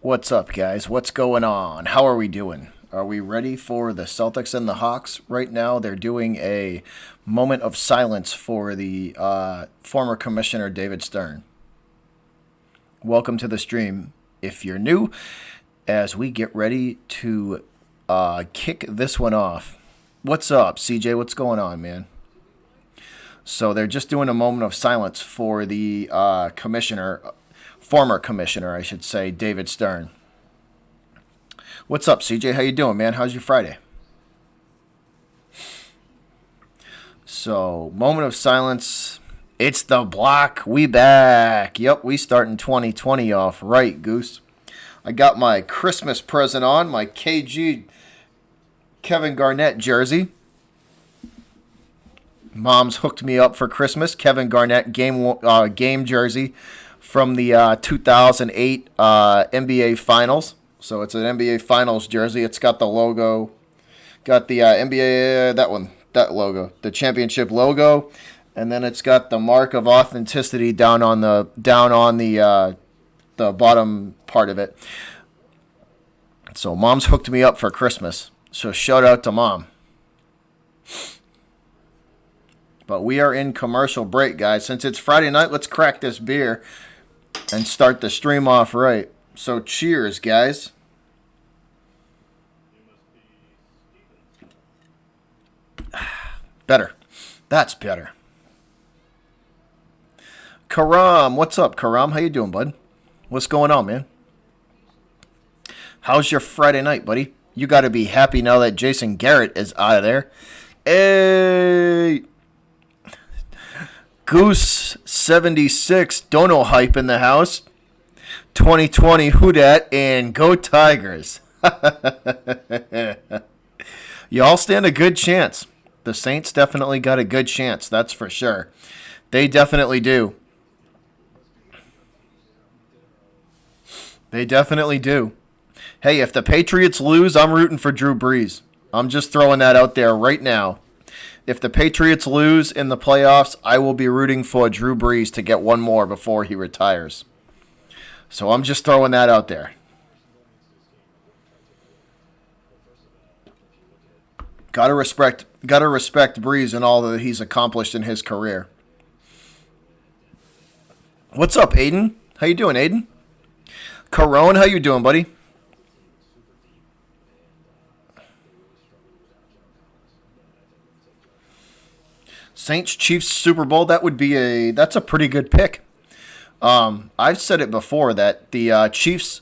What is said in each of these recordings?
What's up, guys? What's going on? How are we doing? Are we ready for the Celtics and the Hawks? Right now, they're doing a moment of silence for the former commissioner, David Stern. Welcome to the stream if you're new, as we get ready to kick this one off. What's up, CJ? What's going on, man? So they're just doing a moment of silence for the former commissioner, I should say, David Stern. What's up, CJ? How you doing, man? How's your Friday? So, moment of silence. It's the block. We back. Yep, we starting 2020 off right, Goose. I got my Christmas present on, my KG Kevin Garnett jersey. Mom's hooked me up for Christmas. Kevin Garnett game jersey from the 2008 NBA Finals. So it's an NBA Finals jersey. It's got the logo, got the NBA that logo, the championship logo, and then it's got the mark of authenticity down on the bottom part of it. So Mom's hooked me up for Christmas. So shout out to Mom. But we are in commercial break, guys. Since it's Friday night, let's crack this beer and start the stream off right. So cheers, guys. Better. That's better. Karam, what's up, Karam? How you doing, bud? What's going on, man? How's your Friday night, buddy? You got to be happy now that Jason Garrett is out of there. Hey! Goose 76, Dono hype in the house. 2020 Who Dat and go Tigers. Y'all stand a good chance. The Saints definitely got a good chance, that's for sure. They definitely do. They definitely do. Hey, if the Patriots lose, I'm rooting for Drew Brees. I'm just throwing that out there right now. If the Patriots lose in the playoffs, I will be rooting for Drew Brees to get one more before he retires. So I'm just throwing that out there. Gotta respect Brees and all that he's accomplished in his career. What's up, Aiden? How you doing, Aiden? Caron, how you doing, buddy? Saints Chiefs Super Bowl, that's a pretty good pick. I've said it before that the Chiefs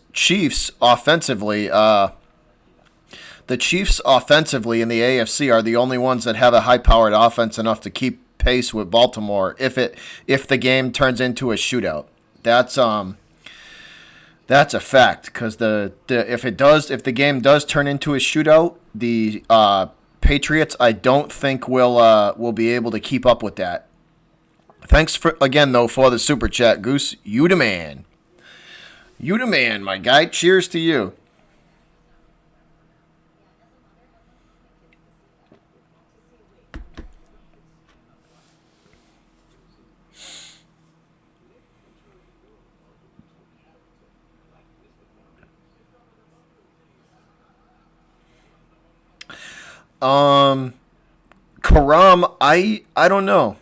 offensively in the AFC are the only ones that have a high-powered offense enough to keep pace with Baltimore if the game turns into a shootout. That's a fact, because if the game does turn into a shootout, the Patriots, I don't think will be able to keep up with that. Thanks again for the super chat, Goose. You the man. You the man, my guy. Cheers to you. Karam, I don't know.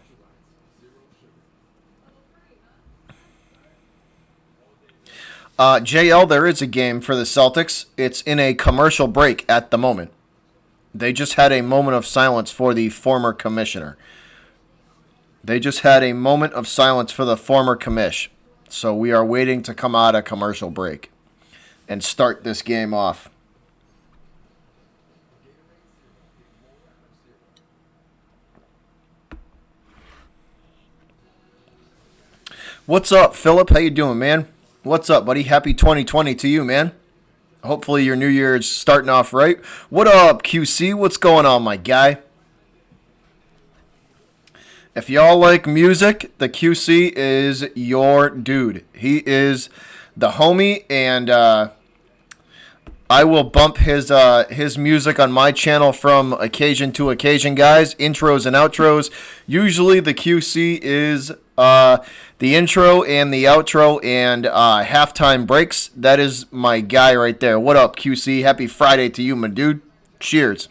JL, there is a game for the Celtics. It's in a commercial break at the moment. They just had a moment of silence for the former commissioner. So we are waiting to come out of commercial break and start this game off. What's up, Philip? How you doing, man? What's up, buddy? Happy 2020 to you, man. Hopefully your new year is starting off right. What up, QC? What's going on, my guy? If y'all like music, the QC is your dude. He is the homie, and I will bump his music on my channel from occasion to occasion, guys. Intros and outros. Usually the QC is the intro and the outro and halftime breaks. That is my guy right there. What up, QC? Happy Friday to you, my dude. Cheers.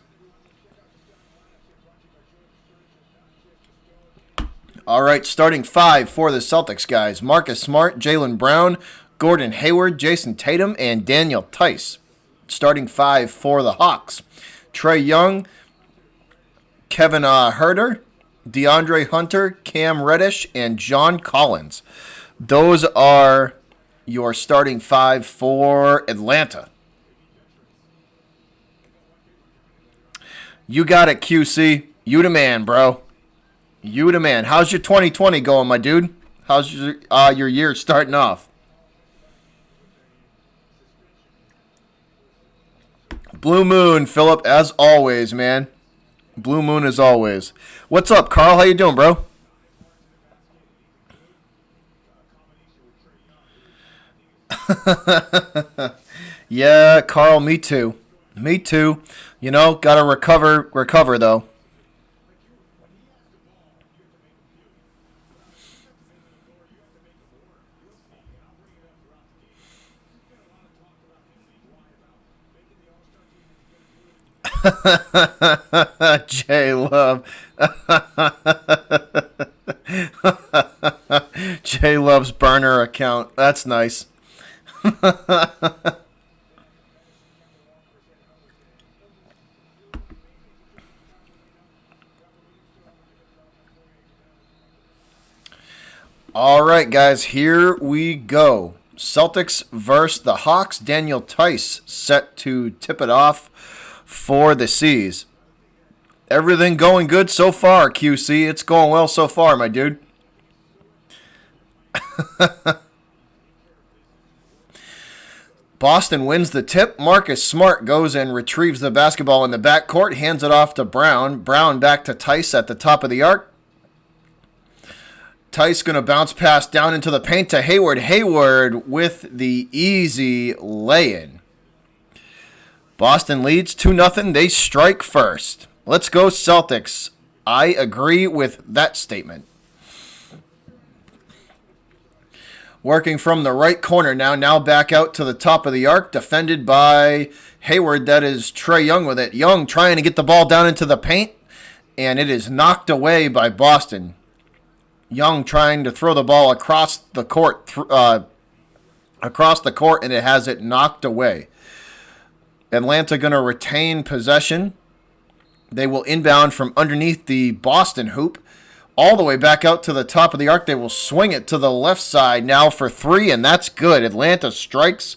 All right, starting five for the Celtics, guys. Marcus Smart, Jaylen Brown, Gordon Hayward, Jason Tatum, and Daniel Tice. Starting five for the Hawks. Trae Young, Kevin Huerter, DeAndre Hunter, Cam Reddish, and John Collins. Those are your starting five for Atlanta. You got it, QC. You the man, bro. You the man. How's your 2020 going, my dude? How's your year starting off? Blue Moon, Philip, as always, man. Blue Moon as always. What's up, Carl? How you doing, bro? Yeah, Carl, me too. Me too. You know, gotta recover though. J Love. J Love's burner account. That's nice. All right, guys, here we go. Celtics versus the Hawks. Daniel Tice set to tip it off for the C's. Everything going good so far, QC. It's going well so far, my dude. Boston wins the tip. Marcus Smart goes and retrieves the basketball in the backcourt, hands it off to Brown. Brown back to Tice at the top of the arc. Tice going to bounce pass down into the paint to Hayward. Hayward with the easy lay-in. Boston leads 2-0. They strike first. Let's go Celtics. I agree with that statement. Working from the right corner now. Now back out to the top of the arc. Defended by Hayward. That is Trae Young with it. Young trying to get the ball down into the paint. And it is knocked away by Boston. Young trying to throw the ball across the court. And it has it knocked away. Atlanta going to retain possession. They will inbound from underneath the Boston hoop. All the way back out to the top of the arc. They will swing it to the left side now for three, and that's good. Atlanta strikes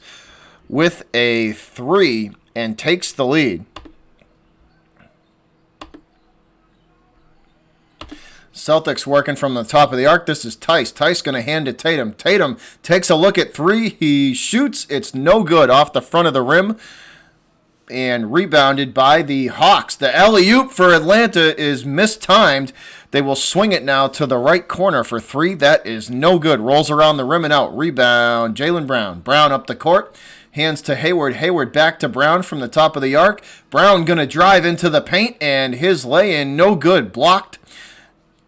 with a three and takes the lead. Celtics working from the top of the arc. This is Tice. Tice going to hand to Tatum. Tatum takes a look at three. He shoots. It's no good off the front of the rim. And rebounded by the Hawks. The alley-oop for Atlanta is mistimed. They will swing it now to the right corner for three. That is no good. Rolls around the rim and out. Rebound, Jaylen Brown. Brown up the court. Hands to Hayward. Hayward back to Brown from the top of the arc. Brown going to drive into the paint, and his lay-in no good. Blocked.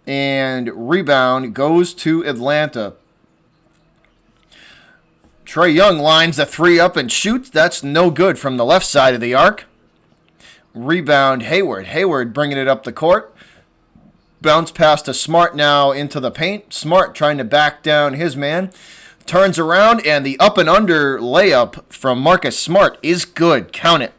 And rebound goes to Atlanta. Trae Young lines the three up and shoots. That's no good from the left side of the arc. Rebound, Hayward. Hayward bringing it up the court. Bounce pass to Smart now into the paint. Smart trying to back down his man. Turns around, and the up and under layup from Marcus Smart is good. Count it.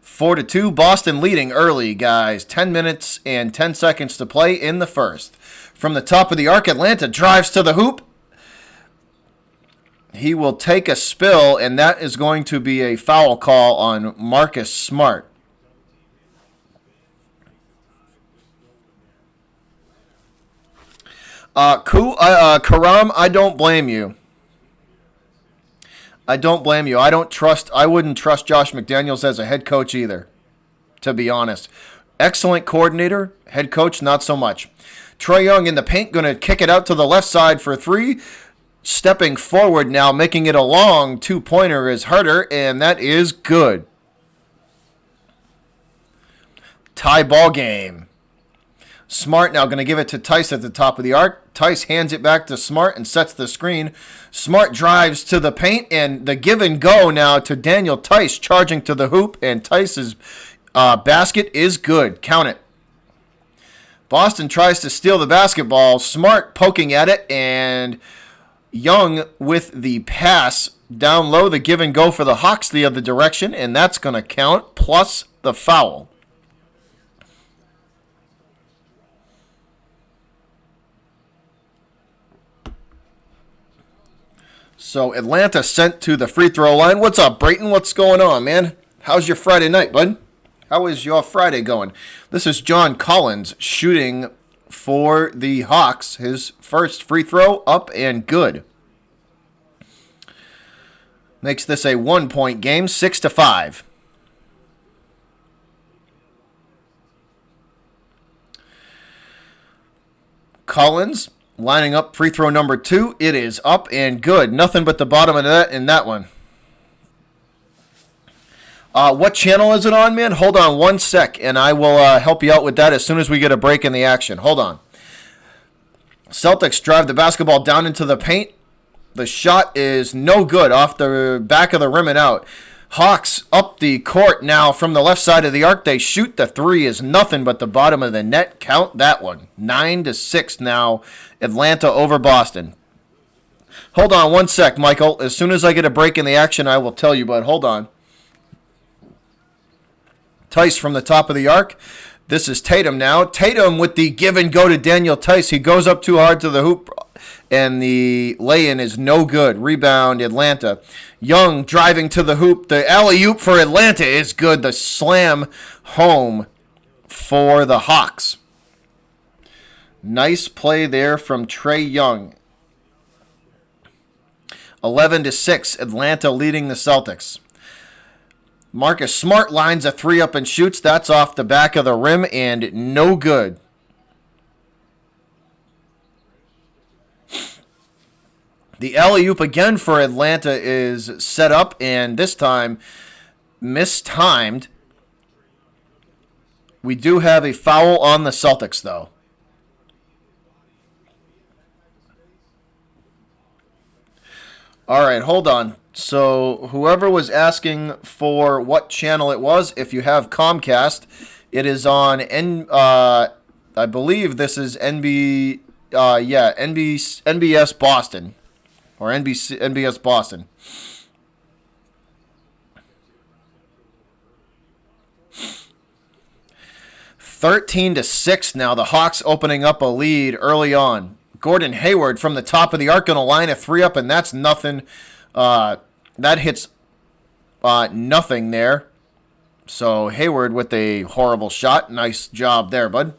4-2. Boston leading early, guys. 10 minutes and 10 seconds to play in the first. From the top of the arc, Atlanta drives to the hoop. He will take a spill, and that is going to be a foul call on Marcus Smart. Karam, I don't blame you. I wouldn't trust Josh McDaniels as a head coach either, to be honest. Excellent coordinator, head coach, not so much. Trae Young in the paint, going to kick it out to the left side for three. stepping forward now, making it a long two-pointer is Herter, and that is good. Tie ball game. Smart now going to give it to Tice at the top of the arc. Tice hands it back to Smart and sets the screen. Smart drives to the paint, and the give and go now to Daniel Tice, charging to the hoop, and Tice's basket is good. Count it. Boston tries to steal the basketball. Smart poking at it, and Young with the pass down low. The give and go for the Hawks the other direction, and that's going to count, plus the foul. So Atlanta sent to the free throw line. What's up, Brayton? What's going on, man? How's your Friday night, bud? How is your Friday going? This is John Collins shooting for the Hawks. His first free throw up and good. Makes this a 1-point game, 6-5. Collins lining up free throw number 2. It is up and good. Nothing but the bottom of the net in that one. What channel is it on, man? Hold on one sec, and I will help you out with that as soon as we get a break in the action. Hold on. Celtics drive the basketball down into the paint. The shot is no good off the back of the rim and out. Hawks up the court now from the left side of the arc. They shoot. The three is nothing but the bottom of the net. Count that one. 9-6 now. Atlanta over Boston. Hold on one sec, Michael. As soon as I get a break in the action, I will tell you, but hold on. Tice from the top of the arc. This is Tatum now. Tatum with the give and go to Daniel Tice. He goes up too hard to the hoop, and the lay-in is no good. Rebound, Atlanta. Young driving to the hoop. The alley-oop for Atlanta is good. The slam home for the Hawks. Nice play there from Trae Young. 11-6, Atlanta leading the Celtics. Marcus Smart lines a three up and shoots. That's off the back of the rim and no good. The alley-oop again for Atlanta is set up, and this time mistimed. We do have a foul on the Celtics, though. All right, hold on. So whoever was asking for what channel it was, if you have Comcast, it is on I believe this is NBS Boston or NBS Boston. (13-6) now. The Hawks opening up a lead early on. Gordon Hayward from the top of the arc going to line a three up, and that's nothing. That hits nothing there. So Hayward with a horrible shot. Nice job there, bud.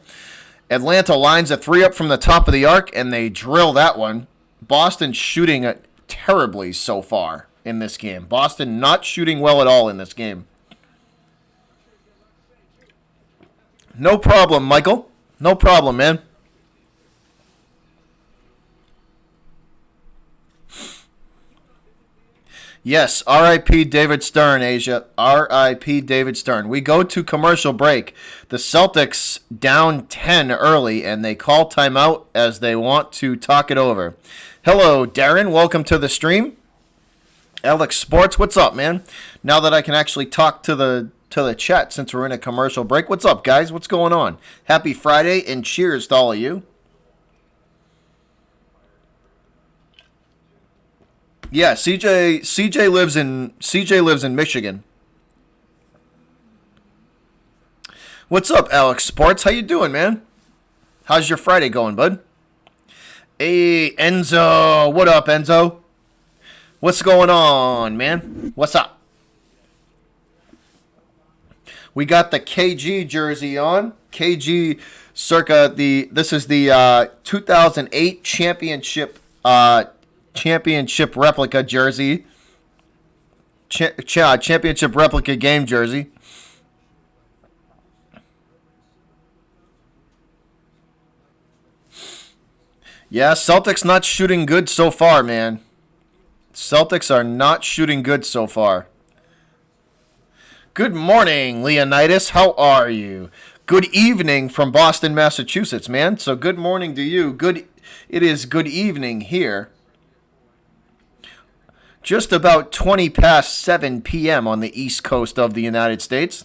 Atlanta lines a three up from the top of the arc, and they drill that one. Boston shooting it terribly so far in this game. Boston not shooting well at all in this game. No problem, Michael. No problem, man. Yes, R.I.P. David Stern, Asia. R.I.P. David Stern. We go to commercial break. The Celtics down 10 early, and they call timeout as they want to talk it over. Hello, Darren. Welcome to the stream. Alex Sports, what's up, man? Now that I can actually talk to the chat since we're in a commercial break. What's up, guys? What's going on? Happy Friday, and cheers to all of you. Yeah, CJ lives in Michigan. What's up, Alex Sports? How you doing, man? How's your Friday going, bud? Hey, Enzo. What up, Enzo? What's going on, man? What's up? We got the KG jersey on. KG circa this is the 2008 championship replica jersey. Championship replica game jersey. Yeah, Celtics not shooting good so far, man. Celtics are not shooting good so far. Good morning, Leonidas. How are you? Good evening from Boston, Massachusetts, man. So good morning to you. It is good evening here. Just about 20 past 7 p.m. on the east coast of the United States.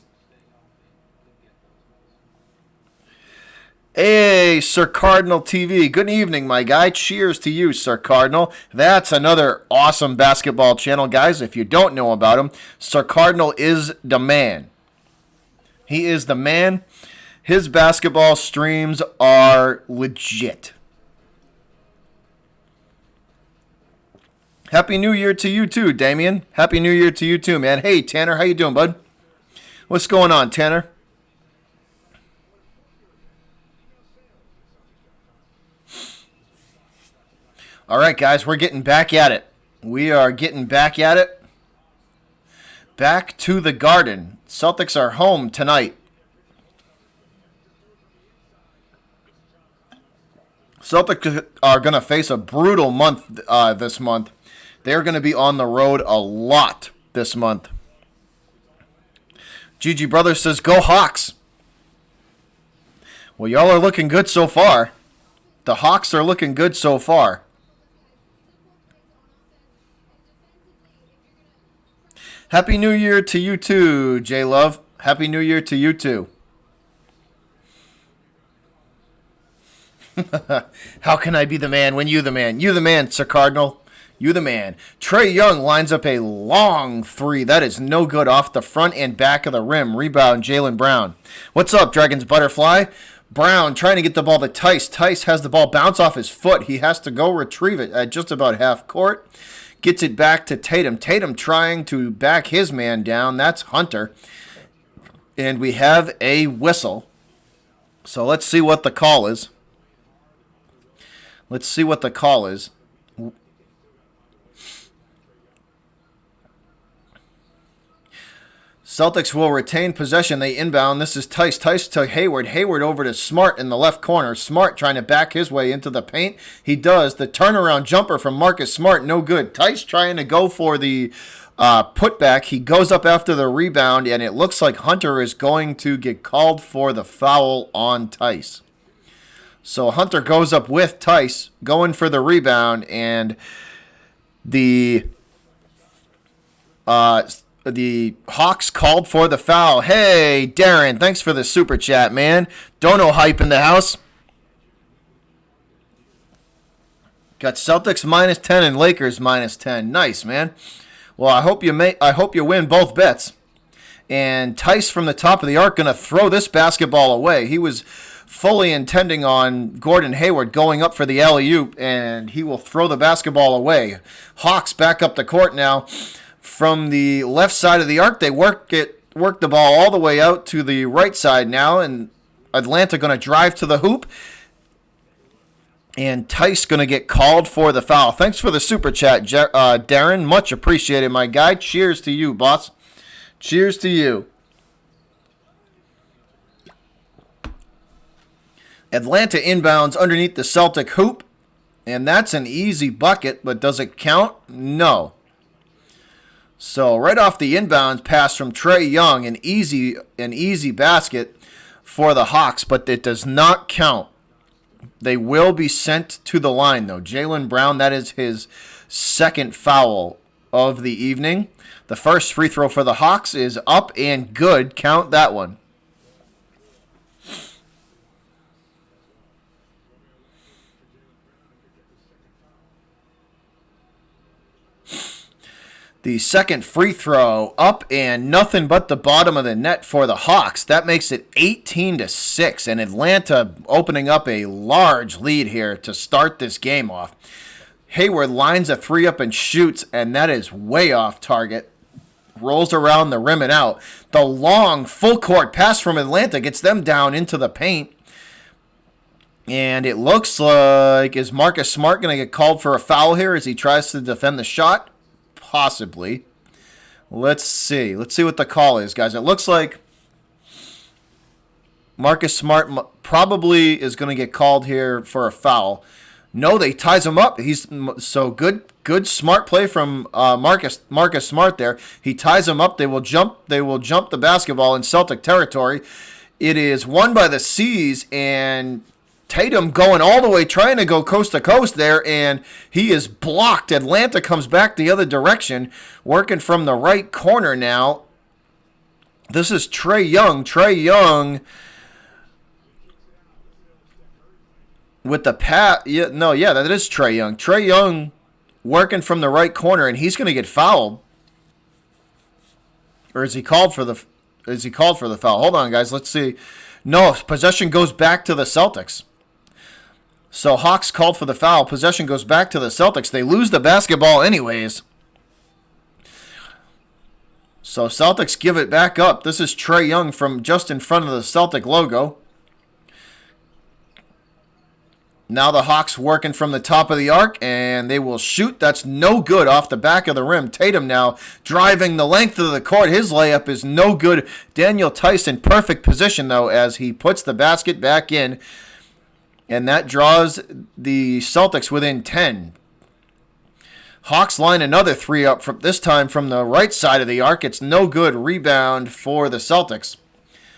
Hey, Sir Cardinal TV. Good evening, my guy. Cheers to you, Sir Cardinal. That's another awesome basketball channel, guys. If you don't know about him, Sir Cardinal is the man. He is the man. His basketball streams are legit. Happy New Year to you too, Damien. Happy New Year to you too, man. Hey, Tanner, how you doing, bud? What's going on, Tanner? All right, guys, we're getting back at it. We are getting back at it. Back to the Garden. Celtics are home tonight. Celtics are going to face a brutal month this month. They're going to be on the road a lot this month. Gigi Brothers says, go Hawks. Well, y'all are looking good so far. The Hawks are looking good so far. Happy New Year to you too, J-Love. Happy New Year to you too. How can I be the man when you the man? You the man, Sir Cardinal. You the man. Trae Young lines up a long three. That is no good off the front and back of the rim. Rebound, Jaylen Brown. What's up, Dragons Butterfly? Brown trying to get the ball to Tice. Tice has the ball bounce off his foot. He has to go retrieve it at just about half court. Gets it back to Tatum. Tatum trying to back his man down. That's Hunter. And we have a whistle. So let's see what the call is. Let's see what the call is. Celtics will retain possession. They inbound. This is Tice. Tice to Hayward. Hayward over to Smart in the left corner. Smart trying to back his way into the paint. He does. The turnaround jumper from Marcus Smart. No good. Tice trying to go for the putback. He goes up after the rebound, and it looks like Hunter is going to get called for the foul on Tice. So Hunter goes up with Tice, going for the rebound, and the Hawks called for the foul. Hey, Darren, thanks for the super chat, man. Dono hype in the house. Got Celtics minus 10 and Lakers minus 10. Nice, man. Well, I hope you win both bets. And Tice from the top of the arc going to throw this basketball away. He was fully intending on Gordon Hayward going up for the alley-oop, and he will throw the basketball away. Hawks back up the court now. From the left side of the arc, they work the ball all the way out to the right side now, and Atlanta going to drive to the hoop. And Tice going to get called for the foul. Thanks for the super chat, Darren. Much appreciated, my guy. Cheers to you, boss. Cheers to you. Atlanta inbounds underneath the Celtic hoop, and that's an easy bucket, but does it count? No. So right off the inbounds pass from Trae Young, an easy basket for the Hawks, but it does not count. They will be sent to the line, though. Jaylen Brown, that is his second foul of the evening. The first free throw for the Hawks is up and good. Count that one. The second free throw up and nothing but the bottom of the net for the Hawks. That makes it 18-6, and Atlanta opening up a large lead here to start this game off. Hayward lines a three up and shoots, and that is way off target. Rolls around the rim and out. The long full court pass from Atlanta gets them down into the paint. And it looks like, is Marcus Smart going to get called for a foul here as he tries to defend the shot? Possibly. Let's see. Let's see what the call is, guys. It looks like Marcus Smart probably is going to get called here for a foul. No, they ties him up. He's so good. Good smart play from Marcus Smart there. He ties him up. They will jump. They will jump the basketball in Celtic territory. It is won by the C's, and Tatum going all the way, trying to go coast to coast there, and he is blocked. Atlanta comes back the other direction, working from the right corner now. This is Trae Young. Trae Young with the pat. Yeah, no, yeah, that is Trae Young. Trae Young working from the right corner, and he's going to get fouled. Or is he called for the foul? Hold on, guys. Let's see. No, possession goes back to the Celtics. So Hawks called for the foul. Possession goes back to the Celtics. They lose the basketball anyways. So Celtics give it back up. This is Trae Young from just in front of the Celtic logo. Now the Hawks working from the top of the arc, and they will shoot. That's no good off the back of the rim. Tatum now driving the length of the court. His layup is no good. Daniel Tice in perfect position, though, as he puts the basket back in, and that draws the Celtics within 10. Hawks line another three up, from this time from the right side of the arc. It's no good. Rebound for the Celtics.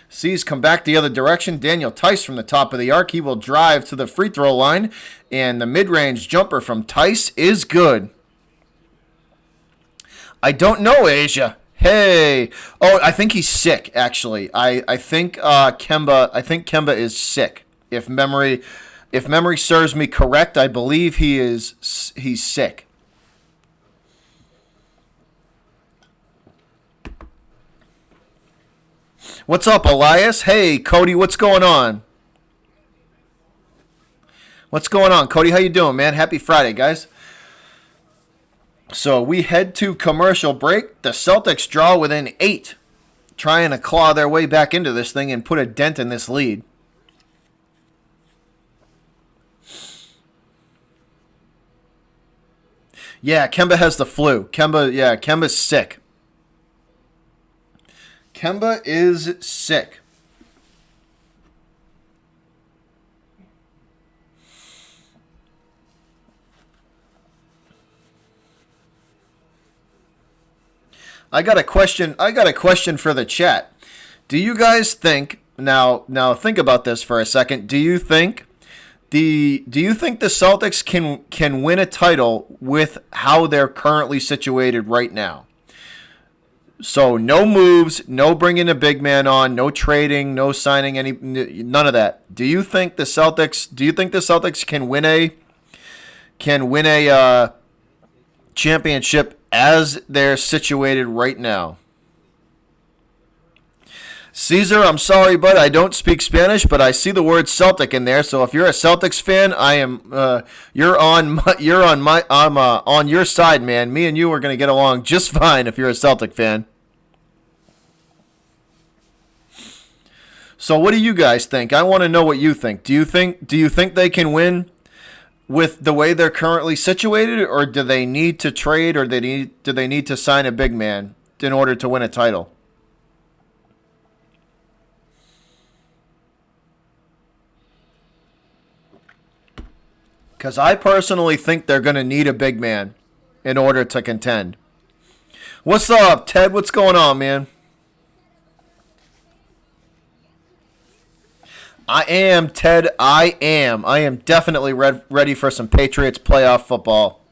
C's come back the other direction. Daniel Tice from the top of the arc. He will drive to the free throw line, and the mid-range jumper from Tice is good. I don't know, Asia. Hey. Oh, I think he's sick, actually. I think Kemba is sick. If memory serves me correct, I believe he's sick. What's up, Elias? Hey, Cody, what's going on? What's going on, Cody? How you doing, man? Happy Friday, guys. So we head to commercial break. The Celtics draw within 8, trying to claw their way back into this thing and put a dent in this lead. Yeah, Kemba has the flu. Kemba's sick. Kemba is sick. I got a question for the chat. Do you guys think now think about this for a second. Do you think the Celtics can win a title with how they're currently situated right now? So no moves, no bringing a big man on, no trading, no signing none of that. Do you think the Celtics can win a championship as they're situated right now? Caesar, I'm sorry, bud. I don't speak Spanish, but I see the word Celtic in there. So if you're a Celtics fan, you're on your side, man. Me and you are going to get along just fine if you're a Celtic fan. So what do you guys think? I want to know what you think. Do you think they can win with the way they're currently situated, or do they need to trade, or do they need to sign a big man in order to win a title? Because I personally think they're going to need a big man in order to contend. What's up, Ted? What's going on, man? I am, Ted. I am. I am definitely ready for some Patriots playoff football.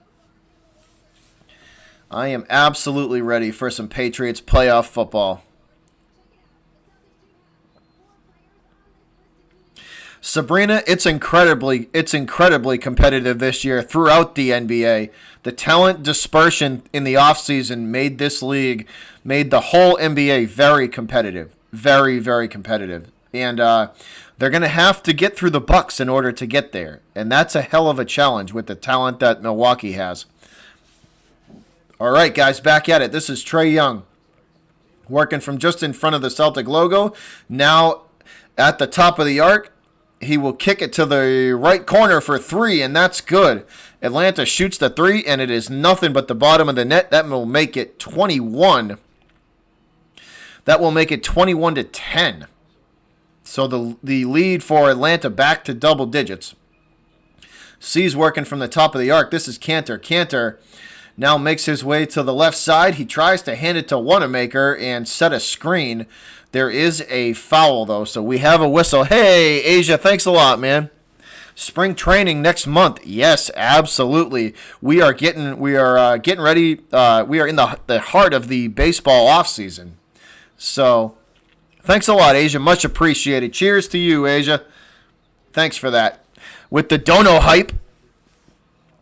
I am absolutely ready for some Patriots playoff football. Sabrina, it's incredibly competitive this year throughout the NBA. The talent dispersion in the offseason made the whole NBA very competitive. Very, very competitive. And they're going to have to get through the Bucks in order to get there. And that's a hell of a challenge with the talent that Milwaukee has. All right, guys, back at it. This is Trae Young working from just in front of the Celtic logo. Now at the top of the arc, he will kick it to the right corner for 3, and that's good. Atlanta shoots the 3, and it is nothing but the bottom of the net. That will make it 21. That will make it 21-10. So the lead for Atlanta back to double digits. C's working from the top of the arc. This is Cantor. Cantor now makes his way to the left side. He tries to hand it to Wanamaker and set a screen. There is a foul, though, so we have a whistle. Hey, Asia, thanks a lot, man. Spring training next month. Yes, absolutely. We are getting ready. We are in the heart of the baseball off season. So, thanks a lot, Asia. Much appreciated. Cheers to you, Asia. Thanks for that. With the dono hype,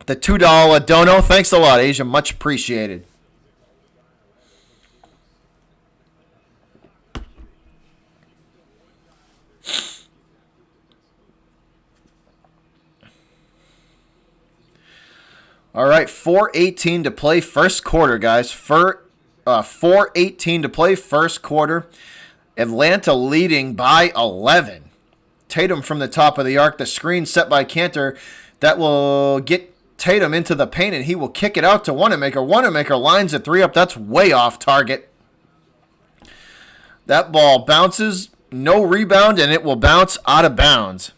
the $2 dono. Thanks a lot, Asia. Much appreciated. All right, 4:18 to play first quarter, guys. 4:18 to play first quarter. Atlanta leading by 11. Tatum from the top of the arc. The screen set by Cantor. That will get Tatum into the paint, and he will kick it out to Wanamaker. Wanamaker lines a three up. That's way off target. That ball bounces. No rebound, and it will bounce out of bounds.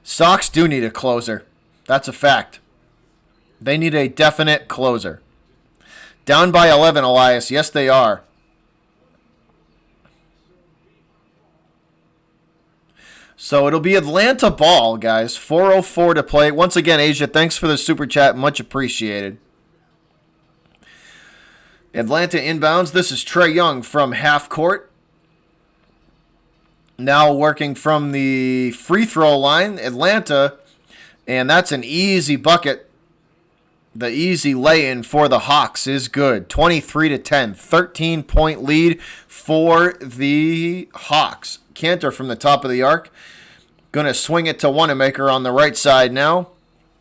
Sox do need a closer. That's a fact. They need a definite closer. Down by 11, Elias. Yes, they are. So it'll be Atlanta ball, guys. 4:04 to play. Once again, Asia, thanks for the super chat. Much appreciated. Atlanta inbounds. This is Trae Young from half court. Now working from the free throw line, Atlanta, and that's an easy bucket. The easy lay-in for the Hawks is good. 23-10, 13-point lead for the Hawks. Cantor from the top of the arc. Going to swing it to Wanamaker on the right side now.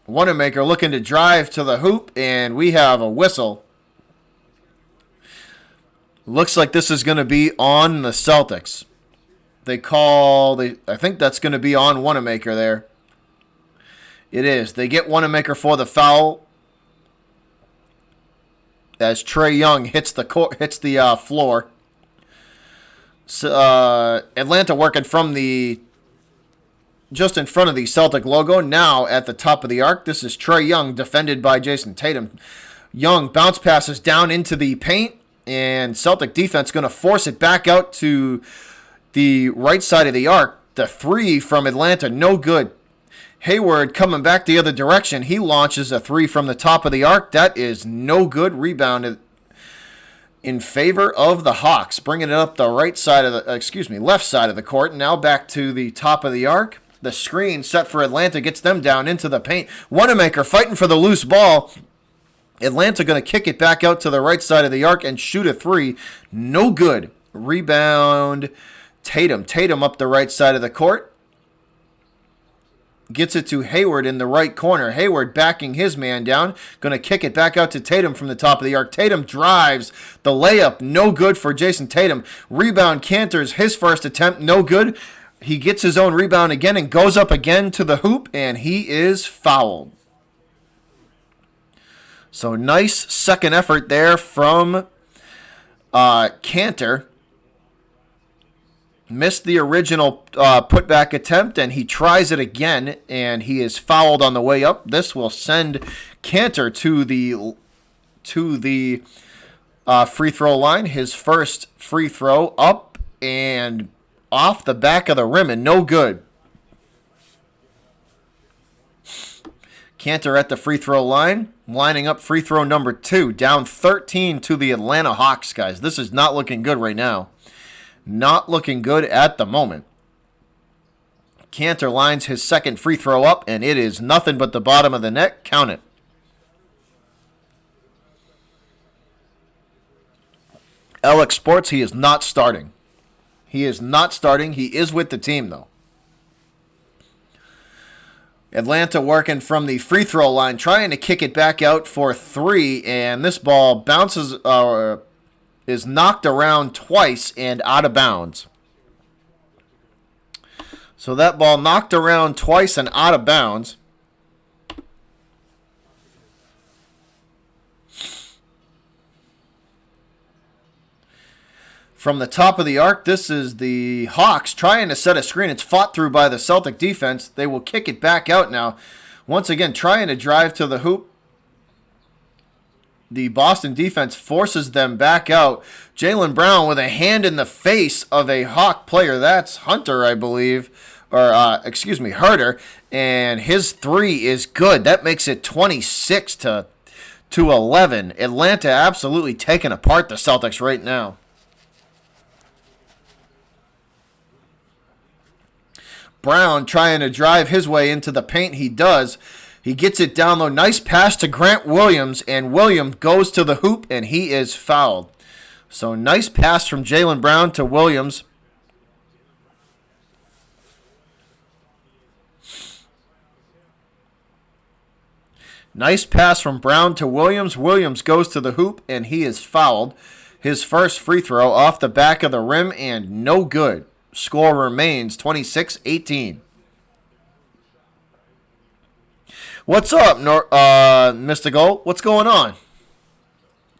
Wanamaker looking to drive to the hoop, and we have a whistle. Looks like this is going to be on the Celtics. I think that's going to be on Wanamaker there. It is. They get Wanamaker for the foul as Trae Young hits the floor. So, Atlanta working from just in front of the Celtic logo. Now at the top of the arc, this is Trae Young defended by Jason Tatum. Young bounce passes down into the paint, and Celtic defense going to force it back out to the right side of the arc. The three from Atlanta, no good. Hayward coming back the other direction. He launches a three from the top of the arc. That is no good. Rebounded in favor of the Hawks. Bringing it up the left side of the court. Now back to the top of the arc. The screen set for Atlanta gets them down into the paint. Wanamaker fighting for the loose ball. Atlanta going to kick it back out to the right side of the arc and shoot a three. No good. Rebound. Tatum up the right side of the court. Gets it to Hayward in the right corner. Hayward backing his man down. Going to kick it back out to Tatum from the top of the arc. Tatum drives. The layup, no good for Jason Tatum. Rebound, Cantor's his first attempt, no good. He gets his own rebound again and goes up again to the hoop, and he is fouled. So nice second effort there from Cantor. Missed the original putback attempt, and he tries it again, and he is fouled on the way up. This will send Cantor to the free throw line. His first free throw up and off the back of the rim, and no good. Cantor at the free throw line, lining up free throw number 2. Down 13 to the Atlanta Hawks, guys. This is not looking good right now. Not looking good at the moment. Cantor lines his second free throw up, and it is nothing but the bottom of the net. Count it. Alex Sports, he is not starting. He is not starting. He is with the team, though. Atlanta working from the free throw line, trying to kick it back out for 3, and this ball bounces, is knocked around twice and out of bounds. So that ball knocked around twice and out of bounds. From the top of the arc, this is the Hawks trying to set a screen. It's fought through by the Celtic defense. They will kick it back out now. Once again, trying to drive to the hoop. The Boston defense forces them back out. Jaylen Brown with a hand in the face of a Hawk player. That's Hunter, I believe. Herter. And his three is good. That makes it 26 to 11. Atlanta absolutely taking apart the Celtics right now. Brown trying to drive his way into the paint. He does. He gets it down low. Nice pass to Grant Williams, and Williams goes to the hoop, and he is fouled. So nice pass from Jaylen Brown to Williams. Nice pass from Brown to Williams. Williams goes to the hoop, and he is fouled. His first free throw off the back of the rim, and no good. Score remains 26-18. What's up, Mr. Gold? What's going on?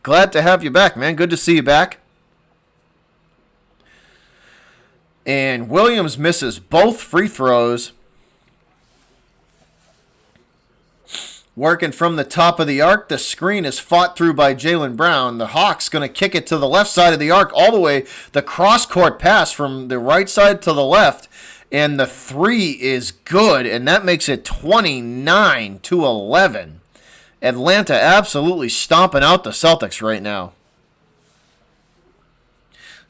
Glad to have you back, man. Good to see you back. And Williams misses both free throws. Working from the top of the arc, the screen is fought through by Jaylen Brown. The Hawks going to kick it to the left side of the arc all the way. The cross-court pass from the right side to the left. And the three is good, and that makes it 29 to 11. Atlanta absolutely stomping out the Celtics right now.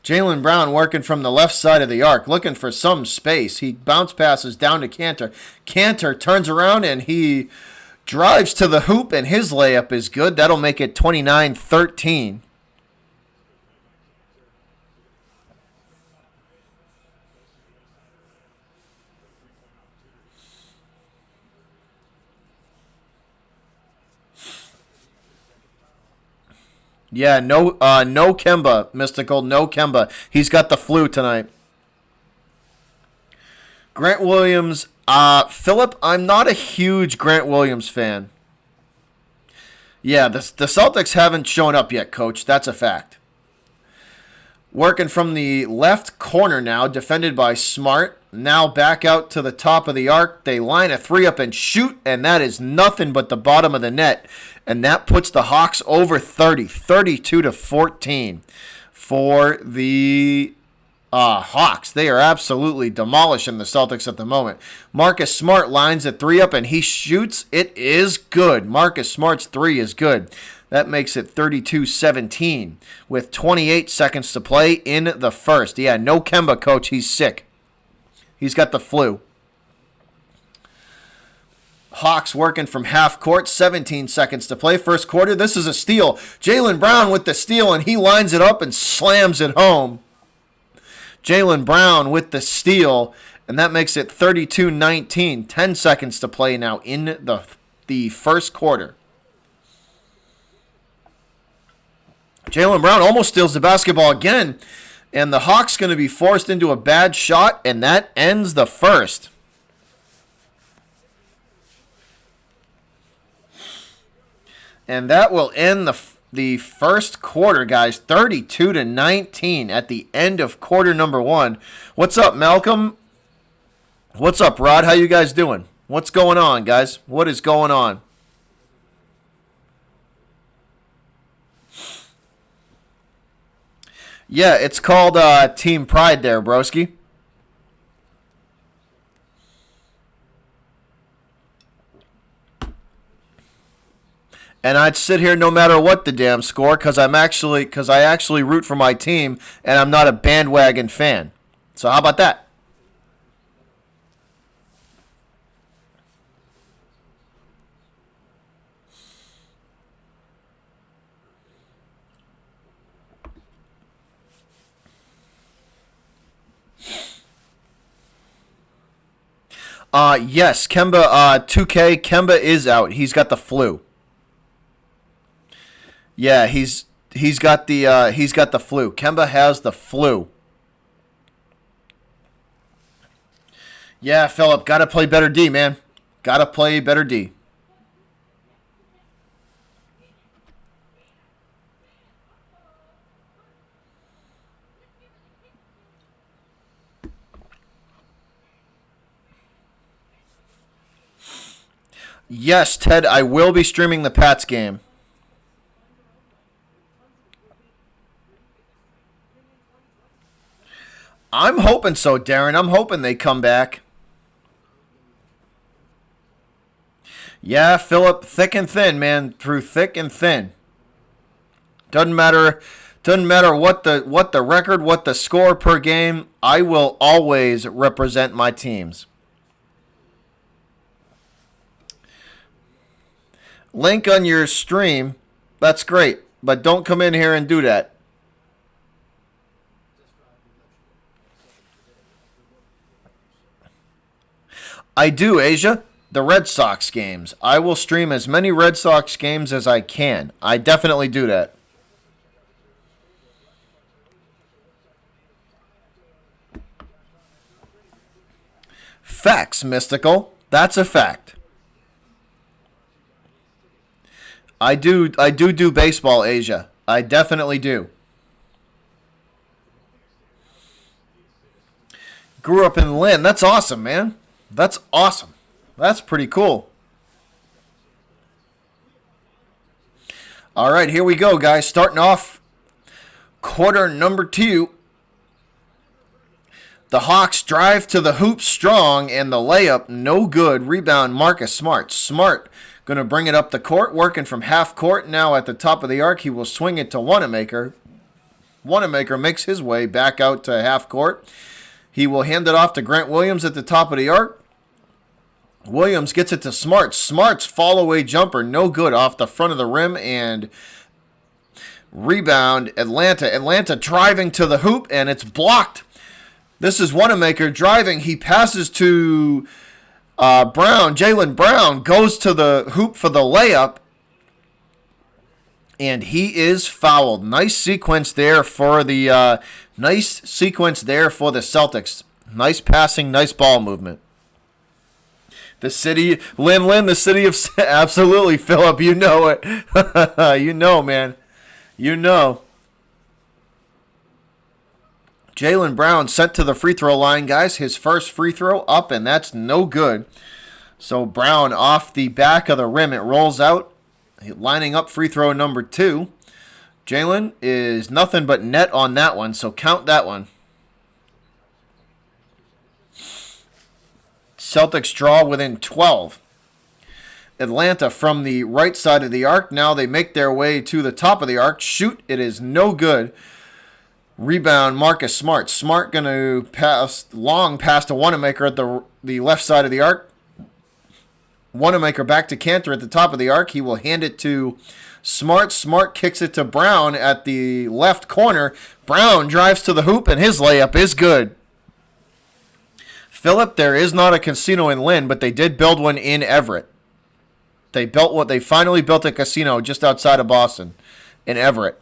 Jaylen Brown working from the left side of the arc, looking for some space. He bounce passes down to Cantor. Cantor turns around, and he drives to the hoop, and his layup is good. That'll make it 29-13. Yeah, no Kemba, Mystical, no Kemba. He's got the flu tonight. Grant Williams, Philip, I'm not a huge Grant Williams fan. Yeah, the Celtics haven't shown up yet, Coach. That's a fact. Working from the left corner now, defended by Smart. Now back out to the top of the arc. They line a three up and shoot, and that is nothing but the bottom of the net. And that puts the Hawks over 30, 32 to 14 for the Hawks. They are absolutely demolishing the Celtics at the moment. Marcus Smart lines a three up, and he shoots. It is good. Marcus Smart's three is good. That makes it 32-17 with 28 seconds to play in the first. Yeah, no Kemba, Coach. He's sick. He's got the flu. Hawks working from half court, 17 seconds to play. First quarter, this is a steal. Jaylen Brown with the steal, and he lines it up and slams it home. Jaylen Brown with the steal, and that makes it 32-19. 10 seconds to play now in the first quarter. Jaylen Brown almost steals the basketball again, and the Hawks going to be forced into a bad shot, and that ends the first. And that will end the first quarter, guys. 32-19 at the end of quarter number one. What's up, Malcolm? What's up, Rod? How you guys doing? What's going on, guys? What is going on? Yeah, it's called Team Pride there, broski. And I'd sit here no matter what the damn score, because I actually root for my team, and I'm not a bandwagon fan. So how about that? Yes, Kemba, 2K, Kemba is out. He's got the flu. Yeah, he's got the flu. Kemba has the flu. Yeah, Philip, gotta play better D, man. Gotta play better D. Yes, Ted, I will be streaming the Pats game. I'm hoping so, Darren. I'm hoping they come back. Yeah, Philip, thick and thin, man. Through thick and thin. Doesn't matter. Doesn't matter what the record, what the score per game. I will always represent my teams. Link on your stream. That's great, but don't come in here and do that. I do, Asia. The Red Sox games. I will stream as many Red Sox games as I can. I definitely do that. Facts, Mystical. That's a fact. I do baseball, Asia. I definitely do. Grew up in Lynn. That's awesome, man. That's awesome. That's pretty cool. All right, here we go, guys. Starting off quarter number 2. The Hawks drive to the hoop strong, and the layup no good. Rebound, Marcus Smart. Smart going to bring it up the court, working from half court. Now at the top of the arc, he will swing it to Wanamaker. Wanamaker makes his way back out to half court. He will hand it off to Grant Williams at the top of the arc. Williams gets it to Smart. Smart's fall-away jumper, no good, off the front of the rim, and rebound, Atlanta. Atlanta driving to the hoop, and it's blocked. This is Wanamaker driving. He passes to Brown. Jaylen Brown goes to the hoop for the layup, and he is fouled. Nice sequence there for the Celtics. Nice passing, nice ball movement. The city, Lynn, the city of... Absolutely, Philip, you know it. You know, man. You know. Jaylen Brown sent to the free throw line, guys. His first free throw up, and that's no good. So Brown off the back of the rim. It rolls out. Lining up free throw number 2. Jaylen is nothing but net on that one, so count that one. Celtics draw within 12. Atlanta from the right side of the arc. Now they make their way to the top of the arc. Shoot, it is no good. Rebound, Marcus Smart. Smart going to pass, long pass to Wanamaker at the left side of the arc. Wanamaker back to Cantor at the top of the arc. He will hand it to Smart. Smart kicks it to Brown at the left corner. Brown drives to the hoop, and his layup is good. Philip, there is not a casino in Lynn, but they did build one in Everett. They finally built a casino just outside of Boston, in Everett.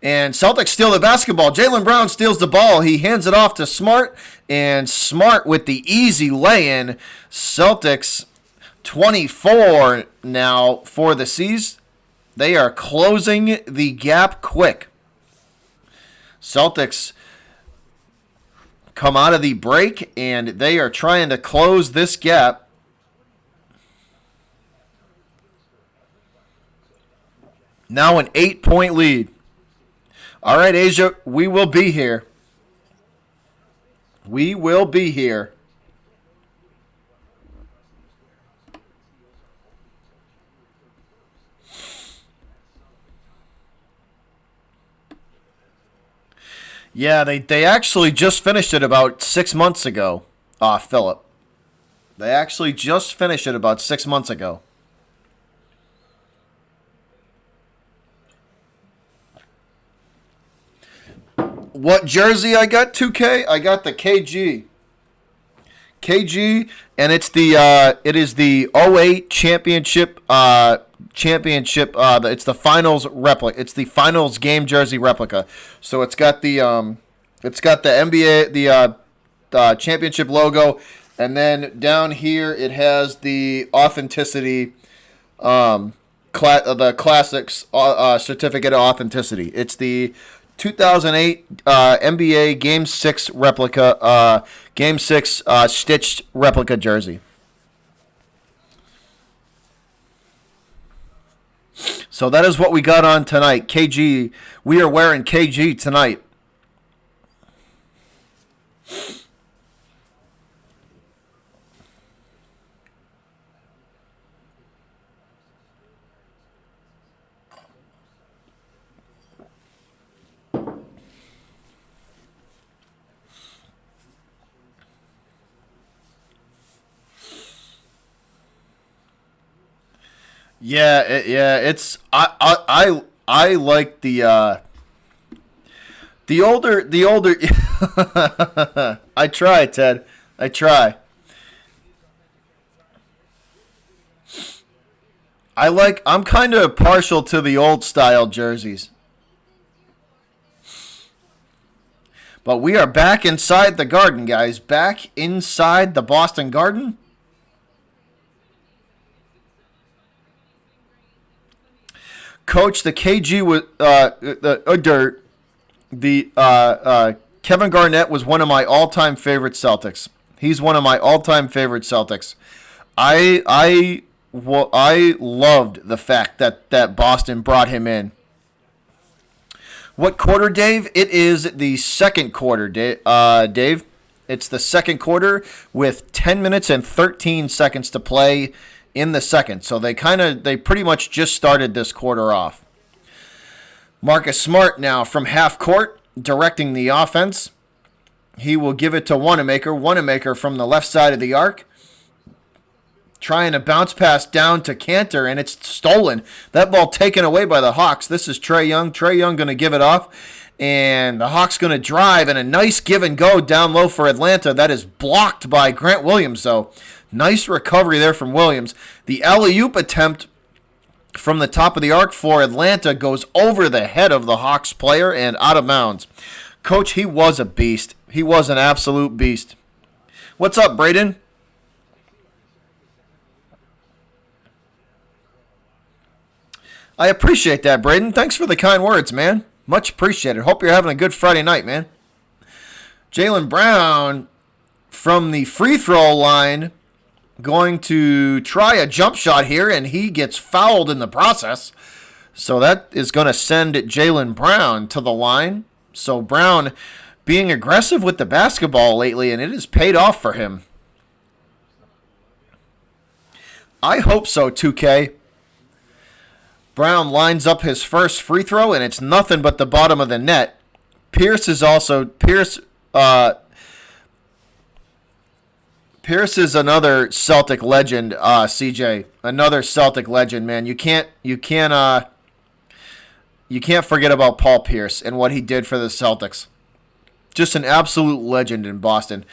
And Celtics steal the basketball. Jaylen Brown steals the ball. He hands it off to Smart, and Smart with the easy lay-in. Celtics 24 now for the C's. They are closing the gap quick. Celtics come out of the break, and they are trying to close this gap. Now an 8-point lead. All right, Asia, we will be here. We will be here. Yeah, they actually just finished it about 6 months ago, Philip. They actually just finished it about 6 months ago. What jersey I got, 2K? I got the KG. KG, and it is the '08 championship it's the finals replica. It's the finals game jersey replica. So it's got the NBA the championship logo, and then down here it has the authenticity the classics certificate of authenticity. It's the 2008 NBA Game 6 replica, Game 6 stitched replica jersey. So that is what we got on tonight. KG, we are wearing KG tonight. It's I like the older. I try, Ted. I try. I'm kind of partial to the old style jerseys. But we are back inside the Garden, guys. Back inside the Boston Garden. Coach, the KG was Kevin Garnett was one of my all-time favorite Celtics. He's one of my all-time favorite Celtics. I loved the fact that Boston brought him in. What quarter, Dave? It is the second quarter, Dave. It's the second quarter with 10 minutes and 13 seconds to play in the second. So they pretty much just started this quarter off. Marcus Smart now from half court directing the offense. He will give it to Wanamaker. Wanamaker from the left side of the arc. Trying to bounce pass down to Cantor, and it's stolen. That ball taken away by the Hawks. This is Trae Young. Trae Young going to give it off, and the Hawks going to drive, and a nice give and go down low for Atlanta. That is blocked by Grant Williams, though. Nice recovery there from Williams. The alley-oop attempt from the top of the arc for Atlanta goes over the head of the Hawks player and out of bounds. Coach, he was a beast. He was an absolute beast. What's up, Braden? I appreciate that, Braden. Thanks for the kind words, man. Much appreciated. Hope you're having a good Friday night, man. Jaylen Brown from the free throw line going to try a jump shot here, and he gets fouled in the process. So that is going to send Jaylen Brown to the line. So Brown being aggressive with the basketball lately, and it has paid off for him. I hope so, 2K. Brown lines up his first free throw, and it's nothing but the bottom of the net. Pierce is another Celtic legend, CJ. Another Celtic legend, man. You can't forget about Paul Pierce and what he did for the Celtics. Just an absolute legend in Boston.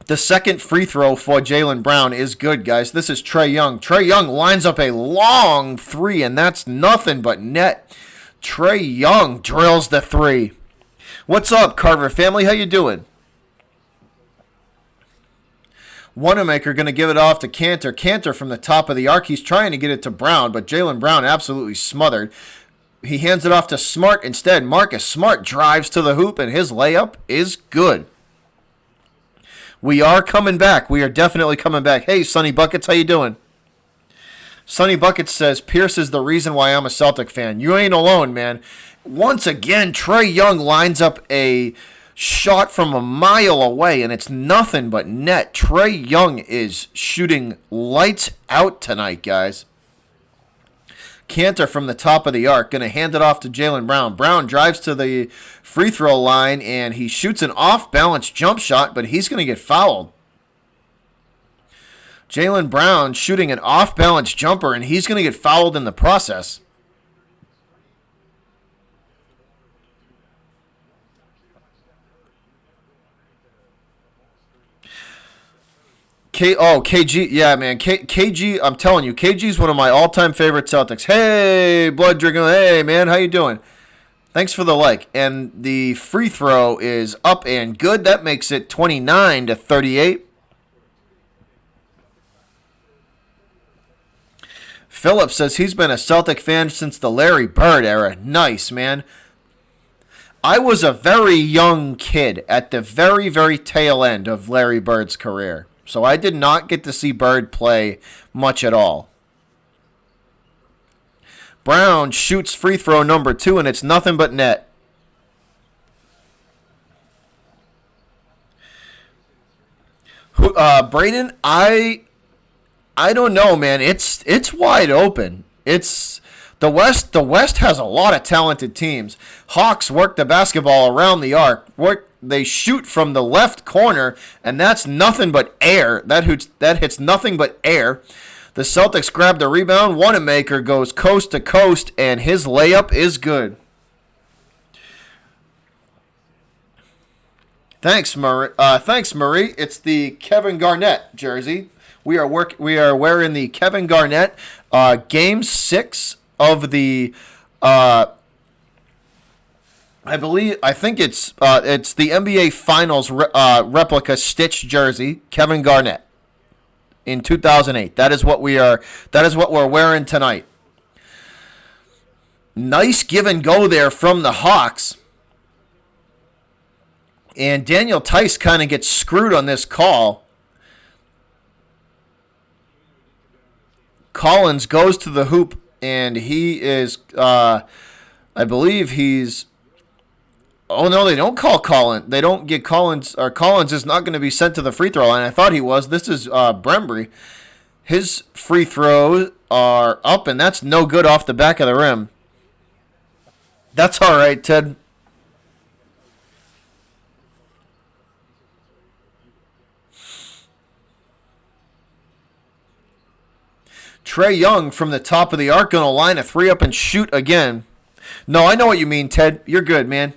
The second free throw for Jaylen Brown is good, guys. This is Trae Young. Trae Young lines up a long three, and that's nothing but net. Trae Young drills the three. What's up, Carver family? How you doing? Wanamaker going to give it off to Cantor. Cantor from the top of the arc. He's trying to get it to Brown, but Jaylen Brown absolutely smothered. He hands it off to Smart instead. Marcus Smart drives to the hoop, and his layup is good. We are coming back. We are definitely coming back. Hey, Sonny Buckets, how you doing? Sonny Buckets says, Pierce is the reason why I'm a Celtic fan. You ain't alone, man. Once again, Trae Young lines up a shot from a mile away, and it's nothing but net. Trae Young is shooting lights out tonight, guys. Cantor from the top of the arc, going to hand it off to Jaylen Brown. Brown drives to the free throw line, and he shoots an off-balance jump shot, but he's going to get fouled. Jaylen Brown shooting an off-balance jumper, and he's going to get fouled in the process. KG, yeah, man. KG, I'm telling you, KG's one of my all-time favorite Celtics. Hey, Blood Drinking, hey, man, how you doing? Thanks for the like. And the free throw is up and good. That makes it 29-38. Philip says he's been a Celtic fan since the Larry Bird era. Nice, man. I was a very young kid at the very, very tail end of Larry Bird's career. So I did not get to see Bird play much at all. Brown shoots free throw number 2, and it's nothing but net. Braden, I don't know, man. It's wide open. It's the West. The West has a lot of talented teams. Hawks work the basketball around the arc. They shoot from the left corner, and that's nothing but air. That hits nothing but air. The Celtics grab the rebound. Wanamaker goes coast to coast, and his layup is good. Thanks, Marie. It's the Kevin Garnett jersey. We are wearing the Kevin Garnett Game 6 of the. I think it's the NBA Finals replica Stitch jersey, Kevin Garnett, in 2008. That is what we're wearing tonight. Nice give and go there from the Hawks. And Daniel Tice kind of gets screwed on this call. Collins goes to the hoop, and he is, I believe he's, oh no, they don't call Collins. They don't get Collins, or Collins is not going to be sent to the free throw line. I thought he was. This is Brembry. His free throws are up, and that's no good off the back of the rim. That's all right, Ted. Trae Young from the top of the arc going to line a 3 up and shoot again. No, I know what you mean, Ted. You're good, man.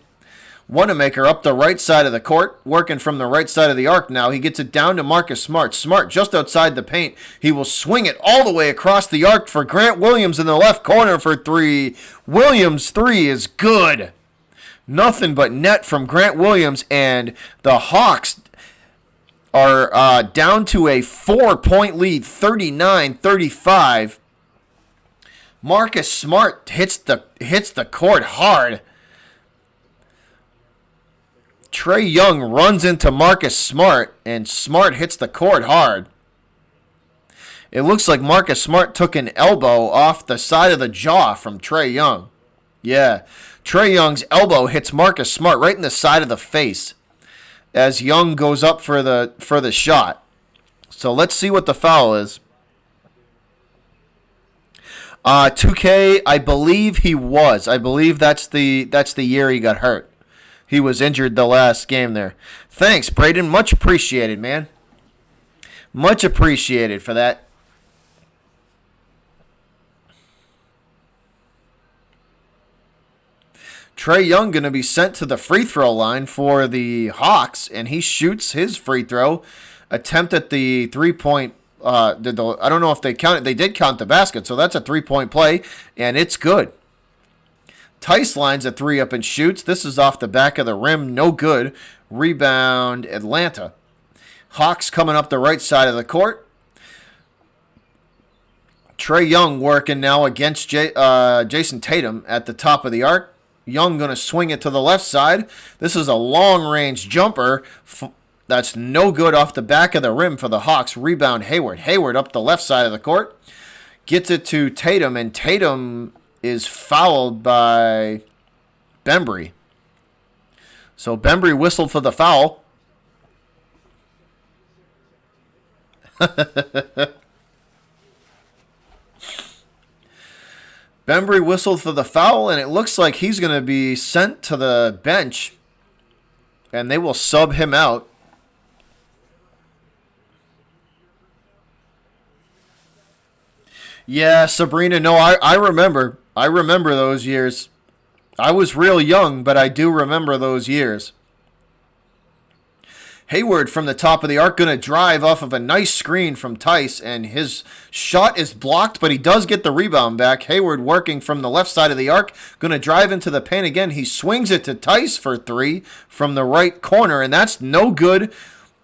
Wanamaker up the right side of the court, working from the right side of the arc now. He gets it down to Marcus Smart. Smart just outside the paint. He will swing it all the way across the arc for Grant Williams in the left corner for 3. Williams' 3 is good. Nothing but net from Grant Williams, and the Hawks are down to a 4-point lead, 39-35. Marcus Smart hits the court hard. Trae Young runs into Marcus Smart, and Smart hits the court hard. It looks like Marcus Smart took an elbow off the side of the jaw from Trae Young. Yeah, Trae Young's elbow hits Marcus Smart right in the side of the face as Young goes up for the shot. So let's see what the foul is. 2K, I believe he was. I believe that's the year he got hurt. He was injured the last game there. Thanks, Braden. Much appreciated, man. Much appreciated for that. Trae Young going to be sent to the free throw line for the Hawks, and he shoots his free throw. Attempt at the 3-point. I don't know if they counted. They did count the basket, so that's a 3-point play, and it's good. Tice lines a 3 up and shoots. This is off the back of the rim. No good. Rebound, Atlanta. Hawks coming up the right side of the court. Trae Young working now against Jason Tatum at the top of the arc. Young going to swing it to the left side. This is a long-range jumper. That's no good off the back of the rim for the Hawks. Rebound, Hayward. Hayward up the left side of the court. Gets it to Tatum, and Tatum is fouled by Bembry. So Bembry whistled for the foul. Bembry whistled for the foul, and it looks like he's going to be sent to the bench, and they will sub him out. Yeah, Sabrina, no, I remember. I remember those years. I was real young, but I do remember those years. Hayward from the top of the arc going to drive off of a nice screen from Tice, and his shot is blocked, but he does get the rebound back. Hayward working from the left side of the arc, going to drive into the paint again. He swings it to Tice for 3 from the right corner, and that's no good.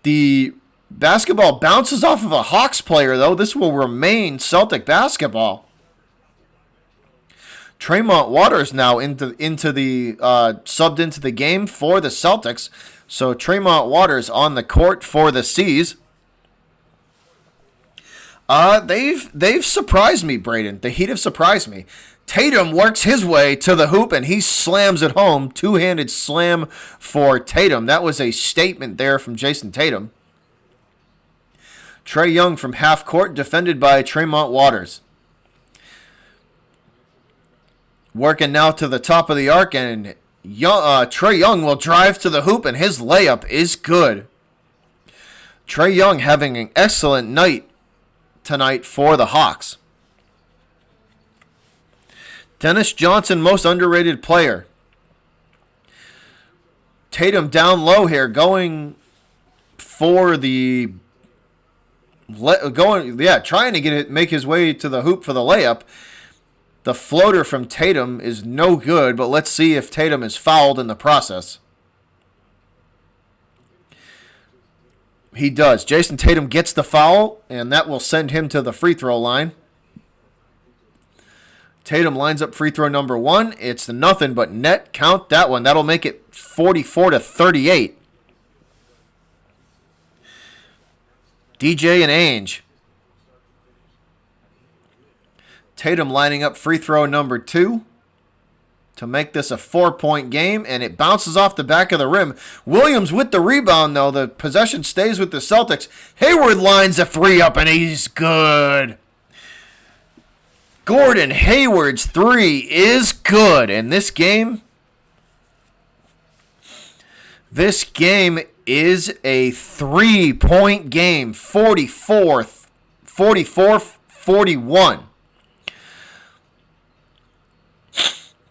The basketball bounces off of a Hawks player, though. This will remain Celtic basketball. Tremont Waters now subbed into the game for the Celtics. So Tremont Waters on the court for the C's. They've surprised me, Braden. The Heat have surprised me. Tatum works his way to the hoop and he slams it home. Two-handed slam for Tatum. That was a statement there from Jason Tatum. Trae Young from half court, defended by Tremont Waters. Working now to the top of the arc, and Trae Young will drive to the hoop, and his layup is good. Trae Young having an excellent night tonight for the Hawks. Dennis Johnson, most underrated player. Tatum down low here, going for the trying to make his way to the hoop for the layup. The floater from Tatum is no good, but let's see if Tatum is fouled in the process. He does. Jason Tatum gets the foul, and that will send him to the free throw line. Tatum lines up free throw number 1. It's nothing but net. Count that one. That'll make it 44-38. DJ and Ainge. Tatum lining up free throw number 2 to make this a 4-point game, and it bounces off the back of the rim. Williams with the rebound, though. The possession stays with the Celtics. Hayward lines a 3 up, and he's good. Gordon Hayward's 3 is good. And this game is a 3-point game, 44-41.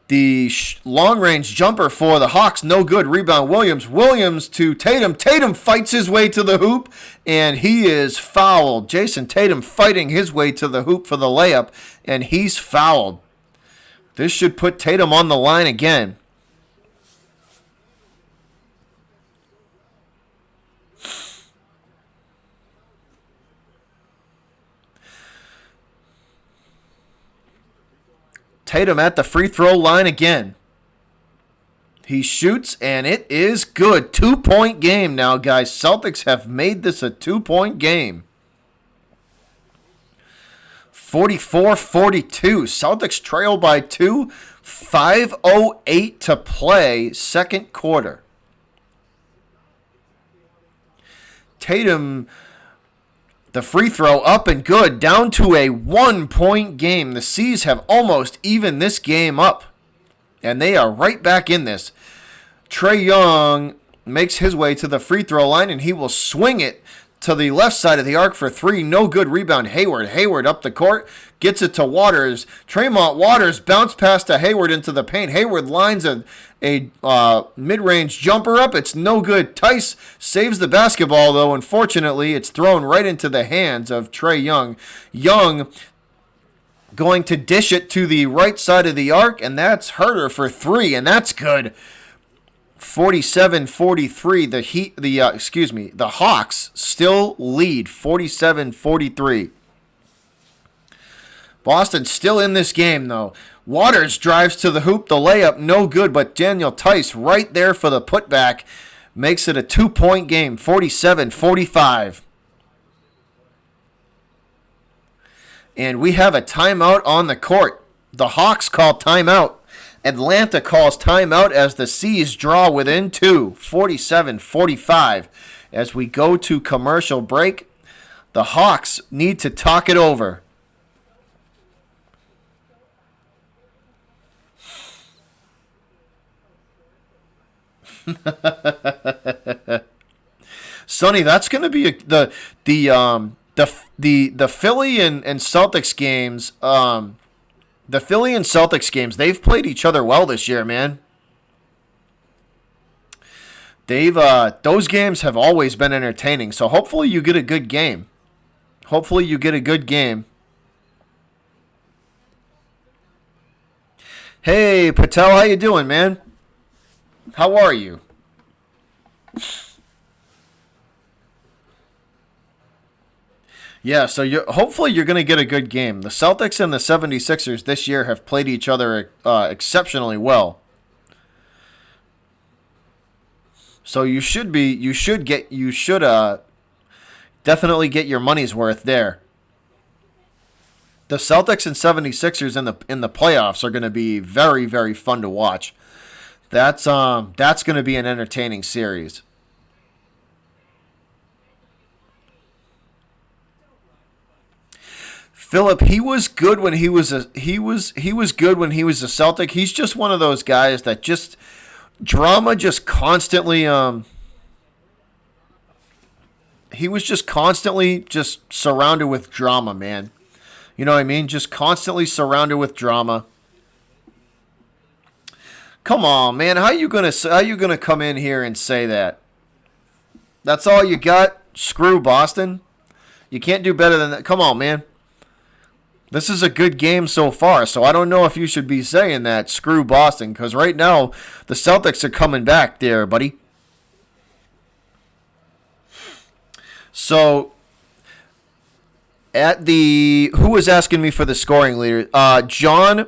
The long-range jumper for the Hawks, no good. Rebound, Williams. Williams to Tatum. Tatum fights his way to the hoop, and he is fouled. Jason Tatum fighting his way to the hoop for the layup, and he's fouled. This should put Tatum on the line again. Tatum at the free throw line again. He shoots, and it is good. 2-point game now, guys. Celtics have made this a 2-point game. 44-42. Celtics trail by 2. 5:08 to play, second quarter. Tatum, the free throw up and good, down to a 1-point game. The C's have almost evened this game up, and they are right back in this. Trae Young makes his way to the free throw line, and he will swing it to the left side of the arc for 3. No good. Rebound, Hayward. Hayward up the court, gets it to Waters. Tremont Waters bounce pass to Hayward into the paint. Hayward lines a mid-range jumper up. It's no good. Tice saves the basketball, though. Unfortunately, it's thrown right into the hands of Trae Young. Young going to dish it to the right side of the arc, and that's Herter for 3, and that's good. 47-43. The Hawks still lead 47-43. Boston still in this game, though. Waters drives to the hoop. The layup, no good, but Daniel Tice right there for the putback makes it a 2-point game, 47-45. And we have a timeout on the court. The Hawks call timeout. Atlanta calls timeout as the C's draw within 2, 47-45. As we go to commercial break, the Hawks need to talk it over. Sonny, that's going to be the Philly and Celtics games. The Philly and Celtics games, they've played each other well this year, man. Those games have always been entertaining. So hopefully you get a good game. Hey, Patel, how you doing, man? How are you? Yeah, so hopefully you're going to get a good game. The Celtics and the 76ers this year have played each other exceptionally well. So you should definitely get your money's worth there. The Celtics and 76ers in the playoffs are going to be very, very fun to watch. That's going to be an entertaining series. Philip, he was good when he was good when he was a Celtic. He's just one of those guys that just drama just constantly he was just constantly just surrounded with drama, man. You know what I mean? Just constantly surrounded with drama. Come on, man. How you gonna come in here and say that? That's all you got? Screw Boston. You can't do better than that. Come on, man. This is a good game so far, so I don't know if you should be saying that. Screw Boston, because right now the Celtics are coming back there, buddy. So who was asking me for the scoring leader? John,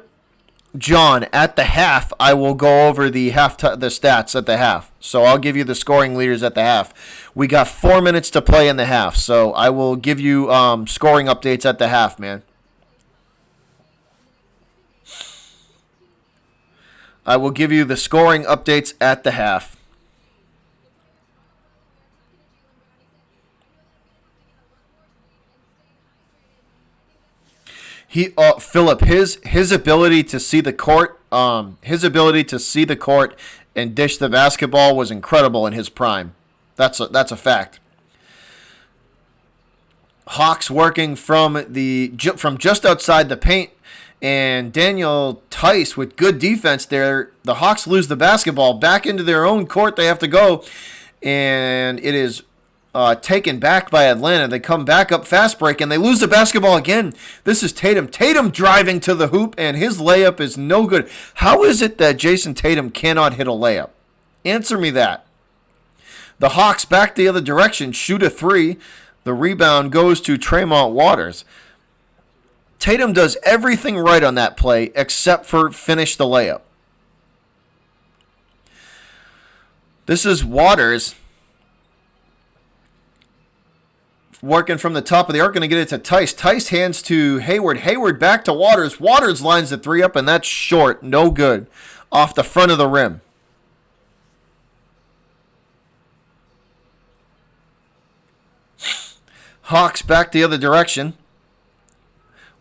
at the half, I will go over the the stats at the half. So I'll give you the scoring leaders at the half. We got 4 minutes to play in the half, so I will give you scoring updates at the half, man. I will give you the scoring updates at the half. Philip, his ability to see the court, and dish the basketball was incredible in his prime. That's a fact. Hawks working from just outside the paint, and Daniel Tice with good defense there. The Hawks lose the basketball back into their own court. They have to go, and it is taken back by Atlanta. They come back up fast break, and they lose the basketball again. This is Tatum. Tatum driving to the hoop, and his layup is no good. How is it that Jason Tatum cannot hit a layup? Answer me that. The Hawks back the other direction, shoot a three. The rebound goes to Tremont Waters. Tatum does everything right on that play except for finish the layup. This is Waters working from the top of the arc, going to get it to Tice. Tice hands to Hayward. Hayward back to Waters. Waters lines the three up, and that's short. No good. Off the front of the rim. Hawks back the other direction.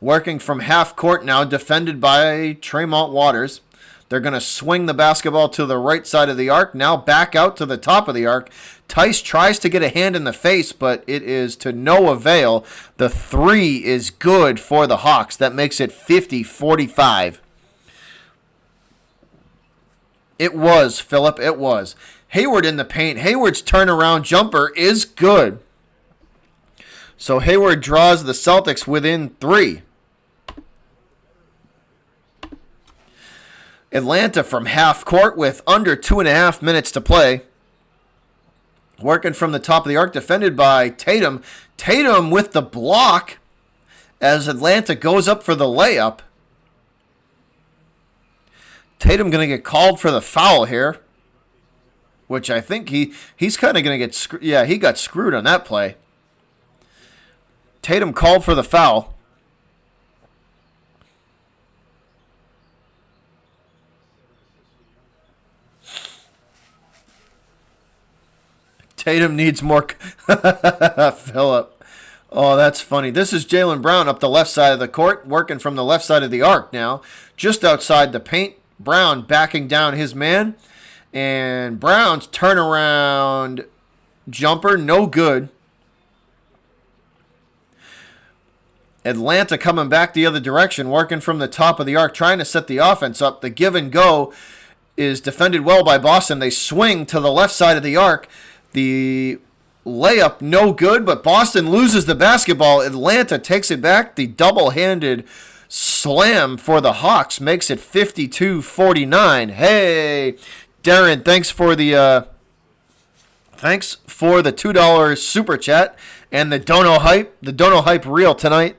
Working from half court now, defended by Tremont Waters. They're going to swing the basketball to the right side of the arc. Now back out to the top of the arc. Tice tries to get a hand in the face, but it is to no avail. The three is good for the Hawks. That makes it 50-45. It was, Phillip. It was. Hayward in the paint. Hayward's turnaround jumper is good. So Hayward draws the Celtics within three. Atlanta from half court with under 2.5 minutes to play. Working from the top of the arc, defended by Tatum. Tatum with the block as Atlanta goes up for the layup. Tatum going to get called for the foul here, which I think he's kind of going to get screwed. Yeah, he got screwed on that play. Tatum called for the foul. Tatum needs more. Phillip. Oh, that's funny. This is Jaylen Brown up the left side of the court, working from the left side of the arc now. Just outside the paint. Brown backing down his man. And Brown's turnaround jumper, no good. Atlanta coming back the other direction, working from the top of the arc, trying to set the offense up. The give and go is defended well by Boston. They swing to the left side of the arc. The layup, no good, but Boston loses the basketball. Atlanta takes it back. The double-handed slam for the Hawks makes it 52-49. Hey, Darren, thanks for the $2 super chat and the Dono hype reel tonight.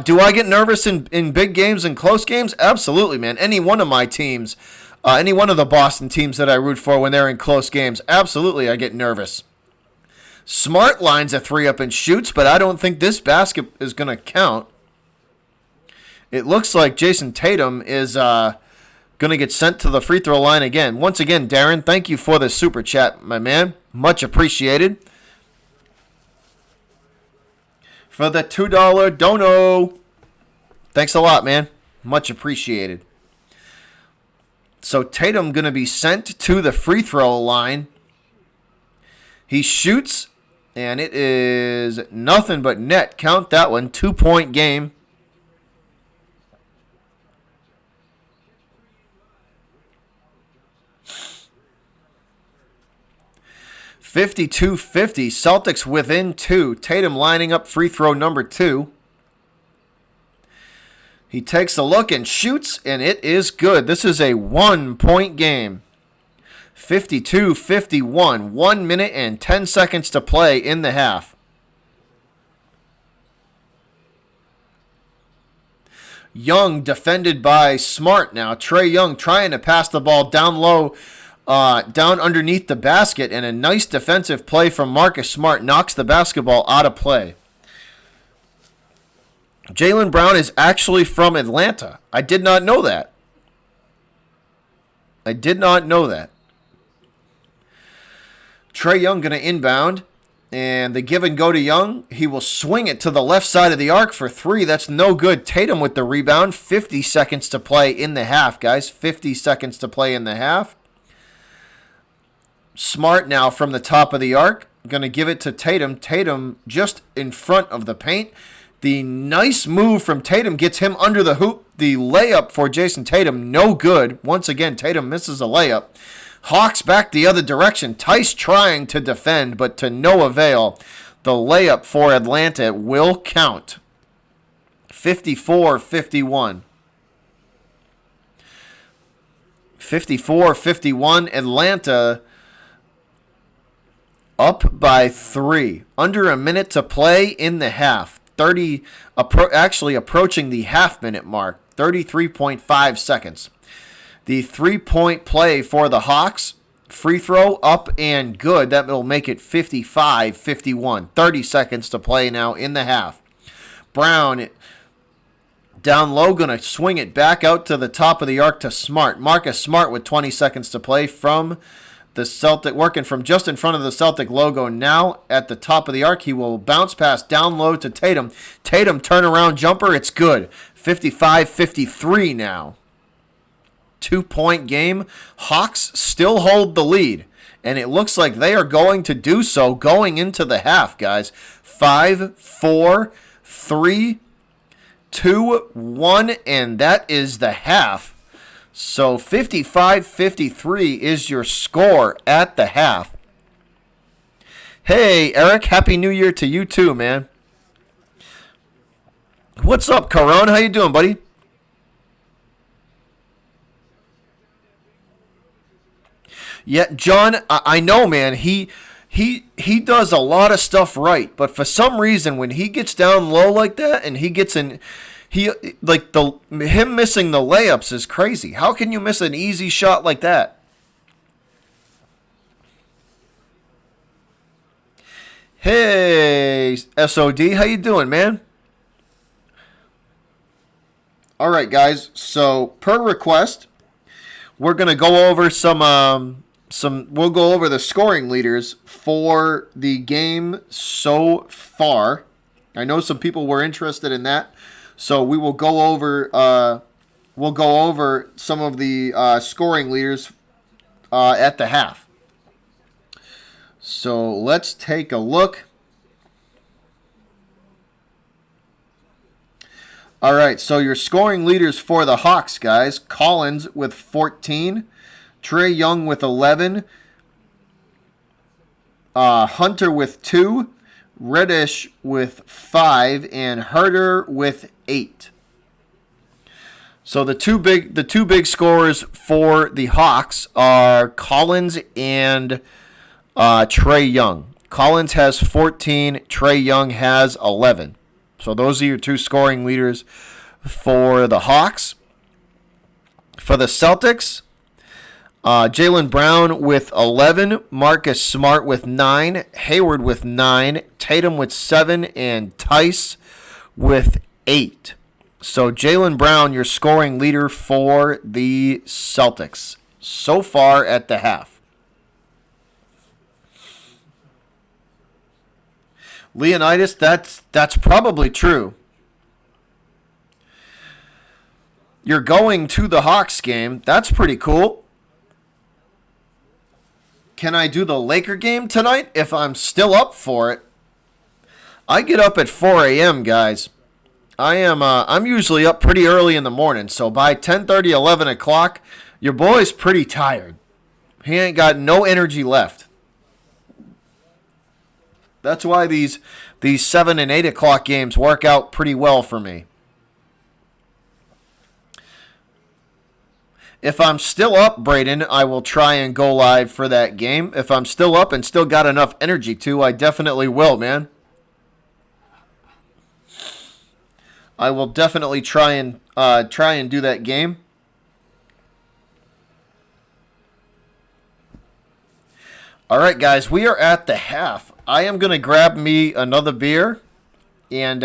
Do I get nervous in big games and close games? Absolutely, man. Any one of my teams. Any one of the Boston teams that I root for when they're in close games, absolutely I get nervous. Smart lines a three up and shoots, but I don't think this basket is going to count. it looks like Jason Tatum is going to get sent to the free throw line again. Once again, Darren, thank you for the super chat, my man. Much appreciated. For the $2 dono. Thanks a lot, man. Much appreciated. So Tatum going to be sent to the free throw line. He shoots, and it is nothing but net. Count that one. 2-point game. (52-50). Celtics within 2. Tatum lining up free throw number 2. He takes a look and shoots, and it is good. This is a 1-point game. 52-51. 1 minute and 10 seconds to play in the half. Young defended by Smart now. Trae Young trying to pass the ball down low, down underneath the basket, and a nice defensive play from Marcus Smart knocks the basketball out of play. Jaylen Brown is actually from Atlanta. I did not know that. Trae Young going to inbound, and the give and go to Young. He will swing it to the left side of the arc for 3. That's no good. Tatum with the rebound. 50 seconds to play in the half, guys. 50 seconds to play in the half. Smart now from the top of the arc. Going to give it to Tatum. Tatum just in front of the paint. The nice move from Tatum gets him under the hoop. The layup for Jason Tatum, no good. Once again, Tatum misses a layup. Hawks back the other direction. Tice trying to defend, but to no avail. The layup for Atlanta will count. 54-51. 54-51. Atlanta up by 3. Under a minute to play in the half. Approaching the half-minute mark. 33.5 seconds. The 3-point play for the Hawks. Free throw up and good. That will make it 55-51. 30 seconds to play now in the half. Brown down low, going to swing it back out to the top of the arc to Smart. Marcus Smart with 20 seconds to play from the Celtic, working from just in front of the Celtic logo. Now at the top of the arc, he will bounce pass down low to Tatum. Tatum turnaround jumper, it's good. 55-53 now. 2-point game. Hawks still hold the lead, and it looks like they are going to do so going into the half, guys. 5, 4, 3, 2, 1, and that is the half. So 55-53 is your score at the half. Hey, Eric, Happy New Year to you too, man. What's up, Caron? How you doing, buddy? Yeah, John, I know, man. He does a lot of stuff right, but for some reason, when he gets down low like that, and he gets in, him missing the layups is crazy. How can you miss an easy shot like that? Hey, SOD, how you doing, man? All right, guys. So per request, we're gonna go over we'll go over the scoring leaders for the game so far. I know some people were interested in that, so we will go over some of the scoring leaders at the half. So let's take a look. All right, so your scoring leaders for the Hawks, guys. Collins with 14. Trae Young with 11. Hunter with 2. Reddish with 5. And Herter with 8. So the two big scorers for the Hawks are Collins and Trae Young. Collins has 14. Trae Young has 11. So those are your two scoring leaders for the Hawks. For the Celtics, Jaylen Brown with 11, Marcus Smart with 9, Hayward with 9, Tatum with 7, and Tice with 8. So Jaylen Brown, your scoring leader for the Celtics so far at the half. Leonidas, that's probably true. You're going to the Hawks game. That's pretty cool. Can I do the Laker game tonight if I'm still up for it? I get up at 4 a.m., guys. I'm usually up pretty early in the morning, so by 10:30, 11 o'clock, your boy's pretty tired. He ain't got no energy left. That's why these 7 and 8 o'clock games work out pretty well for me. If I'm still up, Braden, I will try and go live for that game. If I'm still up and still got enough energy to, I definitely will, man. I will definitely try and do that game. All right, guys, we are at the half. I am going to grab me another beer and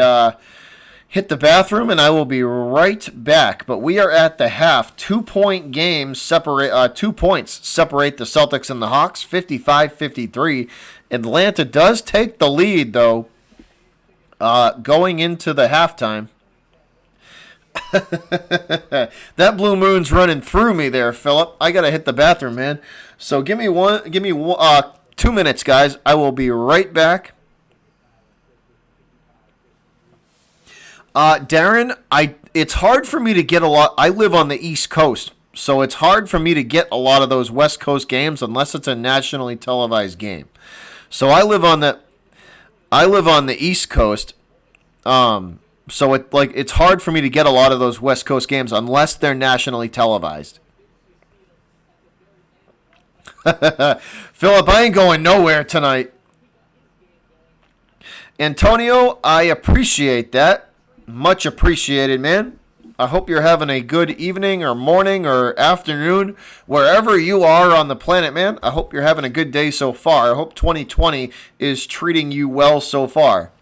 hit the bathroom, and I will be right back. But we are at the half. 2-point games separate. 2 points separate the Celtics and the Hawks. 55-53. Atlanta does take the lead, though, going into the halftime. That blue moon's running through me there, Philip. I gotta hit the bathroom, man. So give me 2 minutes, guys. I will be right back. Darren, it's hard for me to get a lot. I live on the East Coast, so it's hard for me to get a lot of those West Coast games unless it's a nationally televised game. So I live on the East Coast. So it's hard for me to get a lot of those West Coast games unless they're nationally televised. Philip, I ain't going nowhere tonight. Antonio, I appreciate that. Much appreciated, man. I hope you're having a good evening or morning or afternoon wherever you are on the planet, man. I hope you're having a good day so far. I hope 2020 is treating you well so far.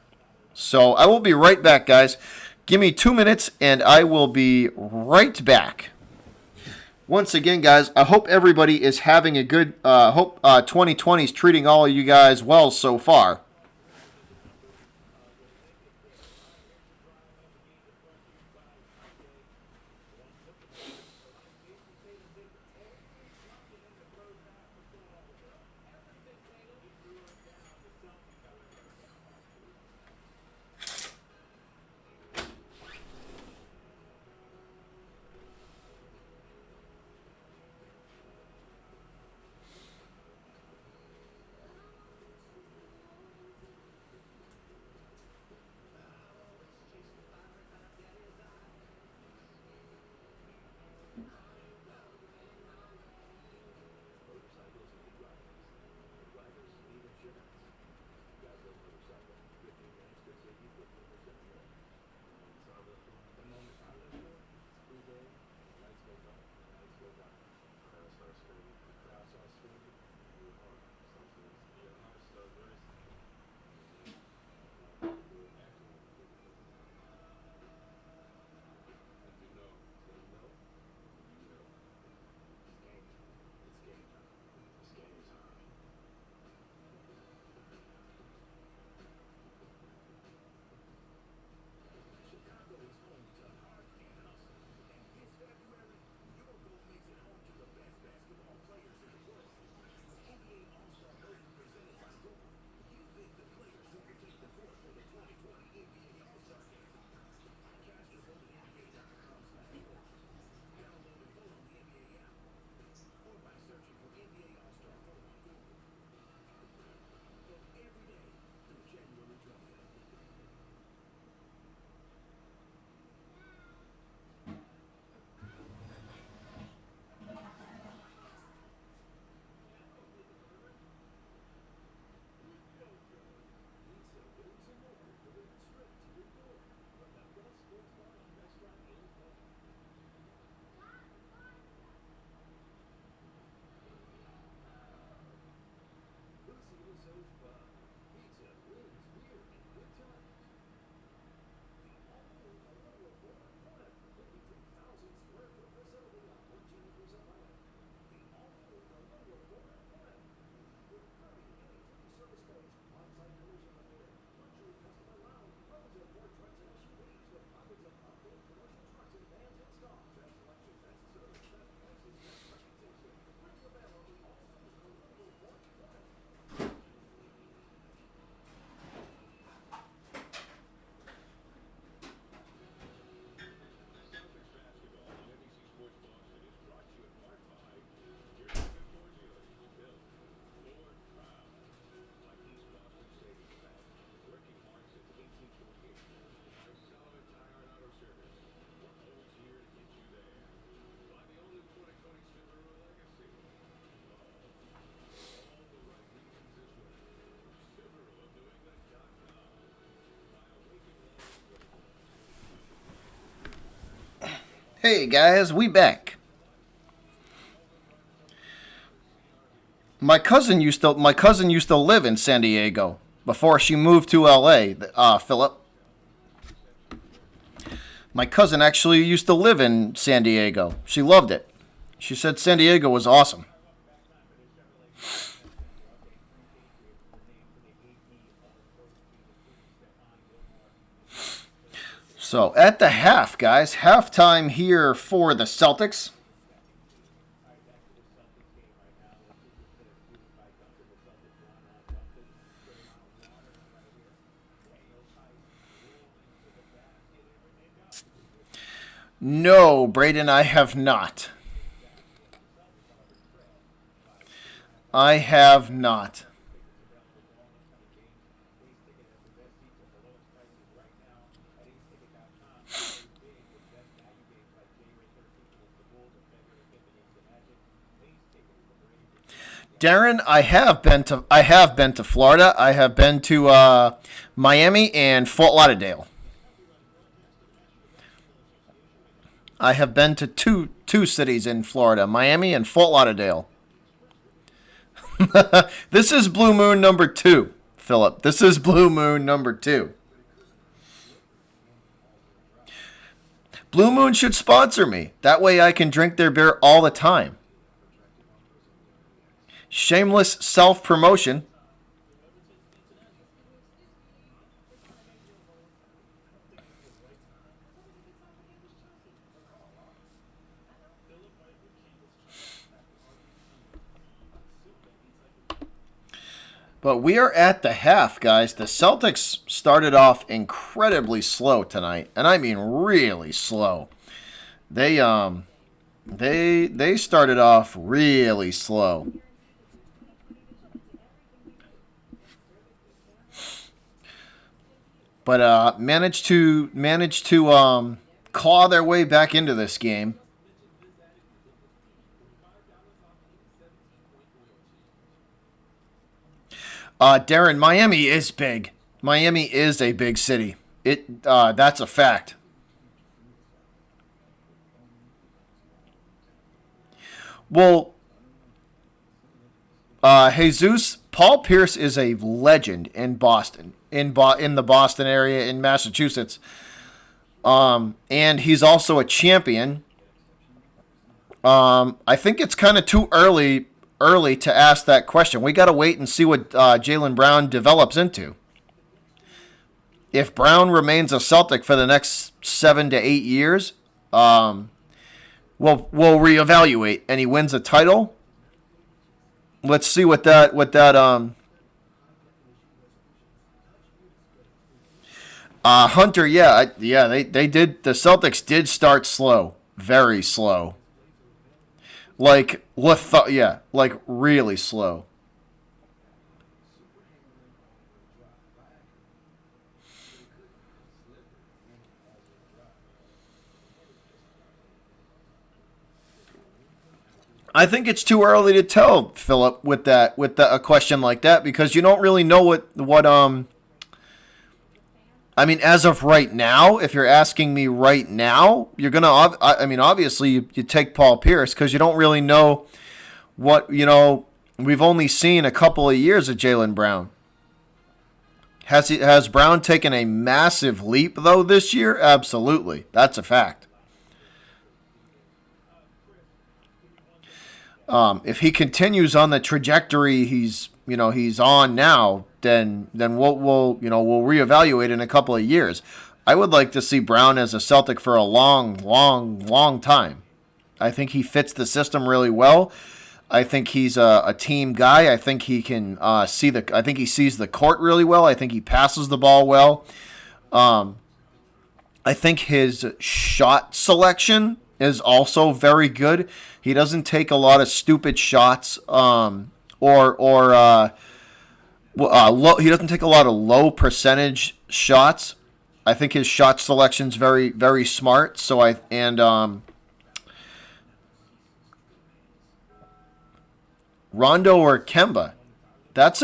So I will be right back, guys. Give me 2 minutes, and I will be right back. Once again, guys, I hope everybody is having a good. Hope 2020 is treating all of you guys well so far. Hey guys, we back. My cousin used to live in San Diego before she moved to LA. Philip. My cousin actually used to live in San Diego. She loved it. She said San Diego was awesome. So at the half, guys, halftime here for the Celtics. No, Braden, I have not. I have not. Darren, I have been to Florida. I have been to Miami and Fort Lauderdale. I have been to two cities in Florida, Miami and Fort Lauderdale. This is Blue Moon number 2, Philip. This is Blue Moon number 2. Blue Moon should sponsor me. That way I can drink their beer all the time. Shameless self promotion. But we are at the half, guys. The Celtics started off incredibly slow tonight, and I mean really slow. They they started off really slow. But managed to claw their way back into this game. Darren, Miami is big. Miami is a big city. That's a fact. Well, Jesus Paul Pierce is a legend in Boston, in the Boston area in Massachusetts, and he's also a champion. I think it's kind of too early to ask that question. We got to wait and see what Jalen Brown develops into. If Brown remains a Celtic for the next 7 to 8 years, we'll reevaluate, and he wins a title. Let's see what that. Hunter, yeah, they did. The Celtics did start slow, very slow, like really slow. I think it's too early to tell, Philip, a question like that, because you don't really know what. I mean, as of right now, if you're asking me right now, you're gonna. I mean, obviously, you take Paul Pierce because you don't really know what you know. We've only seen a couple of years of Jalen Brown. Has Brown taken a massive leap though this year? Absolutely, that's a fact. If he continues on the trajectory he's on now, then we'll reevaluate in a couple of years. I would like to see Brown as a Celtic for a long, long, long time. I think he fits the system really well. I think he's a team guy. I think he can see the. I think he sees the court really well. I think he passes the ball well. Um, I think his shot selection is also very good. He doesn't take a lot of stupid shots, he doesn't take a lot of low percentage shots. I think his shot selection's very very smart. So I and Rondo or Kemba, that's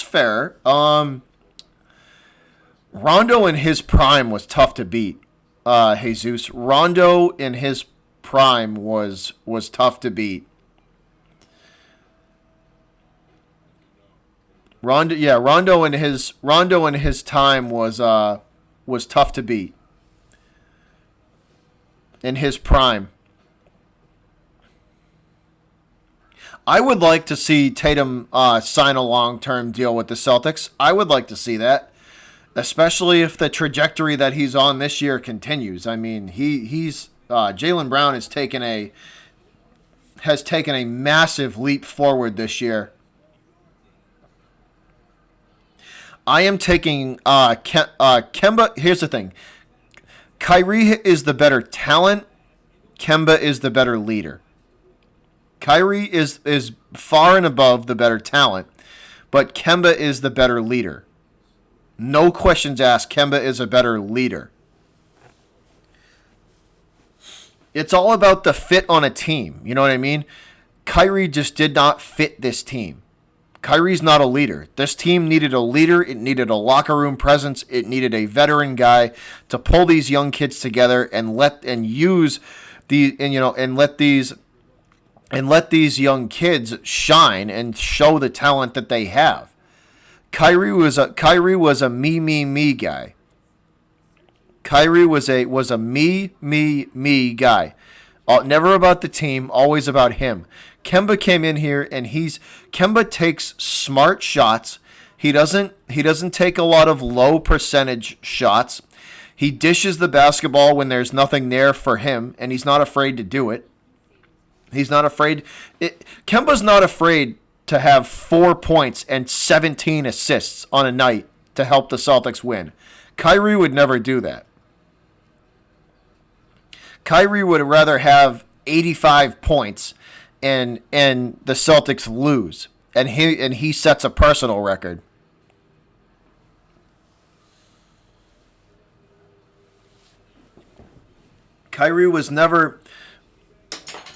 fair. Rondo in his prime was tough to beat. Jesus. Rondo in his prime was tough to beat. Rondo in his time was tough to beat in his prime. I would like to see Tatum sign a long-term deal with the Celtics. I would like to see that, especially if the trajectory that he's on this year continues. I mean, he's Jaylen Brown has taken a massive leap forward this year. I am taking Kemba. Here's the thing: Kyrie is the better talent. Kemba is the better leader. Kyrie is far and above the better talent, but Kemba is the better leader. No questions asked. Kemba is a better leader. It's all about the fit on a team. You know what I mean? Kyrie just did not fit this team. Kyrie's not a leader. This team needed a leader. It needed a locker room presence. It needed a veteran guy to pull these young kids together and let these young kids shine and show the talent that they have. Kyrie was a me guy. Kyrie was a me guy. Never about the team, always about him. Kemba came in here and Kemba takes smart shots. He doesn't take a lot of low percentage shots. He dishes the basketball when there's nothing there for him, and he's not afraid to do it. He's not afraid. Kemba's not afraid to have 4 points and 17 assists on a night to help the Celtics win. Kyrie would never do that. Kyrie would rather have 85 points and the Celtics lose, and he sets a personal record. Kyrie was never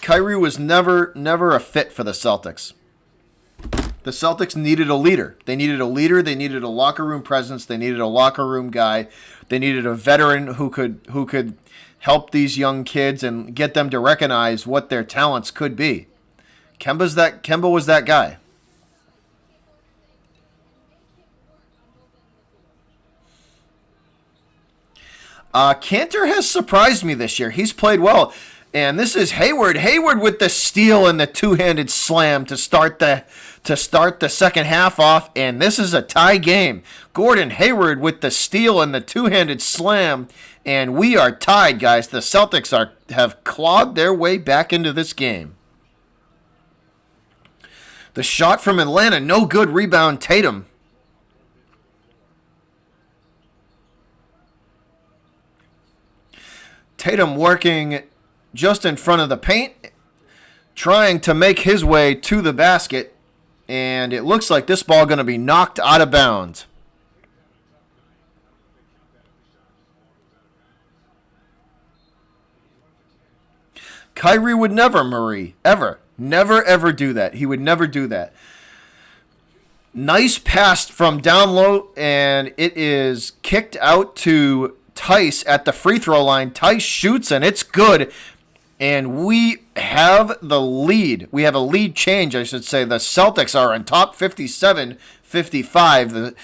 a fit for the Celtics. The Celtics needed a leader. They needed a leader. They needed a locker room presence. They needed a locker room guy. They needed a veteran who could help these young kids and get them to recognize what their talents could be. Kemba was that guy. Cantor has surprised me this year. He's played well. And this is Hayward. Hayward with the steal and the two-handed slam to start the second half off. And this is a tie game. Gordon Hayward with the steal and the two-handed slam. And we are tied, guys. The Celtics have clawed their way back into this game. The shot from Atlanta, no good. Rebound, Tatum. Tatum working just in front of the paint, trying to make his way to the basket, and it looks like this ball going to be knocked out of bounds. Kyrie would never, ever do that. He would never do that. Nice pass from down low, and it is kicked out to Tice at the free throw line. Tice shoots, and it's good. And we have the lead. We have a lead change, I should say. The Celtics are on top 57-55. The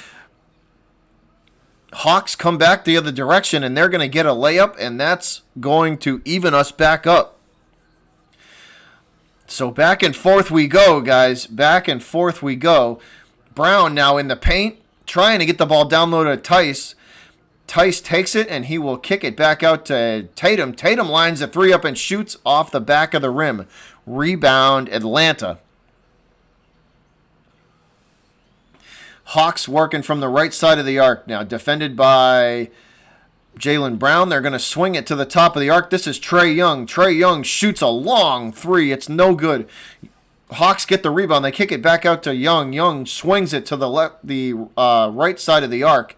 Hawks come back the other direction, and they're going to get a layup, and that's going to even us back up. So back and forth we go, guys. Back and forth we go. Brown now in the paint, trying to get the ball down low to Tice. Tice takes it, and he will kick it back out to Tatum. Tatum lines the three up and shoots off the back of the rim. Rebound, Atlanta. Hawks working from the right side of the arc now, defended by Jaylen Brown. They're going to swing it to the top of the arc. This is Trae Young. Trae Young shoots a long three. It's no good. Hawks get the rebound. They kick it back out to Young. Young swings it to the right side of the arc.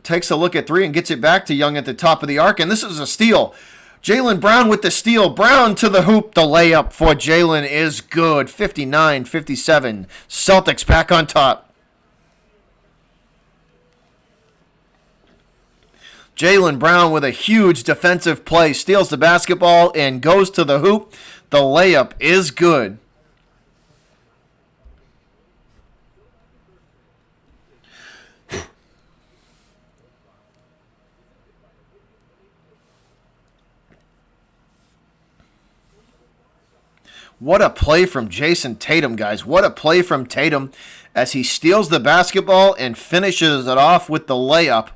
Takes a look at three and gets it back to Young at the top of the arc. And this is a steal. Jaylen Brown with the steal. Brown to the hoop. The layup for Jaylen is good. 59-57. Celtics back on top. Jaylen Brown with a huge defensive play, steals the basketball and goes to the hoop. The layup is good. What a play from Jason Tatum, guys. What a play from Tatum as he steals the basketball and finishes it off with the layup.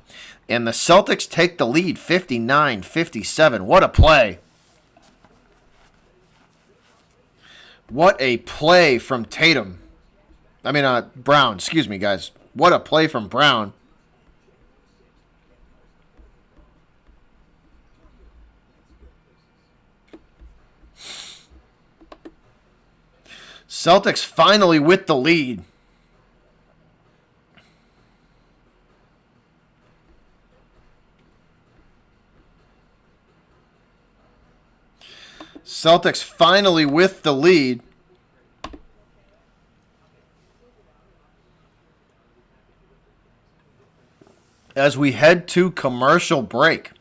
And the Celtics take the lead 59-57. What a play. What a play from Tatum. Brown. Excuse me, guys. What a play from Brown. Celtics finally with the lead. Celtics finally with the lead. As we head to commercial break.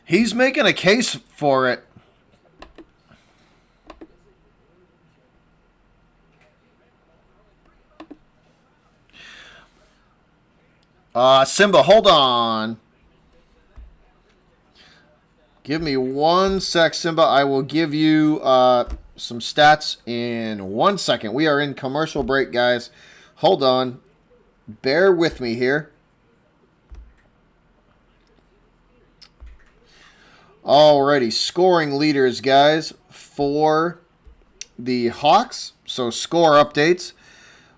He's making a case for it. Simba, hold on. Give me 1 sec, Simba. I will give you some stats in 1 second. We are in commercial break, guys. Hold on. Bear with me here. Alrighty, scoring leaders, guys, for the Hawks. So score updates.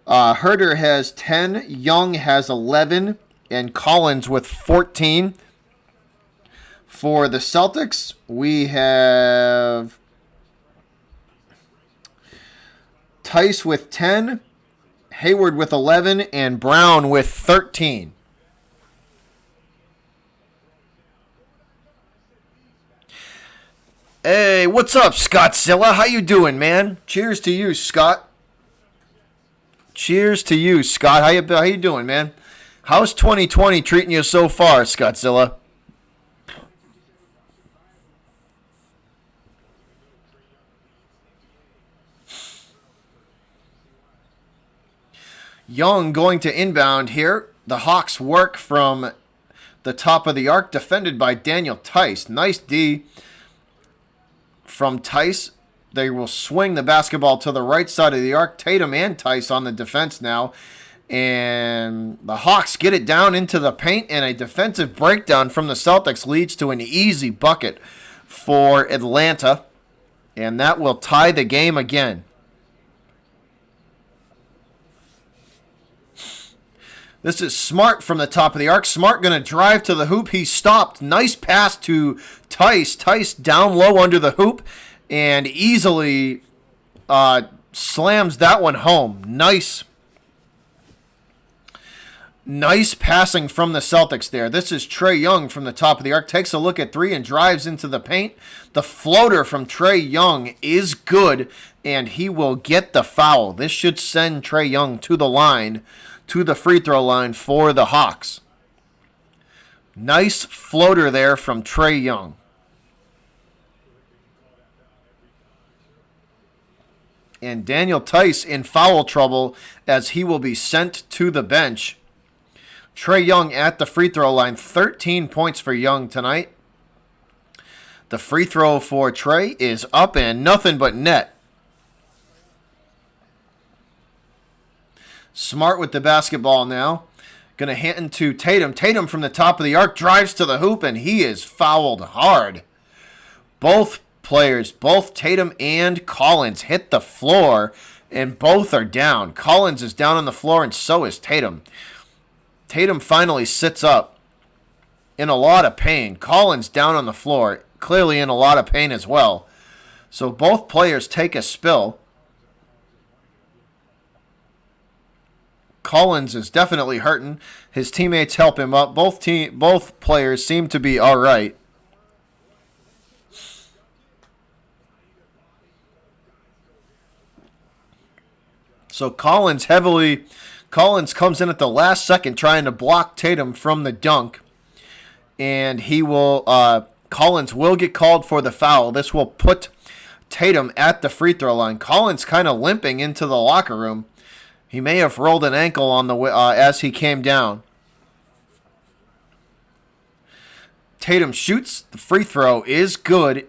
Herter has 10, Young has 11, and Collins with 14. For the Celtics, we have Tice with 10, Hayward with 11, and Brown with 13. Hey, what's up, Scottzilla? How you doing, man? Cheers to you, Scott. Cheers to you, Scott. How you doing, man? How's 2020 treating you so far, Scottzilla? Young going to inbound here. The Hawks work from the top of the arc, defended by Daniel Tice. Nice D from Tice. They will swing the basketball to the right side of the arc. Tatum and Tice on the defense now. And the Hawks get it down into the paint, and a defensive breakdown from the Celtics leads to an easy bucket for Atlanta. And that will tie the game again. This is Smart from the top of the arc. Smart going to drive to the hoop. He stopped. Nice pass to Tice. Tice down low under the hoop and easily slams that one home. Nice passing from the Celtics there. This is Trae Young from the top of the arc. Takes a look at three and drives into the paint. The floater from Trae Young is good, and he will get the foul. This should send Trae Young to the line, to the free throw line for the Hawks. Nice floater there from Trae Young. And Daniel Tice in foul trouble as he will be sent to the bench. Trae Young at the free throw line. 13 points for Young tonight. The free throw for Trae is up and nothing but net. Smart with the basketball now. Going to hand to Tatum. Tatum from the top of the arc drives to the hoop, and he is fouled hard. Both players, both Tatum and Collins, hit the floor, and both are down. Collins is down on the floor, and so is Tatum. Tatum finally sits up in a lot of pain. Collins down on the floor, clearly in a lot of pain as well. So both players take a spill. Collins is definitely hurting. His teammates help him up. Both players seem to be all right. So Collins comes in at the last second trying to block Tatum from the dunk. And Collins will get called for the foul. This will put Tatum at the free throw line. Collins kind of limping into the locker room. He may have rolled an ankle on the as he came down. Tatum shoots. The free throw is good.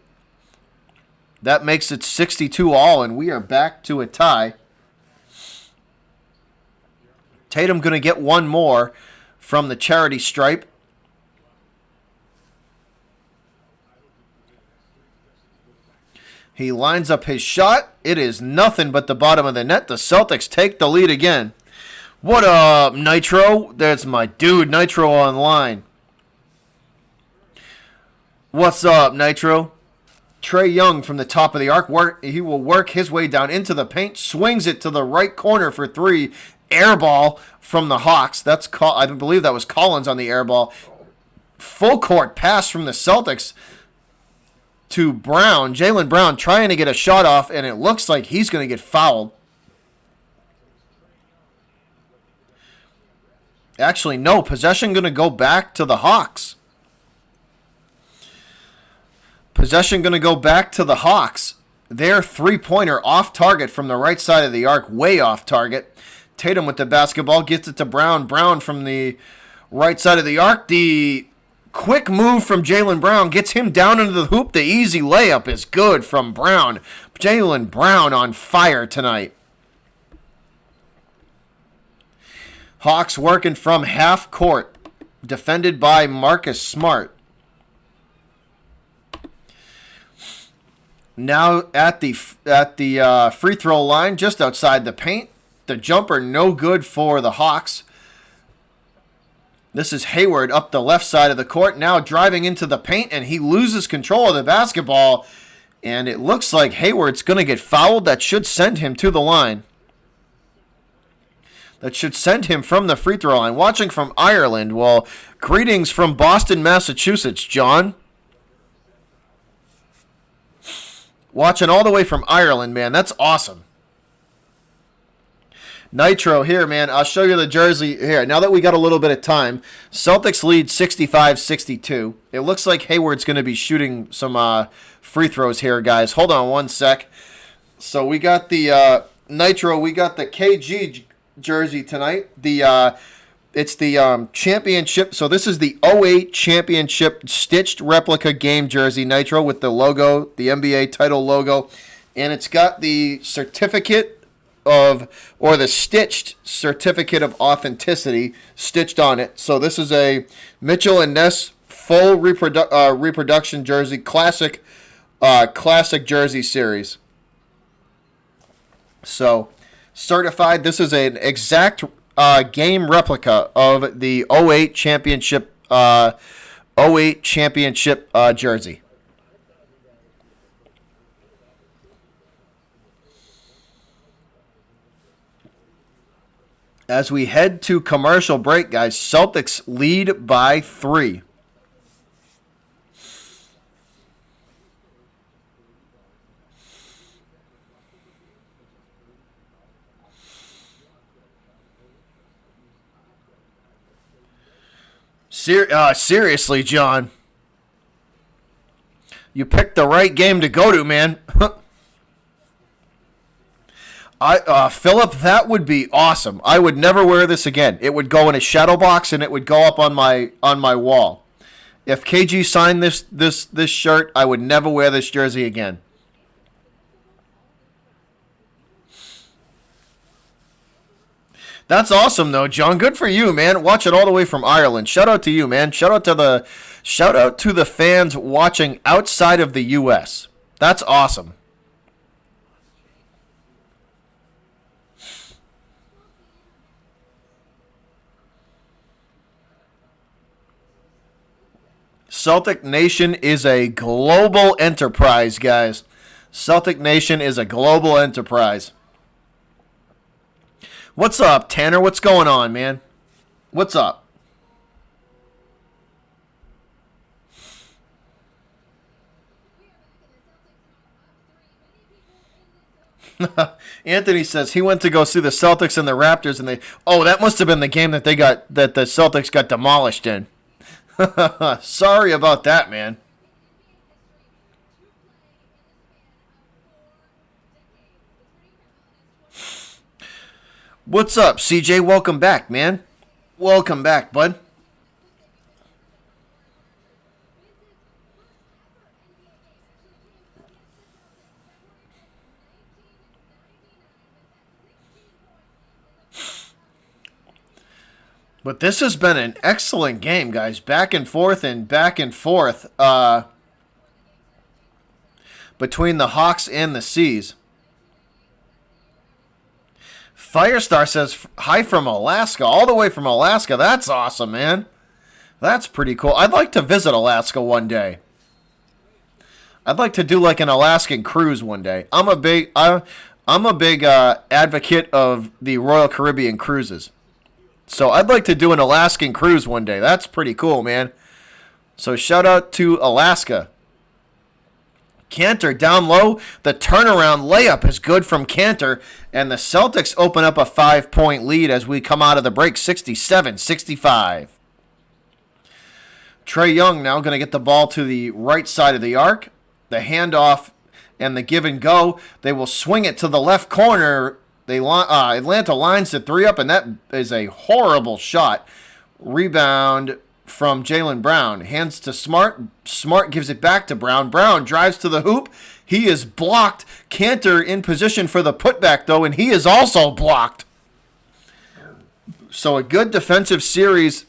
That makes it 62 all, and we are back to a tie. Tatum going to get one more from the charity stripe. He lines up his shot. It is nothing but the bottom of the net. The Celtics take the lead again. What up, Nitro? That's my dude, Nitro Online. What's up, Nitro? Trae Young from the top of the arc. He will work his way down into the paint. Swings it to the right corner for three. Air ball from the Hawks. I believe that was Collins on the air ball. Full court pass from the Celtics to Brown. Jaylen Brown trying to get a shot off, and it looks like he's going to get fouled. Actually, no. Possession going to go back to the Hawks. Possession going to go back to the Hawks. Their three-pointer off target from the right side of the arc, way off target. Tatum with the basketball, gets it to Brown. Brown from the right side of the arc. The quick move from Jaylen Brown gets him down into the hoop. The easy layup is good from Brown. Jaylen Brown on fire tonight. Hawks working from half court, defended by Marcus Smart. Now at the free throw line, just outside the paint. The jumper no good for the Hawks. This is Hayward up the left side of the court, now driving into the paint, and he loses control of the basketball. And it looks like Hayward's going to get fouled. That should send him to the line. That should send him from the free throw line. Watching from Ireland. Well, greetings from Boston, Massachusetts, John. Watching all the way from Ireland, man. That's awesome. Nitro here, man. I'll show you the jersey here. Now that we got a little bit of time, Celtics lead 65-62. It looks like Hayward's going to be shooting some free throws here, guys. Hold on one sec. So we got the Nitro. We got the KG jersey tonight. It's the championship. So this is the '08 championship stitched replica game jersey, Nitro, with the logo, the NBA title logo, and it's got the certificate or the stitched certificate of authenticity stitched on it. So this is a Mitchell and Ness full reproduction jersey, classic jersey series. So certified. This is an exact game replica of the '08 championship jersey. As we head to commercial break, guys, Celtics lead by 3. Seriously, John. You picked the right game to go to, man. Philip, that would be awesome. I would never wear this again. It would go in a shadow box and it would go up on my wall. If KG signed this shirt, I would never wear this jersey again. That's awesome though, John. Good for you, man. Watch it all the way from Ireland. Shout out to you, man. Shout out to the fans watching outside of the US. That's awesome. Celtic Nation is a global enterprise, guys. Celtic Nation is a global enterprise. What's up, Tanner? What's going on, man? What's up? Anthony says he went to go see the Celtics and the Raptors, and that must have been the game that the Celtics got demolished in. Sorry about that, man. What's up, CJ? Welcome back, man. Welcome back, bud. But this has been an excellent game, guys. Back and forth and back and forth between the Hawks and the Seas. Firestar says, hi from Alaska, all the way from Alaska. That's awesome, man. That's pretty cool. I'd like to visit Alaska one day. I'd like to do like an Alaskan cruise one day. I'm a big advocate of the Royal Caribbean cruises. So I'd like to do an Alaskan cruise one day. That's pretty cool, man. So shout out to Alaska. Cantor down low. The turnaround layup is good from Cantor. And the Celtics open up a 5-point lead as we come out of the break, 67-65. Trae Young now going to get the ball to the right side of the arc. The handoff and the give and go. They will swing it to the left corner. Atlanta lines the three up, and that is a horrible shot. Rebound from Jaylen Brown. Hands to Smart. Smart gives it back to Brown. Brown drives to the hoop. He is blocked. Cantor in position for the putback, though, and he is also blocked. So a good defensive series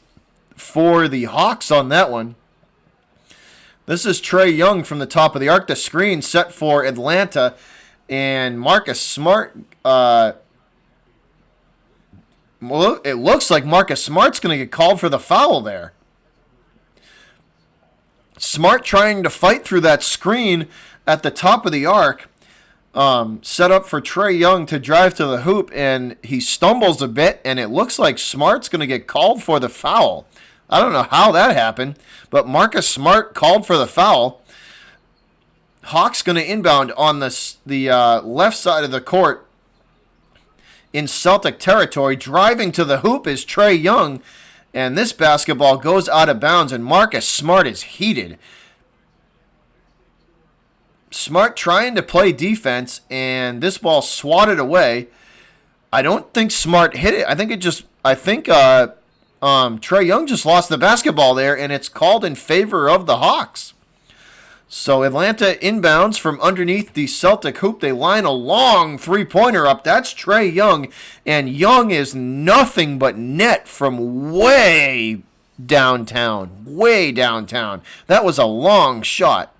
for the Hawks on that one. This is Trae Young from the top of the arc. The screen set for Atlanta. And Marcus Smart, it looks like Marcus Smart's going to get called for the foul there. Smart trying to fight through that screen at the top of the arc. Set up for Trae Young to drive to the hoop, and he stumbles a bit, and it looks like Smart's going to get called for the foul. I don't know how that happened, but Marcus Smart called for the foul. Hawks going to inbound on the left side of the court in Celtic territory. Driving to the hoop is Trae Young, and this basketball goes out of bounds, and Marcus Smart is heated. Smart trying to play defense, and this ball swatted away. I don't think Smart hit it. I think Trae Young just lost the basketball there, and it's called in favor of the Hawks. So Atlanta inbounds from underneath the Celtic hoop. They line a long three-pointer up. That's Trae Young. And Young is nothing but net from way downtown. Way downtown. That was a long shot.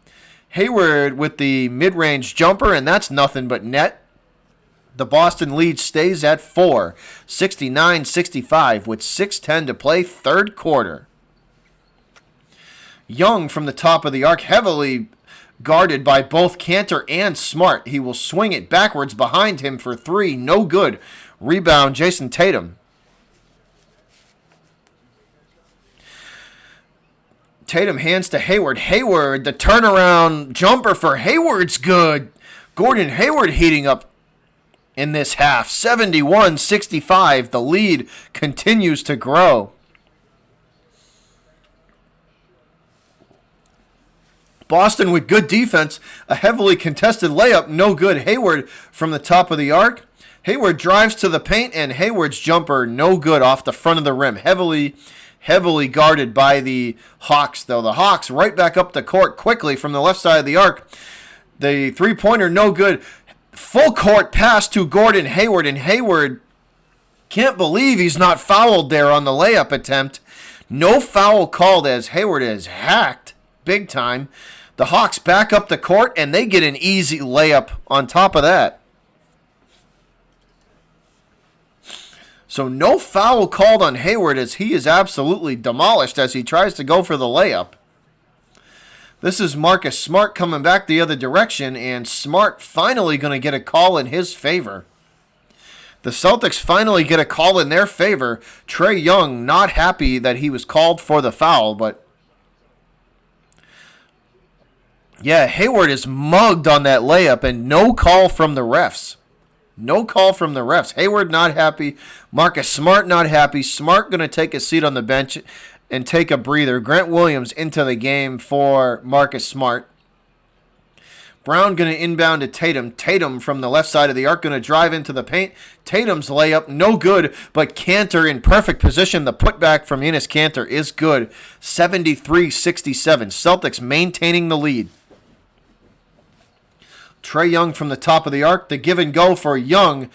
Hayward with the mid-range jumper, and that's nothing but net. The Boston lead stays at 4, 69-65 with 6:10 to play, third quarter. Young from the top of the arc, heavily guarded by both Cantor and Smart. He will swing it backwards behind him for three. No good. Rebound, Jason Tatum. Tatum hands to Hayward. Hayward, the turnaround jumper for Hayward's good. Gordon Hayward heating up in this half. 71-65. The lead continues to grow. Boston with good defense, a heavily contested layup, no good. Hayward from the top of the arc. Hayward drives to the paint, and Hayward's jumper, no good off the front of the rim. Heavily guarded by the Hawks, though. The Hawks right back up the court quickly from the left side of the arc. The three-pointer, no good. Full court pass to Gordon Hayward, and Hayward can't believe he's not fouled there on the layup attempt. No foul called as Hayward is hacked big time. The Hawks back up the court, and they get an easy layup on top of that. So no foul called on Hayward as he is absolutely demolished as he tries to go for the layup. This is Marcus Smart coming back the other direction, and Smart finally going to get a call in his favor. The Celtics finally get a call in their favor. Trae Young not happy that he was called for the foul, but yeah, Hayward is mugged on that layup and no call from the refs. No call from the refs. Hayward not happy. Marcus Smart not happy. Smart going to take a seat on the bench and take a breather. Grant Williams into the game for Marcus Smart. Brown going to inbound to Tatum. Tatum from the left side of the arc going to drive into the paint. Tatum's layup, no good, but Cantor in perfect position. The putback from Enes Kanter is good. 73-67. Celtics maintaining the lead. Trae Young from the top of the arc. The give and go for Young.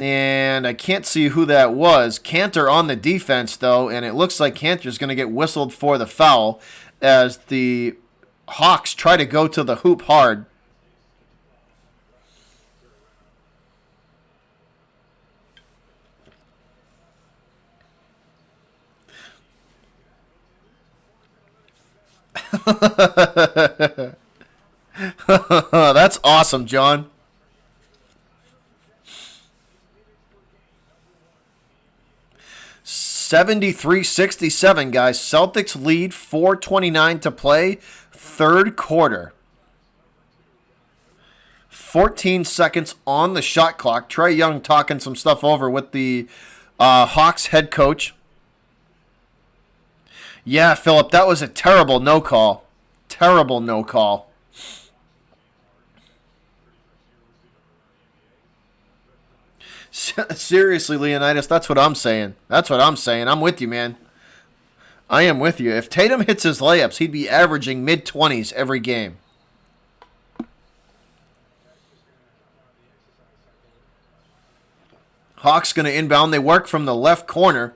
And I can't see who that was. Kanter on the defense, though, and it looks like Kanter's going to get whistled for the foul as the Hawks try to go to the hoop hard. That's awesome, John. $73-67, guys. Celtics lead, 4:29 to play, third quarter. 14 seconds on the shot clock. Trae Young talking some stuff over with the Hawks head coach. Yeah, Philip, that was a terrible no call. Terrible no call. Seriously, Leonidas, that's what I'm saying. That's what I'm saying. I'm with you, man. I am with you. If Tatum hits his layups, he'd be averaging mid-20s every game. Hawks going to inbound. They work from the left corner.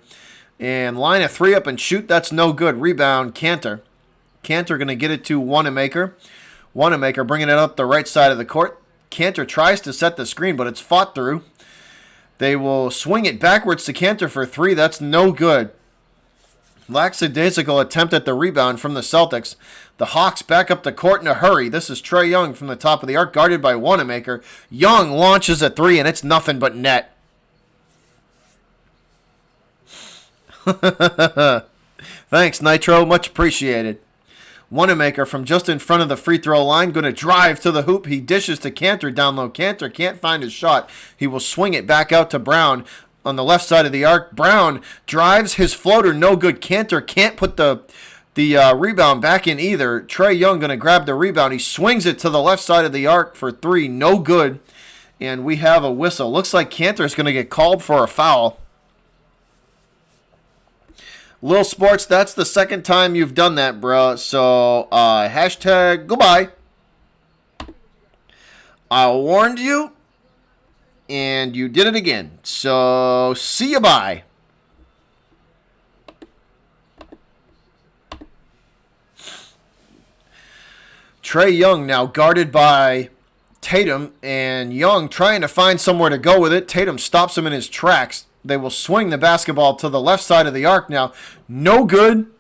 And line a three up and shoot. That's no good. Rebound, Kanter. Kanter going to get it to Wanamaker. Wanamaker bringing it up the right side of the court. Kanter tries to set the screen, but it's fought through. They will swing it backwards to Kanter for three. That's no good. Lackadaisical attempt at the rebound from the Celtics. The Hawks back up the court in a hurry. This is Trae Young from the top of the arc, guarded by Wanamaker. Young launches a three, and it's nothing but net. Thanks, Nitro. Much appreciated. Wanamaker from just in front of the free throw line, going to drive to the hoop. He dishes to Kanter down low. Kanter can't find his shot. He will swing it back out to Brown on the left side of the arc. Brown drives his floater, no good. Kanter can't put the rebound back in either. Trae Young going to grab the rebound. He swings it to the left side of the arc for three, no good. And we have a whistle. Looks like Kanter is going to get called for a foul. Lil Sports, that's the second time you've done that, bro. So, hashtag goodbye. I warned you, and you did it again. So, see you bye. Trae Young now guarded by Tatum, and Young trying to find somewhere to go with it. Tatum stops him in his tracks. They will swing the basketball to the left side of the arc now. No good.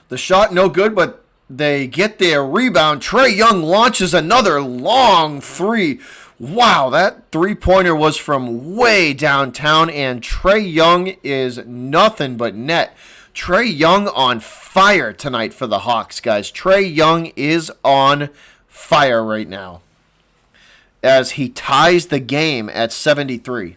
The shot no good, but they get their rebound. Trae Young launches another long three. Wow, that three-pointer was from way downtown, and Trae Young is nothing but net. Trae Young on fire tonight for the Hawks, guys. Trae Young is on fire right now, as he ties the game at 73.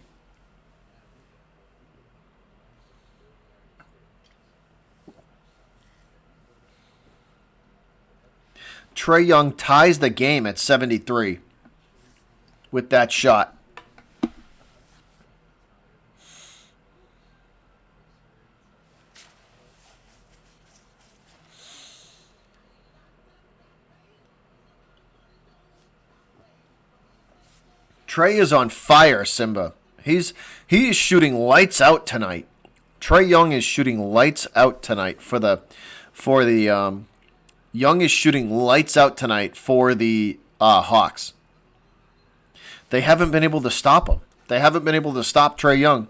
Trae Young ties the game at 73 with that shot. Trae is on fire, Simba. He is shooting lights out tonight. Trae Young is shooting lights out tonight for the Young is shooting lights out tonight for the Hawks. They haven't been able to stop him. They haven't been able to stop Trae Young.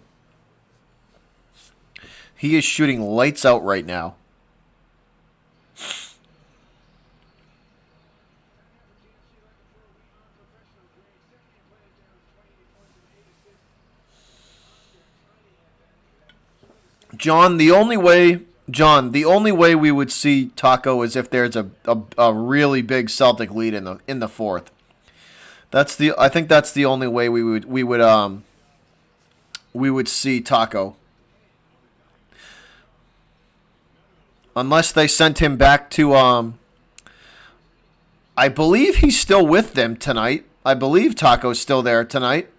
He is shooting lights out right now. John, the only way we would see Taco is if there's a really big Celtic lead in the fourth. I think that's the only way we would see Taco. Unless they sent him back to I believe he's still with them tonight. I believe Taco's still there tonight.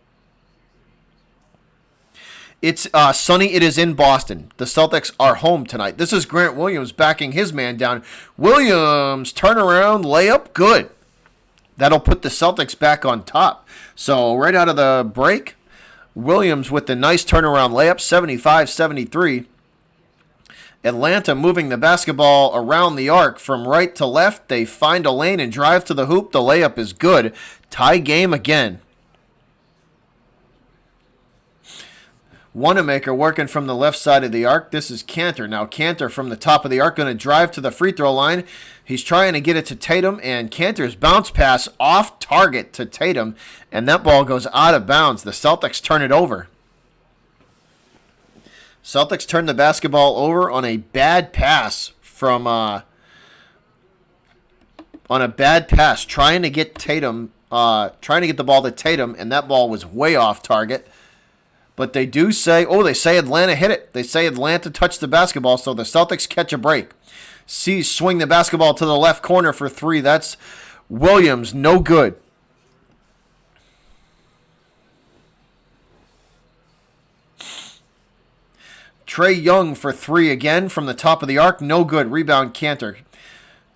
It's sunny. It is in Boston. The Celtics are home tonight. This is Grant Williams backing his man down. Williams, turnaround, layup, good. That'll put the Celtics back on top. So right out of the break, Williams with the nice turnaround layup, 75-73. Atlanta moving the basketball around the arc from right to left. They find a lane and drive to the hoop. The layup is good. Tie game again. Wanamaker working from the left side of the arc. This is Cantor. Now Cantor from the top of the arc going to drive to the free throw line. He's trying to get it to Tatum, and Cantor's bounce pass off target to Tatum, and that ball goes out of bounds. The Celtics turn it over. Celtics turn the basketball over on a bad pass trying to get Tatum, trying to get the ball to Tatum, and that ball was way off target. But they do say, they say Atlanta hit it. They say Atlanta touched the basketball, so the Celtics catch a break. C's swing the basketball to the left corner for three. That's Williams, no good. Trae Young for three again from the top of the arc, no good. Rebound Cantor.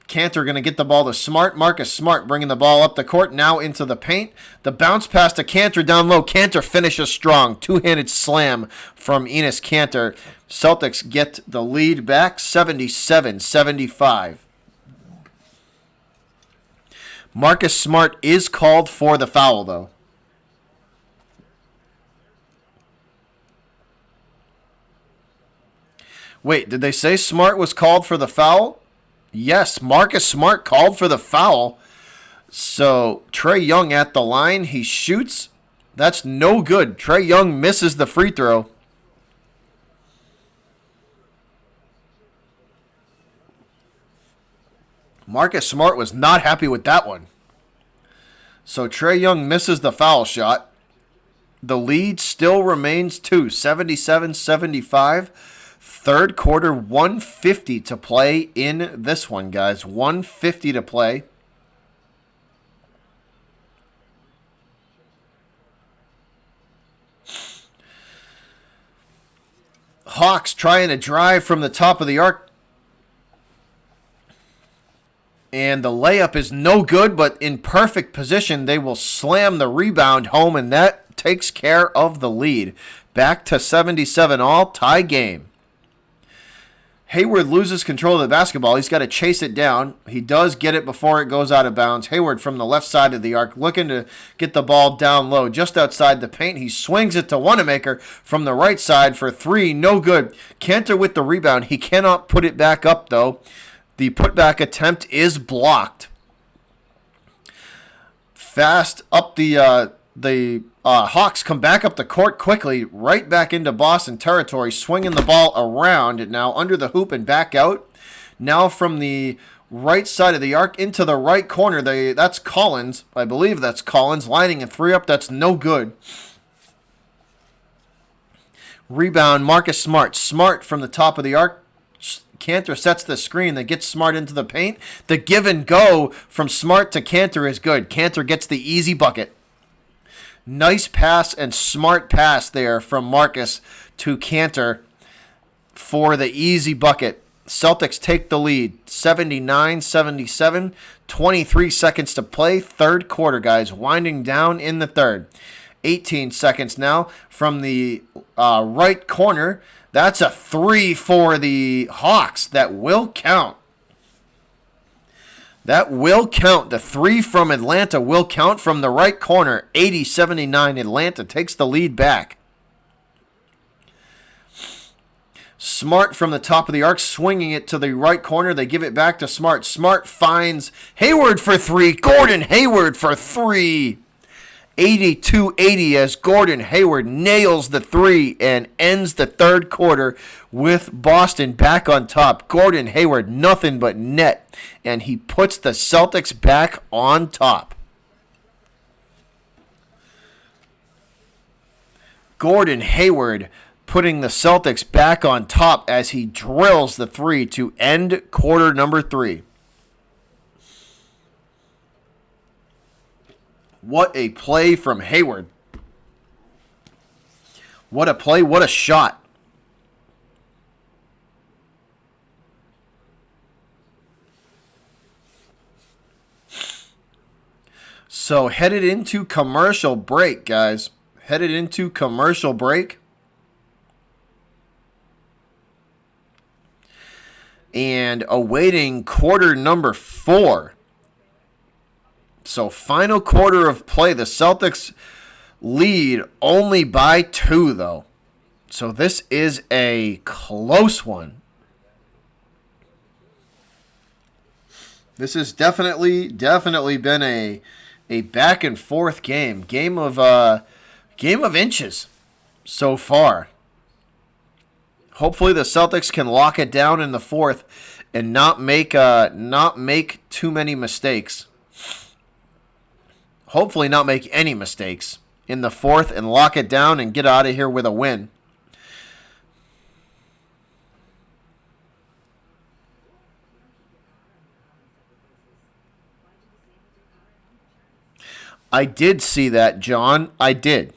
Cantor going to get the ball to Smart. Marcus Smart bringing the ball up the court, now into the paint. The bounce pass to Cantor down low. Cantor finishes strong. Two-handed slam from Enes Kanter. Celtics get the lead back, 77-75. Marcus Smart is called for the foul, though. Wait, did they say Smart was called for the foul? Yes, Marcus Smart called for the foul. So Trae Young at the line. He shoots. That's no good. Trae Young misses the free throw. Marcus Smart was not happy with that one. So Trae Young misses the foul shot. The lead still remains 77-75. Third quarter, 150 to play in this one, guys. 150 to play. Hawks trying to drive from the top of the arc. And the layup is no good, but in perfect position, they will slam the rebound home, and that takes care of the lead. Back to 77 all, tie game. Hayward loses control of the basketball. He's got to chase it down. He does get it before it goes out of bounds. Hayward from the left side of the arc looking to get the ball down low just outside the paint. He swings it to Wanamaker from the right side for three. No good. Cantor with the rebound. He cannot put it back up, though. The putback attempt is blocked. Fast up the Hawks come back up the court quickly, right back into Boston territory, swinging the ball around, now under the hoop and back out. Now from the right side of the arc into the right corner, that's Collins. I believe that's Collins, lining a three up. That's no good. Rebound, Marcus Smart. Smart from the top of the arc. Cantor sets the screen that gets Smart into the paint. The give and go from Smart to Cantor is good. Cantor gets the easy bucket. Nice pass and smart pass there from Marcus to Cantor for the easy bucket. Celtics take the lead, 79-77, 23 seconds to play. Third quarter, guys, winding down in the third. 18 seconds now from the right corner. That's a three for the Hawks. That will count. That will count. The three from Atlanta will count from the right corner. 80-79. Atlanta takes the lead back. Smart from the top of the arc, swinging it to the right corner. They give it back to Smart. Smart finds Hayward for three. Gordon Hayward for three. 82-80 as Gordon Hayward nails the three and ends the third quarter with Boston back on top. Gordon Hayward, nothing but net, and he puts the Celtics back on top. Gordon Hayward putting the Celtics back on top as he drills the three to end quarter number 3. What a play from Hayward. What a play, what a shot. So headed into commercial break, guys. Headed into commercial break. And awaiting quarter number 4. So final quarter of play. The Celtics lead only by 2, though. So this is a close one. This has definitely been a back and forth game. Game of inches so far. Hopefully the Celtics can lock it down in the 4th and not make too many mistakes. Hopefully not make any mistakes in the 4th and lock it down and get out of here with a win. I did see that, John. I did.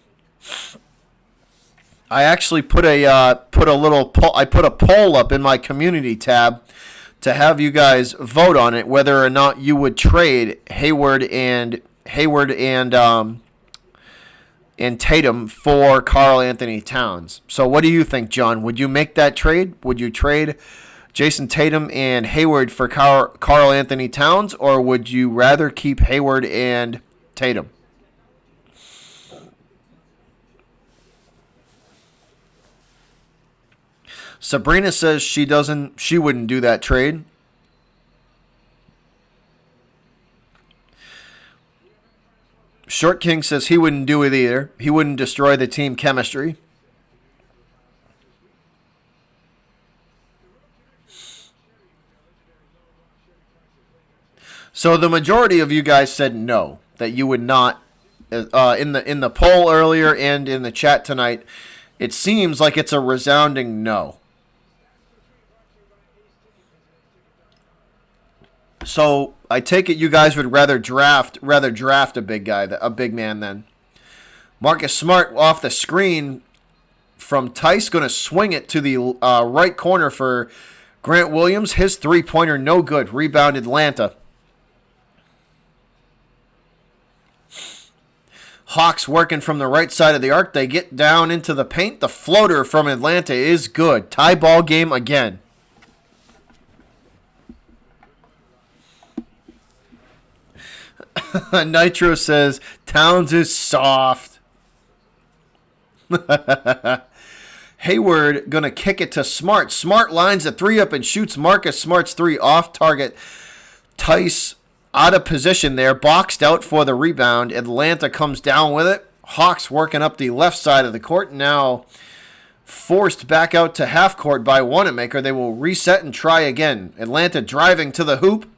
I actually put a poll up in my community tab to have you guys vote on it whether or not you would trade Hayward and Tatum for Karl Anthony Towns. So what do you think, John? Would you make that trade? Would you trade Jason Tatum and Hayward for Karl Anthony Towns, or would you rather keep Hayward and Tatum? Sabrina says she wouldn't do that trade. Short King says he wouldn't do it either. He wouldn't destroy the team chemistry. So the majority of you guys said no, that you would not. In the poll earlier and in the chat tonight, it seems like it's a resounding no. So I take it you guys would rather draft a big man then. Marcus Smart off the screen from Tice, going to swing it to the right corner for Grant Williams. His three-pointer no good. Rebound Atlanta. Hawks working from the right side of the arc. They get down into the paint. The floater from Atlanta is good. Tie ball game again. Nitro says Towns is soft. Hayward gonna kick it to Smart. Smart lines a 3 up and shoots Marcus Smart's 3 off target. Tice out of position there, boxed out for the rebound. Atlanta comes down with it. Hawks working up the left side of the court. Now forced back out to half court by Wanamaker. They will reset and try again. Atlanta driving to the hoop.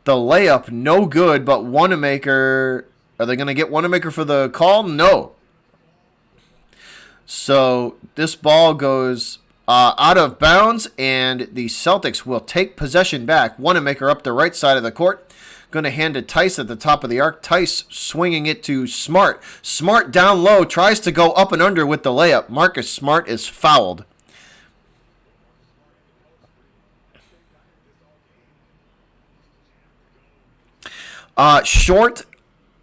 The layup, no good, but Wanamaker, are they going to get Wanamaker for the call? No. So this ball goes out of bounds, and the Celtics will take possession back. Wanamaker up the right side of the court. Going to hand to Tice at the top of the arc. Tice swinging it to Smart. Smart down low, tries to go up and under with the layup. Marcus Smart is fouled. Short,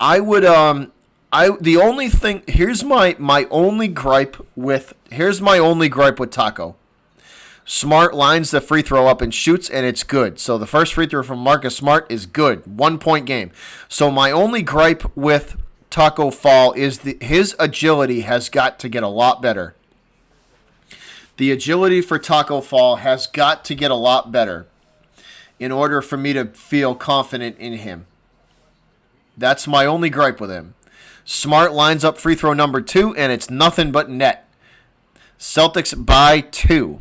I would the only thing, here's my only gripe with Taco. Smart lines the free throw up and shoots, and it's good. So the first free throw from Marcus Smart is good. 1-point game. So my only gripe with Taco Fall is his agility has got to get a lot better. The agility for Taco Fall has got to get a lot better in order for me to feel confident in him. That's my only gripe with him. Smart lines up free throw number 2, and it's nothing but net. Celtics by 2.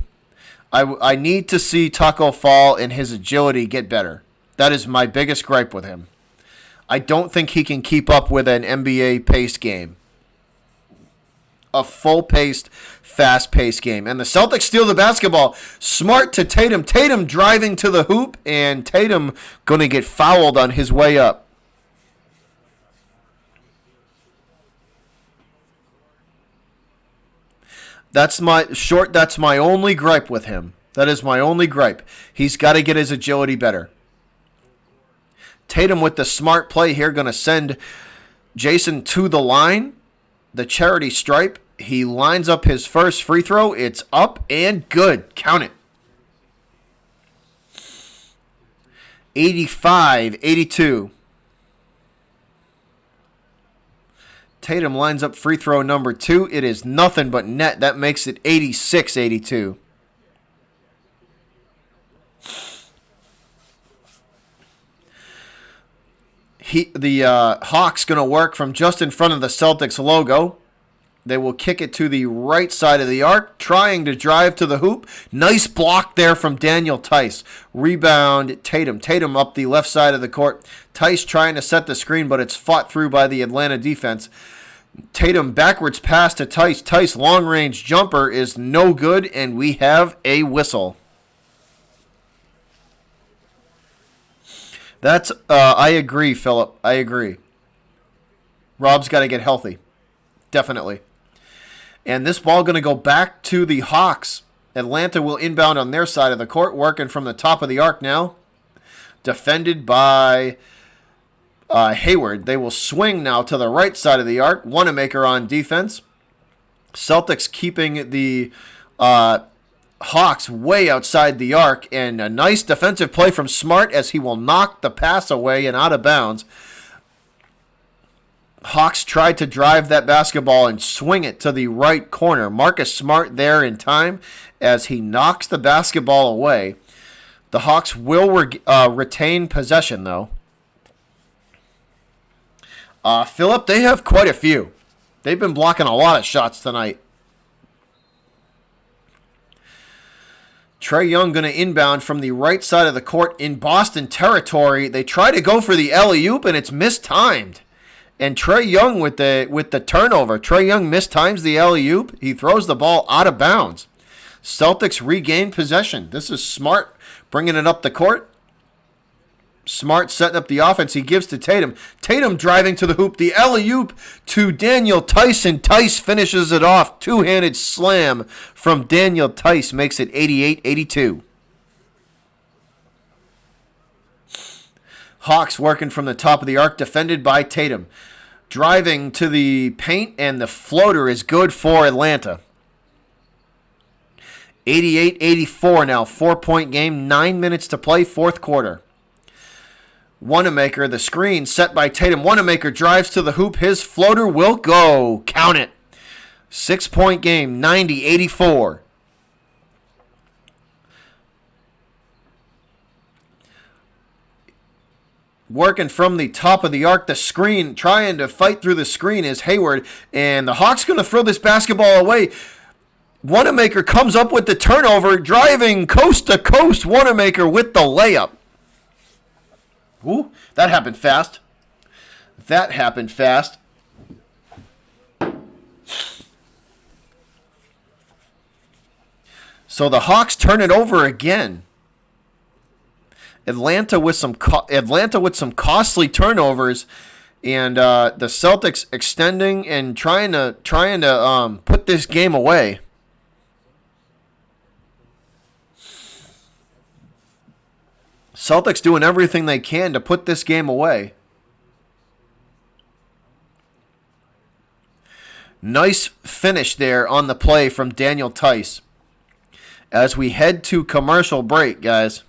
I need to see Taco Fall and his agility get better. That is my biggest gripe with him. I don't think he can keep up with an NBA-paced game. a full-paced, fast-paced game. And the Celtics steal the basketball. Smart to Tatum. Tatum driving to the hoop, and Tatum going to get fouled on his way up. That's my only gripe with him. That is my only gripe. He's got to get his agility better. Tatum with the smart play here, going to send Jason to the line, the charity stripe. He lines up his first free throw. It's up and good. Count it. 85-82. Tatum lines up free throw number 2. It is nothing but net. That makes it 86-82. The Hawks going to work from just in front of the Celtics logo. They will kick it to the right side of the arc, trying to drive to the hoop. Nice block there from Daniel Tice. Rebound, Tatum. Tatum up the left side of the court. Tice trying to set the screen, but it's fought through by the Atlanta defense. Tatum backwards pass to Tice. Tice long-range jumper is no good, and we have a whistle. That's, I agree, Philip. I agree. Rob's got to get healthy. Definitely. And this ball going to go back to the Hawks. Atlanta will inbound on their side of the court, working from the top of the arc now. Defended by Hayward. They will swing now to the right side of the arc. Wanamaker on defense. Celtics keeping the Hawks way outside the arc, and a nice defensive play from Smart as he will knock the pass away and out of bounds. Hawks tried to drive that basketball and swing it to the right corner. Marcus Smart there in time as he knocks the basketball away. The Hawks will retain possession, though. Philip, they have quite a few. They've been blocking a lot of shots tonight. Trae Young going to inbound from the right side of the court in Boston territory. They try to go for the alley-oop, and it's mistimed. And Trae Young with the turnover. Trae Young mistimes the alley-oop. He throws the ball out of bounds. Celtics regain possession. This is Smart bringing it up the court. Smart setting up the offense. He gives to Tatum. Tatum driving to the hoop. The alley-oop to Daniel Tice, and Tice finishes it off. Two-handed slam from Daniel Tice makes it 88-82. Hawks working from the top of the arc, defended by Tatum. Driving to the paint, and the floater is good for Atlanta. 88-84 now. 4-point game. 9 minutes to play, fourth quarter. Wanamaker, the screen set by Tatum. Wanamaker drives to the hoop. His floater will go. Count it. 6-point game, 90-84. Working from the top of the arc, the screen, trying to fight through the screen is Hayward. And the Hawks going to throw this basketball away. Wanamaker comes up with the turnover, driving coast to coast. Wanamaker with the layup. Ooh, that happened fast. That happened fast. So the Hawks turn it over again. Atlanta with some costly turnovers, and the Celtics extending and trying to put this game away. Celtics doing everything they can to put this game away. Nice finish there on the play from Daniel Tice. As we head to commercial break, guys.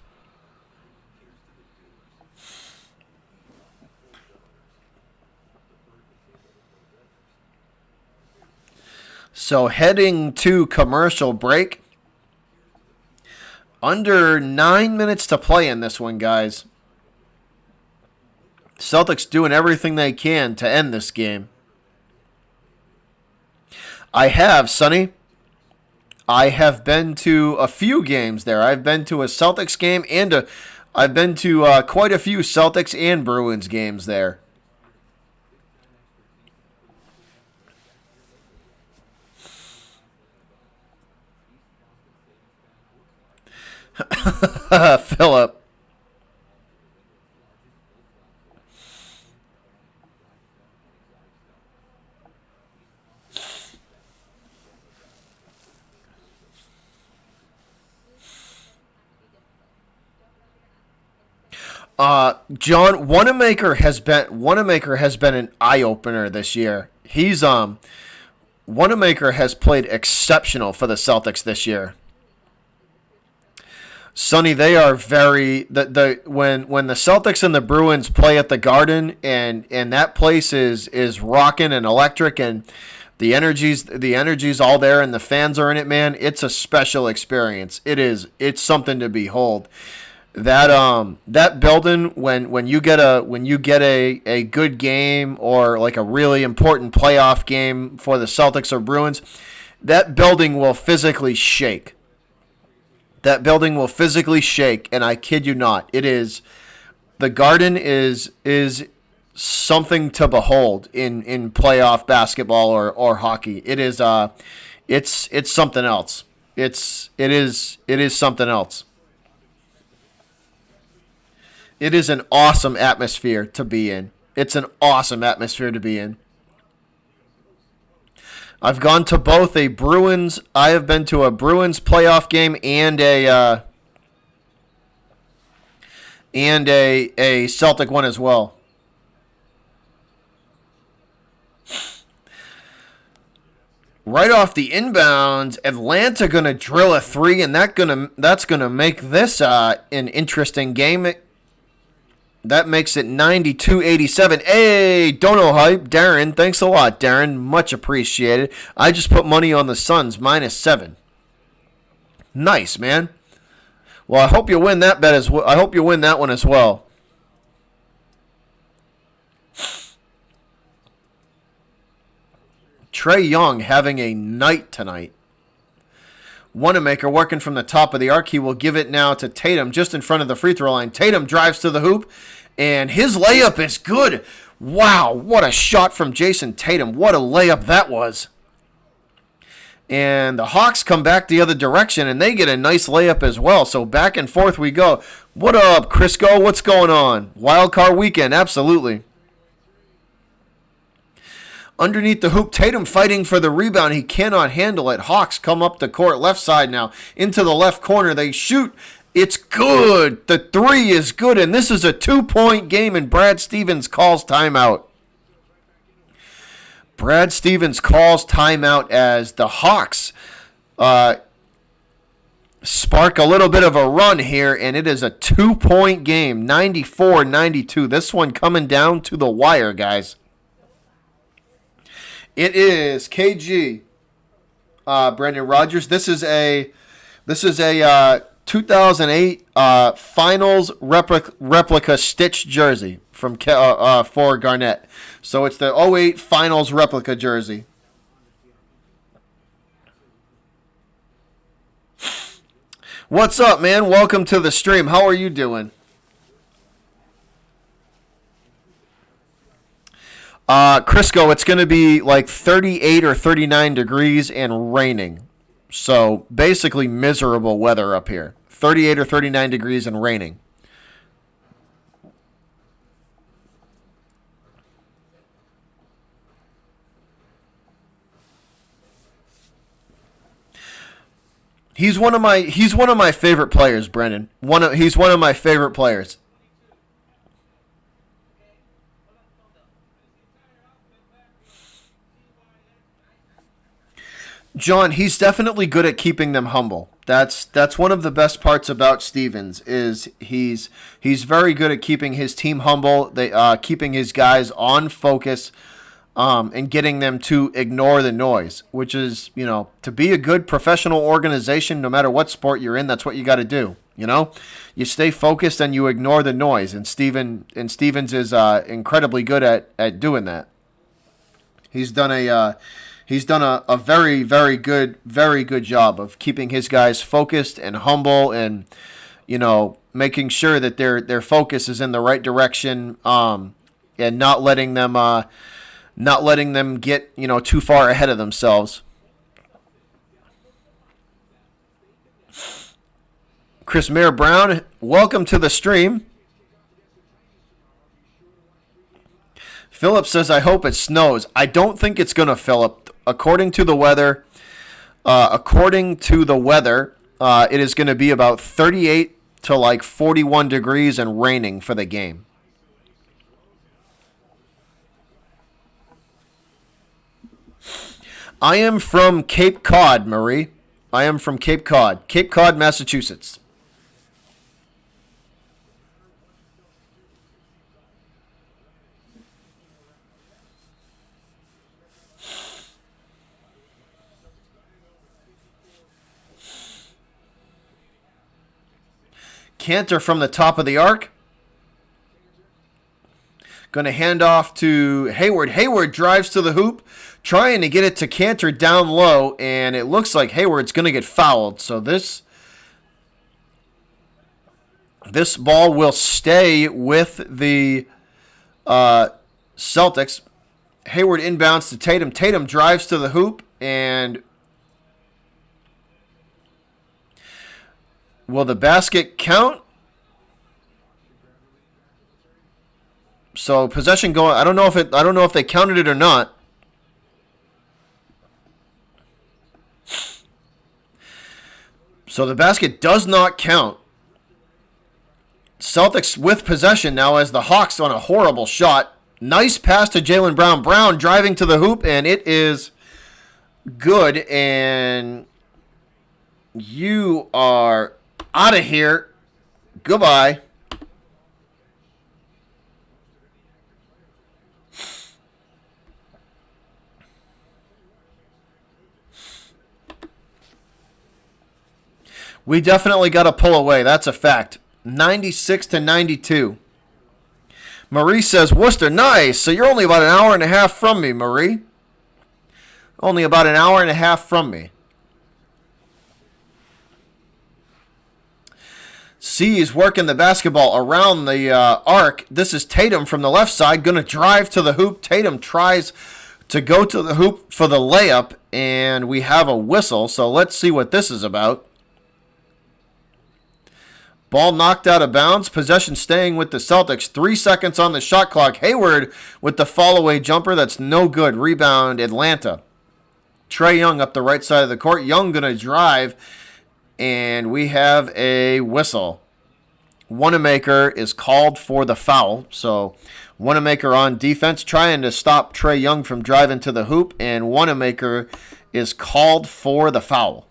So heading to commercial break. Under 9 minutes to play in this one, guys. Celtics doing everything they can to end this game. I have been to a few games there. I've been to a Celtics game, and I've been to quite a few Celtics and Bruins games there. Philip. John Wanamaker has been an eye opener this year. Wanamaker has played exceptional for the Celtics this year. Sonny, they are very the when the Celtics and the Bruins play at the Garden, and that place is rocking and electric, and the energy's all there and the fans are in it, man. It's a special experience. It's something to behold. That building, when you get a good game or like a really important playoff game for the Celtics or Bruins, that building will physically shake. That building will physically shake, and I kid you not. The Garden is something to behold in playoff basketball or hockey. It's something else. It is something else. It is an awesome atmosphere to be in. It's an awesome atmosphere to be in. I've gone to both a Bruins. I have been to a Bruins playoff game and a Celtic one as well. Right off the inbounds, Atlanta gonna drill a three, and that's gonna make this an interesting game. That makes it 92-87. Hey, Dono Hype. Darren, thanks a lot, Darren. Much appreciated. I just put money on the Suns, -7. Nice, man. Well, I hope you win that bet as well. I hope you win that one as well. Trae Young having a night tonight. Wanamaker working from the top of the arc. He will give it now to Tatum just in front of the free throw line. Tatum drives to the hoop, and his layup is good. Wow, what a shot from Jason Tatum. What a layup that was. And the Hawks come back the other direction, and they get a nice layup as well. So back and forth we go. What up, Crisco? What's going on? Wild card weekend, absolutely. Underneath the hoop, Tatum fighting for the rebound. He cannot handle it. Hawks come up the court, left side now, into the left corner. They shoot. It's good. The three is good, and this is a 2-point game, and Brad Stevens calls timeout. Brad Stevens calls timeout as the Hawks spark a little bit of a run here, and it is a 2-point game, 94-92. This one coming down to the wire, guys. It is KG, Brendan Rodgers. This is a 2008 Finals replica Stitch jersey from for Garnett. So it's the '08 Finals replica jersey. What's up, man? Welcome to the stream. How are you doing? Crisco, it's going to be like 38 or 39 degrees and raining. So basically miserable weather up here. 38 or 39 degrees and raining. He's one of my favorite players, Brendan. He's one of my favorite players. John, he's definitely good at keeping them humble. That's one of the best parts about Stevens is he's very good at keeping his team humble. Keeping his guys on focus, and getting them to ignore the noise. Which is, to be a good professional organization, no matter what sport you're in, that's what you got to do. You stay focused and you ignore the noise. And Stevens is incredibly good at doing that. He's done a very, very good job of keeping his guys focused and humble, and making sure that their focus is in the right direction, and not letting them get too far ahead of themselves. Chris Mayer Brown, welcome to the stream. Philip says, I hope it snows. I don't think it's going to, Philip. According to the weather, it is going to be about 38 to like 41 degrees and raining for the game. I am from Cape Cod, Marie. I am from Cape Cod, Massachusetts. Cantor from the top of the arc. Going to hand off to Hayward. Hayward drives to the hoop, trying to get it to Cantor down low, and it looks like Hayward's going to get fouled. So this ball will stay with the Celtics. Hayward inbounds to Tatum. Tatum drives to the hoop, and will the basket count? So possession going. I don't know if they counted it or not. So the basket does not count. Celtics with possession now as the Hawks on a horrible shot. Nice pass to Jaylen Brown. Brown driving to the hoop, and it is good. And you are out of here. Goodbye. We definitely got to pull away. That's a fact. 96 to 92. Marie says, Worcester, nice. So you're only about an hour and a half from me, Marie. Only about an hour and a half from me. C is working the basketball around the arc. This is Tatum from the left side. Going to drive to the hoop. Tatum tries to go to the hoop for the layup. And we have a whistle. So let's see what this is about. Ball knocked out of bounds. Possession staying with the Celtics. 3 seconds on the shot clock. Hayward with the fall-away jumper. That's no good. Rebound, Atlanta. Trae Young up the right side of the court. Young going to drive. And we have a whistle. Wanamaker is called for the foul. So Wanamaker on defense trying to stop Trae Young from driving to the hoop. And Wanamaker is called for the foul.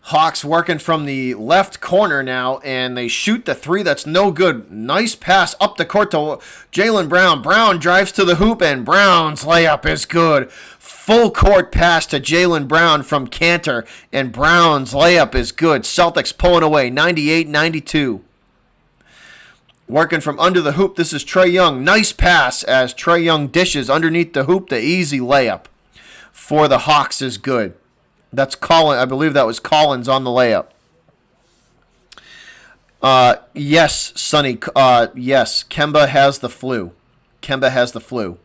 Hawks working from the left corner now, and they shoot the three. That's no good. Nice pass up the court to Jaylen Brown. Brown drives to the hoop, and Brown's layup is good. Full court pass to Jaylen Brown from Cantor, and Brown's layup is good. Celtics pulling away, 98-92. Working from under the hoop, this is Trae Young. Nice pass as Trae Young dishes underneath the hoop. The easy layup for the Hawks is good. That's Collins. I believe that was Collins on the layup. Yes, Sonny. Yes, Kemba has the flu.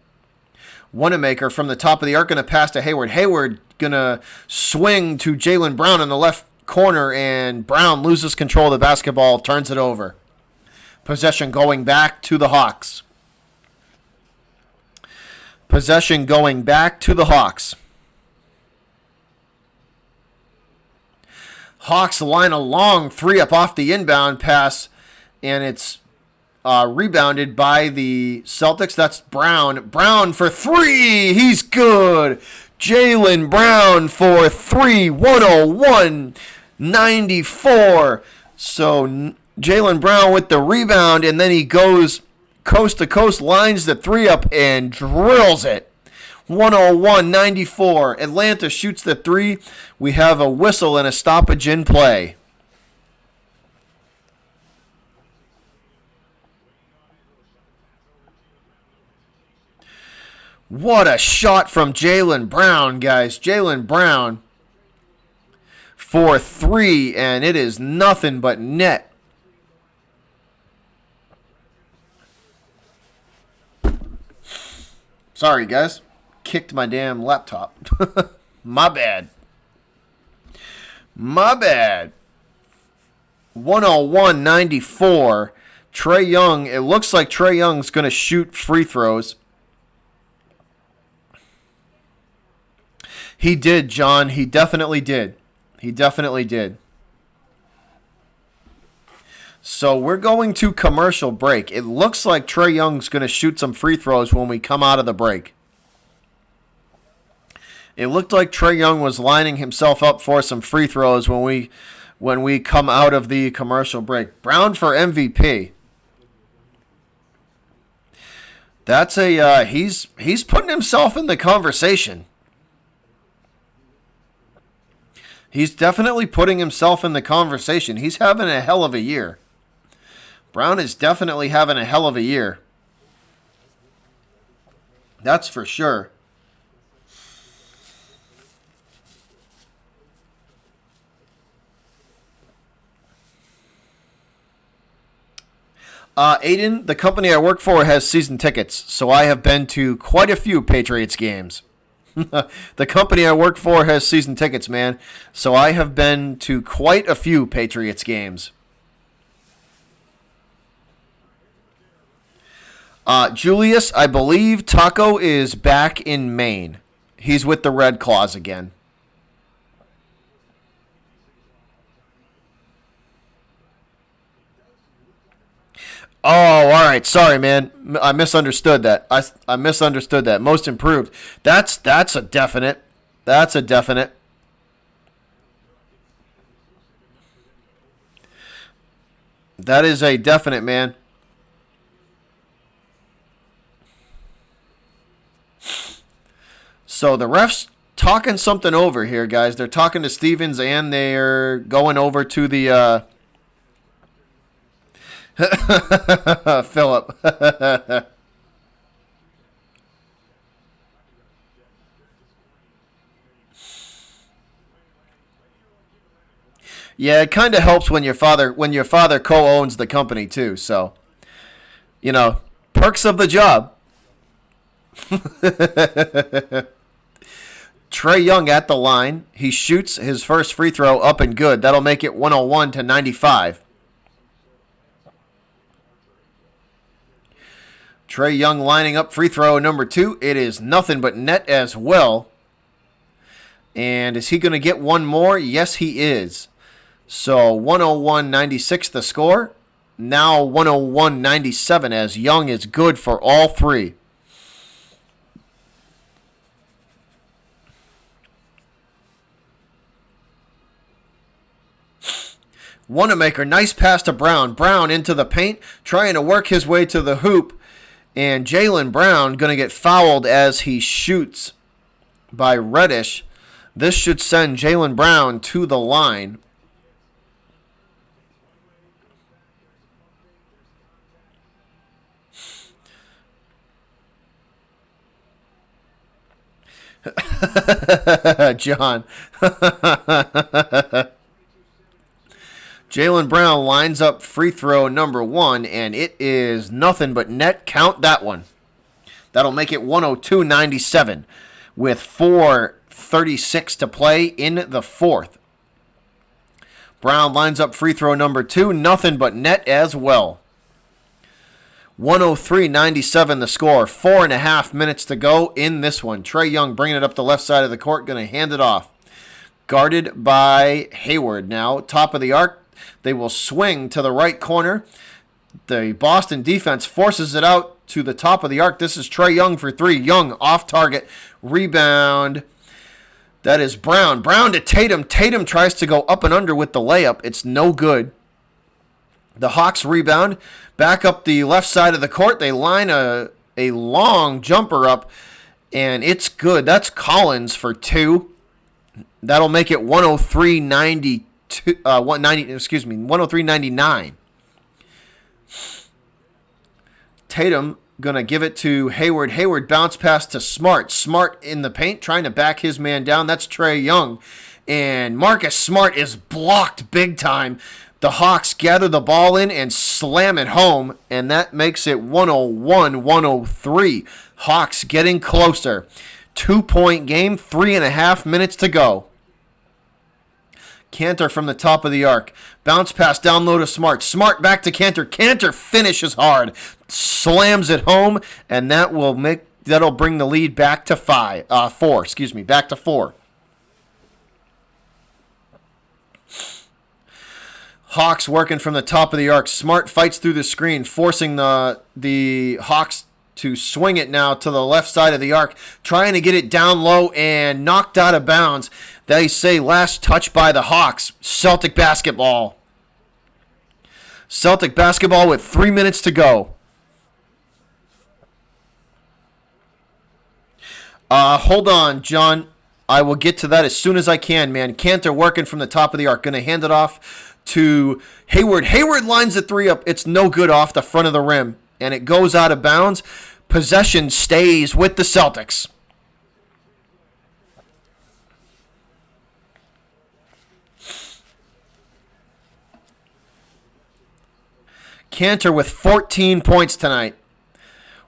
Wanamaker from the top of the arc going to pass to Hayward. Hayward going to swing to Jaylen Brown in the left corner, and Brown loses control of the basketball, turns it over. Possession going back to the Hawks. Hawks line a long three up off the inbound pass, and it's rebounded by the Celtics. That's Brown. Brown for three. He's good. Jaylen Brown for three. 101-94. So Jaylen Brown with the rebound, and then he goes coast to coast, lines the three up, and drills it. 101-94. Atlanta shoots the three. We have a whistle and a stoppage in play. What a shot from Jaylen Brown, guys. Jaylen Brown for three, and it is nothing but net. Sorry, guys. Kicked my damn laptop. My bad. My bad. 101.94. Trae Young. It looks like Trae Young's going to shoot free throws. He did, John. He definitely did. He definitely did. So we're going to commercial break. It looks like Trae Young's going to shoot some free throws when we come out of the break. It looked like Trae Young was lining himself up for some free throws when we come out of the commercial break. Brown for MVP. That's a he's putting himself in the conversation. He's definitely putting himself in the conversation. He's having a hell of a year. Brown is definitely having a hell of a year. That's for sure. Aiden, the company I work for has season tickets, so I have been to quite a few Patriots games. The company I work for has season tickets, man, so I have been to quite a few Patriots games. Julius, I believe Taco is back in Maine. He's with the Red Claws again. Oh, all right. Sorry, man. I misunderstood that. I misunderstood that. Most improved. That's a definite. That's a definite. That is a definite, man. So the refs talking something over here, guys. They're talking to Stevens and they're going over to the Philip. Yeah, it kind of helps when your father co-owns the company too. So, perks of the job. Trae Young at the line. He shoots his first free throw up and good. That'll make it 101-95. Trae Young lining up free throw number 2. It is nothing but net as well. And is he going to get one more? Yes, he is. So 101-96 the score. Now 101-97 as Young is good for all three. Wanamaker, nice pass to Brown. Brown into the paint, trying to work his way to the hoop. And Jaylen Brown going to get fouled as he shoots by Reddish. This should send Jaylen Brown to the line. John. Jaylen Brown lines up free throw number 1, and it is nothing but net. Count that one. That'll make it 102-97 with 4:36 to play in the fourth. Brown lines up free throw number 2, nothing but net as well. 103-97 the score. 4.5 minutes to go in this one. Trae Young bringing it up the left side of the court, going to hand it off. Guarded by Hayward now. Top of the arc. They will swing to the right corner. The Boston defense forces it out to the top of the arc. This is Trae Young for 3. Young off target. Rebound. That is Brown. Brown to Tatum. Tatum tries to go up and under with the layup. It's no good. The Hawks rebound. Back up the left side of the court. They line a long jumper up, and it's good. That's Collins for 2. That'll make it 103-92. 103-99. Tatum gonna give it to Hayward. Hayward bounce pass to Smart. Smart in the paint, trying to back his man down. That's Trae Young. And Marcus Smart is blocked big time The Hawks gather the ball in and slam it home, and that makes it 101-103. Hawks getting closer. 2-point game, 3.5 minutes to go. Cantor from the top of the arc. Bounce pass down low to Smart. Smart back to Cantor. Cantor finishes hard. Slams it home, and that'll bring the lead back to 4. Back to 4. Hawks working from the top of the arc. Smart fights through the screen, forcing the Hawks to swing it now to the left side of the arc, trying to get it down low and knocked out of bounds. They say last touch by the Hawks. Celtic basketball. Celtic basketball with 3 minutes to go. Hold on, John. I will get to that as soon as I can, man. Cantor working from the top of the arc. Going to hand it off to Hayward. Hayward lines the 3 up. It's no good off the front of the rim, and it goes out of bounds. Possession stays with the Celtics. Cantor with 14 points tonight.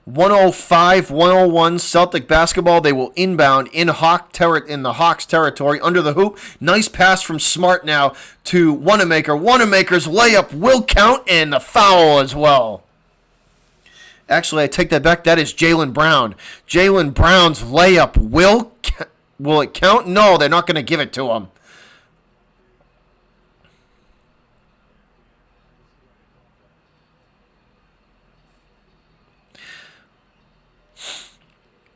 105-101 Celtic basketball. They will inbound in the Hawks territory under the hoop. Nice pass from Smart now to Wanamaker. Wanamaker's layup will count, and the foul as well. Actually, I take that back. That is Jaylen Brown. Jaylen Brown's layup will it count? No, they're not going to give it to him.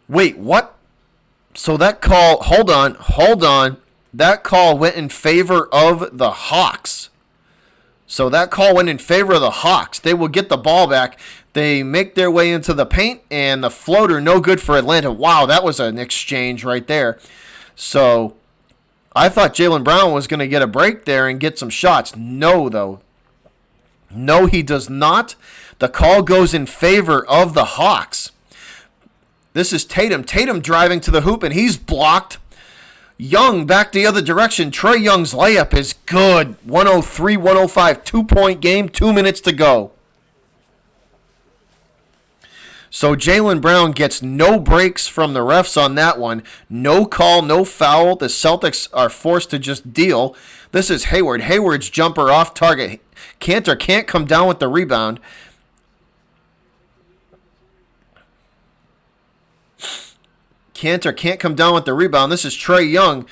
Wait, what? So that call, hold on. That call went in favor of the Hawks. They will get the ball back. They make their way into the paint, and the floater, no good for Atlanta. Wow, that was an exchange right there. So I thought Jaylen Brown was going to get a break there and get some shots. No, though. No, he does not. The call goes in favor of the Hawks. This is Tatum. Tatum driving to the hoop, and he's blocked. Young back the other direction. Trae Young's layup is good. 103-105. 2-point game. 2 minutes to go. So Jaylen Brown gets no breaks from the refs on that one. No call, no foul. The Celtics are forced to just deal. This is Hayward. Hayward's jumper off target. Cantor can't come down with the rebound. Cantor can't come down with the rebound. This is Trae Young.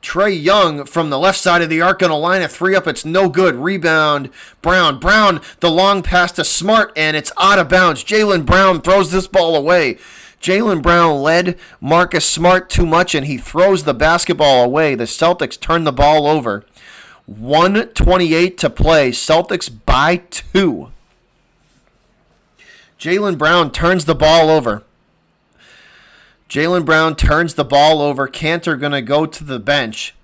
Trae Young from the left side of the arc going to line a 3 up. It's no good. Rebound. Brown. Brown, the long pass to Smart, and it's out of bounds. Jaylen Brown throws this ball away. Jaylen Brown led Marcus Smart too much, and he throws the basketball away. The Celtics turn the ball over. 1:28 to play. Celtics by 2. Jaylen Brown turns the ball over. Cantor going to go to the bench.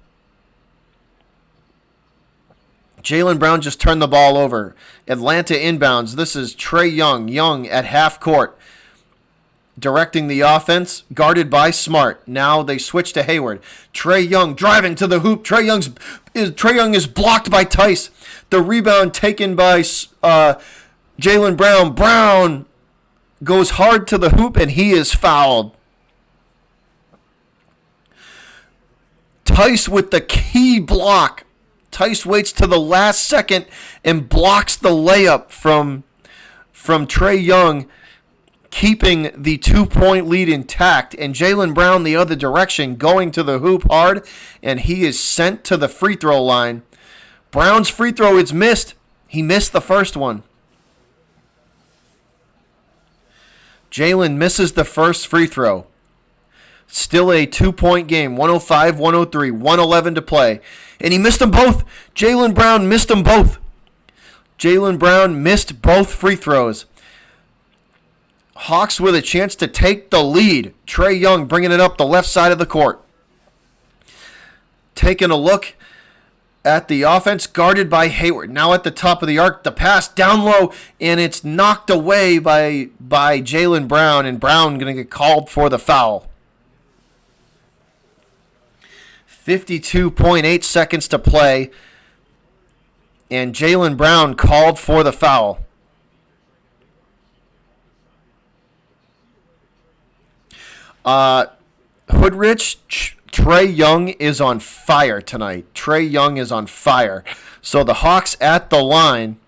Jaylen Brown just turned the ball over. Atlanta inbounds. This is Trae Young. Young at half court. Directing the offense. Guarded by Smart. Now they switch to Hayward. Trae Young driving to the hoop. Trae Young is blocked by Tice. The rebound taken by Jaylen Brown. Brown goes hard to the hoop, and he is fouled. Tice with the key block. Tice waits to the last second and blocks the layup from Trae Young, keeping the 2-point lead intact. And Jaylen Brown the other direction, going to the hoop hard, and he is sent to the free throw line. Brown's free throw is missed. He missed the first one. Jaylen misses the first free throw. Still a 2-point game, 105-103, 111 to play. And he missed them both. Jaylen Brown missed them both. Jaylen Brown missed both free throws. Hawks with a chance to take the lead. Trae Young bringing it up the left side of the court. Taking a look at the offense, guarded by Hayward. Now at the top of the arc, the pass down low, and it's knocked away by Jaylen Brown, and Brown going to get called for the foul. 52.8 seconds to play. and Jaylen Brown called for the foul. Hoodrich, Trae Young is on fire tonight. Trae Young is on fire. So the Hawks at the line.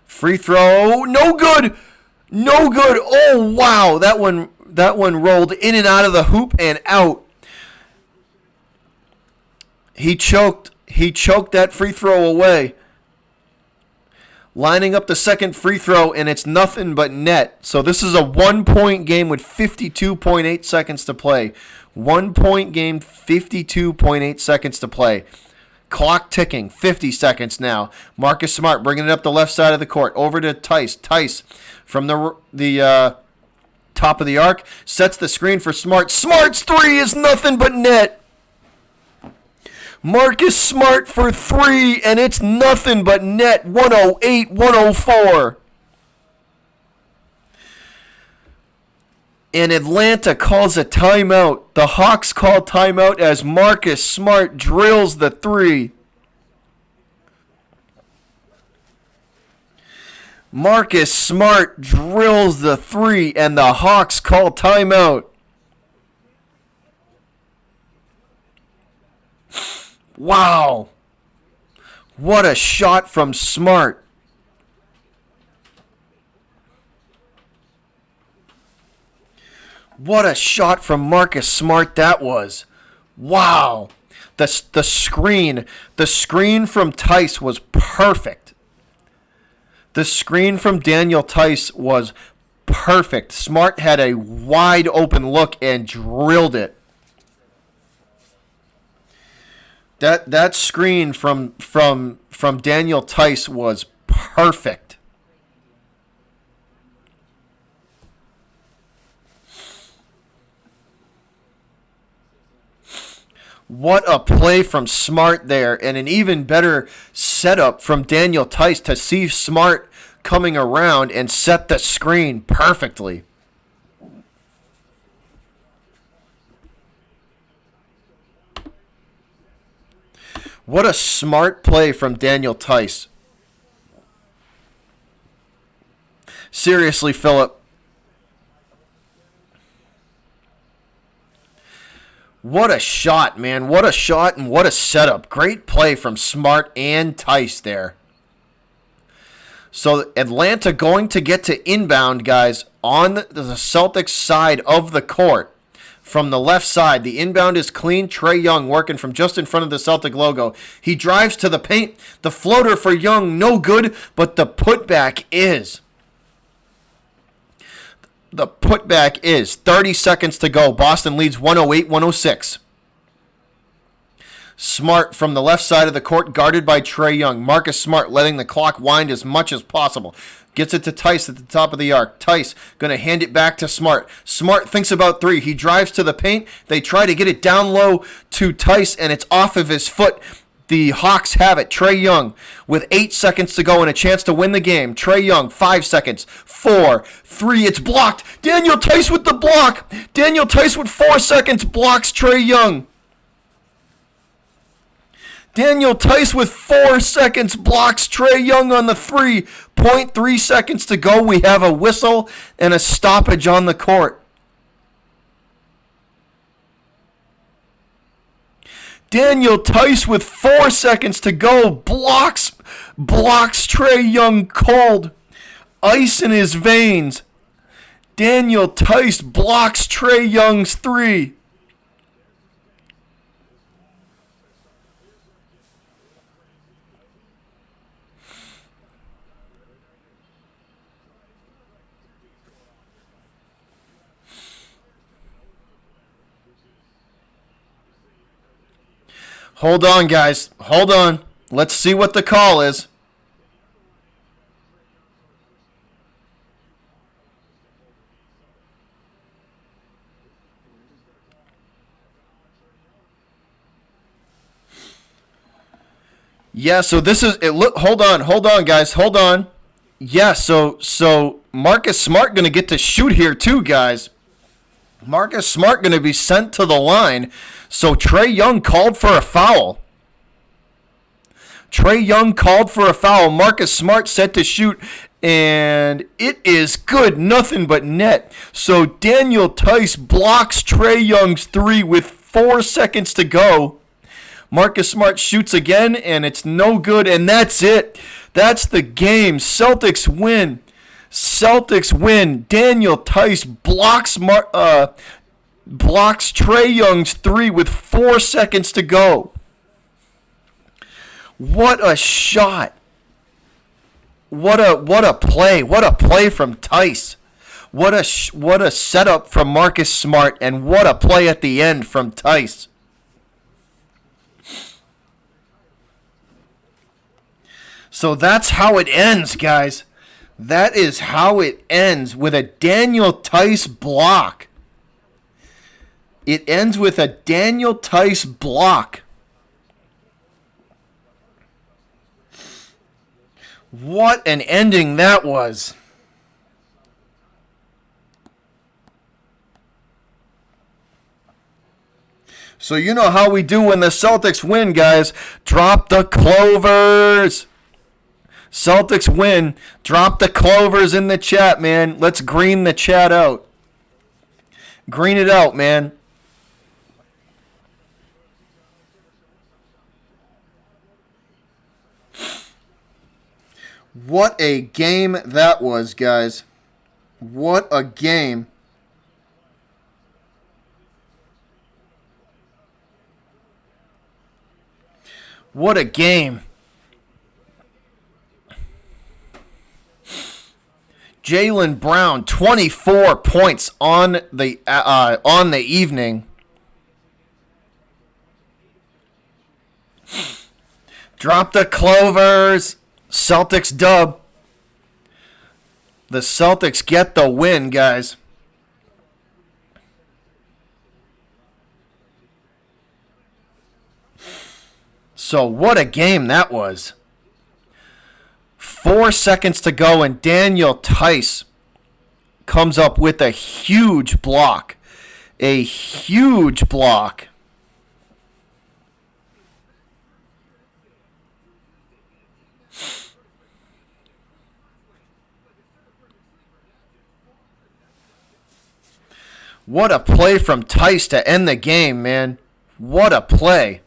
Free throw, no good. No good. Oh wow, that one rolled in and out of the hoop and out. He choked that free throw away. Lining up the second free throw, and it's nothing but net. So this is a 1-point game with 52.8 seconds to play. 1-point game, 52.8 seconds to play. Clock ticking, 50 seconds now. Marcus Smart bringing it up the left side of the court. Over to Tice. Tice from the top of the arc. Sets the screen for Smart. Smart's three is nothing but net. Marcus Smart for three, and it's nothing but net. 108-104. And Atlanta calls a timeout. The Hawks call timeout as Marcus Smart drills the three. Marcus Smart drills the three, and the Hawks call timeout. Wow. What a shot from Smart. What a shot from Marcus Smart that was. Wow. The screen from Tice was perfect. The screen from Daniel Tice was perfect. Smart had a wide open look and drilled it. That screen from Daniel Tice was perfect. What a play from Smart there, and an even better setup from Daniel Tice to see Smart coming around and set the screen perfectly. What a smart play from Daniel Tice. Seriously, Phillip. What a shot, man. What a shot and what a setup. Great play from Smart and Tice there. So Atlanta going to get to inbound, guys, on the Celtics side of the court. From the left side, the inbound is clean. Trae Young working from just in front of the Celtic logo. He drives to the paint. The floater for Young, no good, but the putback is. The putback is 30 seconds to go. Boston leads 108-106. Smart from the left side of the court, guarded by Trae Young. Marcus Smart letting the clock wind as much as possible. Gets it to Tice at the top of the arc. Tice going to hand it back to Smart. Smart thinks about three. He drives to the paint. They try to get it down low to Tice, and it's off of his foot. The Hawks have it. Trae Young with 8 seconds to go and a chance to win the game. Trae Young, 5 seconds. 4, 3, it's blocked. Daniel Tice with the block. Daniel Tice with 4 seconds blocks Trae Young. Daniel Tice with 4 seconds blocks Trae Young on the 3. 0.3 seconds to go. We have a whistle and a stoppage on the court. Daniel Tice with 4 seconds to go blocks Trae Young cold. Ice in his veins. Daniel Tice blocks Trae Young's 3. Hold on, guys. Hold on. Let's see what the call is. Yeah, so this is it. Look, hold on, guys, hold on. Yeah, so Marcus Smart gonna get to shoot here too, guys. Marcus Smart gonna be sent to the line. So Trae Young called for a foul. Trae Young called for a foul. Marcus Smart set to shoot, and it is good. Nothing but net. So Daniel Tice blocks Trae Young's three with 4 seconds to go. Marcus Smart shoots again, and it's no good, and that's it. That's the game. Celtics win. Celtics win. Daniel Tice blocks Trae Young's three with 4 seconds to go. What a shot. What a play. What a play from Tice. What a setup from Marcus Smart, and what a play at the end from Tice. So that's how it ends, guys. That is how it ends, with a Daniel Tice block. It ends with a Daniel Tice block. What an ending that was. So you know how we do when the Celtics win, guys. Drop the clovers. Celtics win. Drop the clovers in the chat, man. Let's green the chat out. Green it out, man. What a game that was, guys. What a game. What a game. Jaylen Brown, 24 points on the evening. Drop the clovers. Celtics dub. The Celtics get the win, guys. So what a game that was. 4 seconds to go, and Daniel Tice comes up with a huge block. A huge block. What a play from Tice to end the game, man. What a play.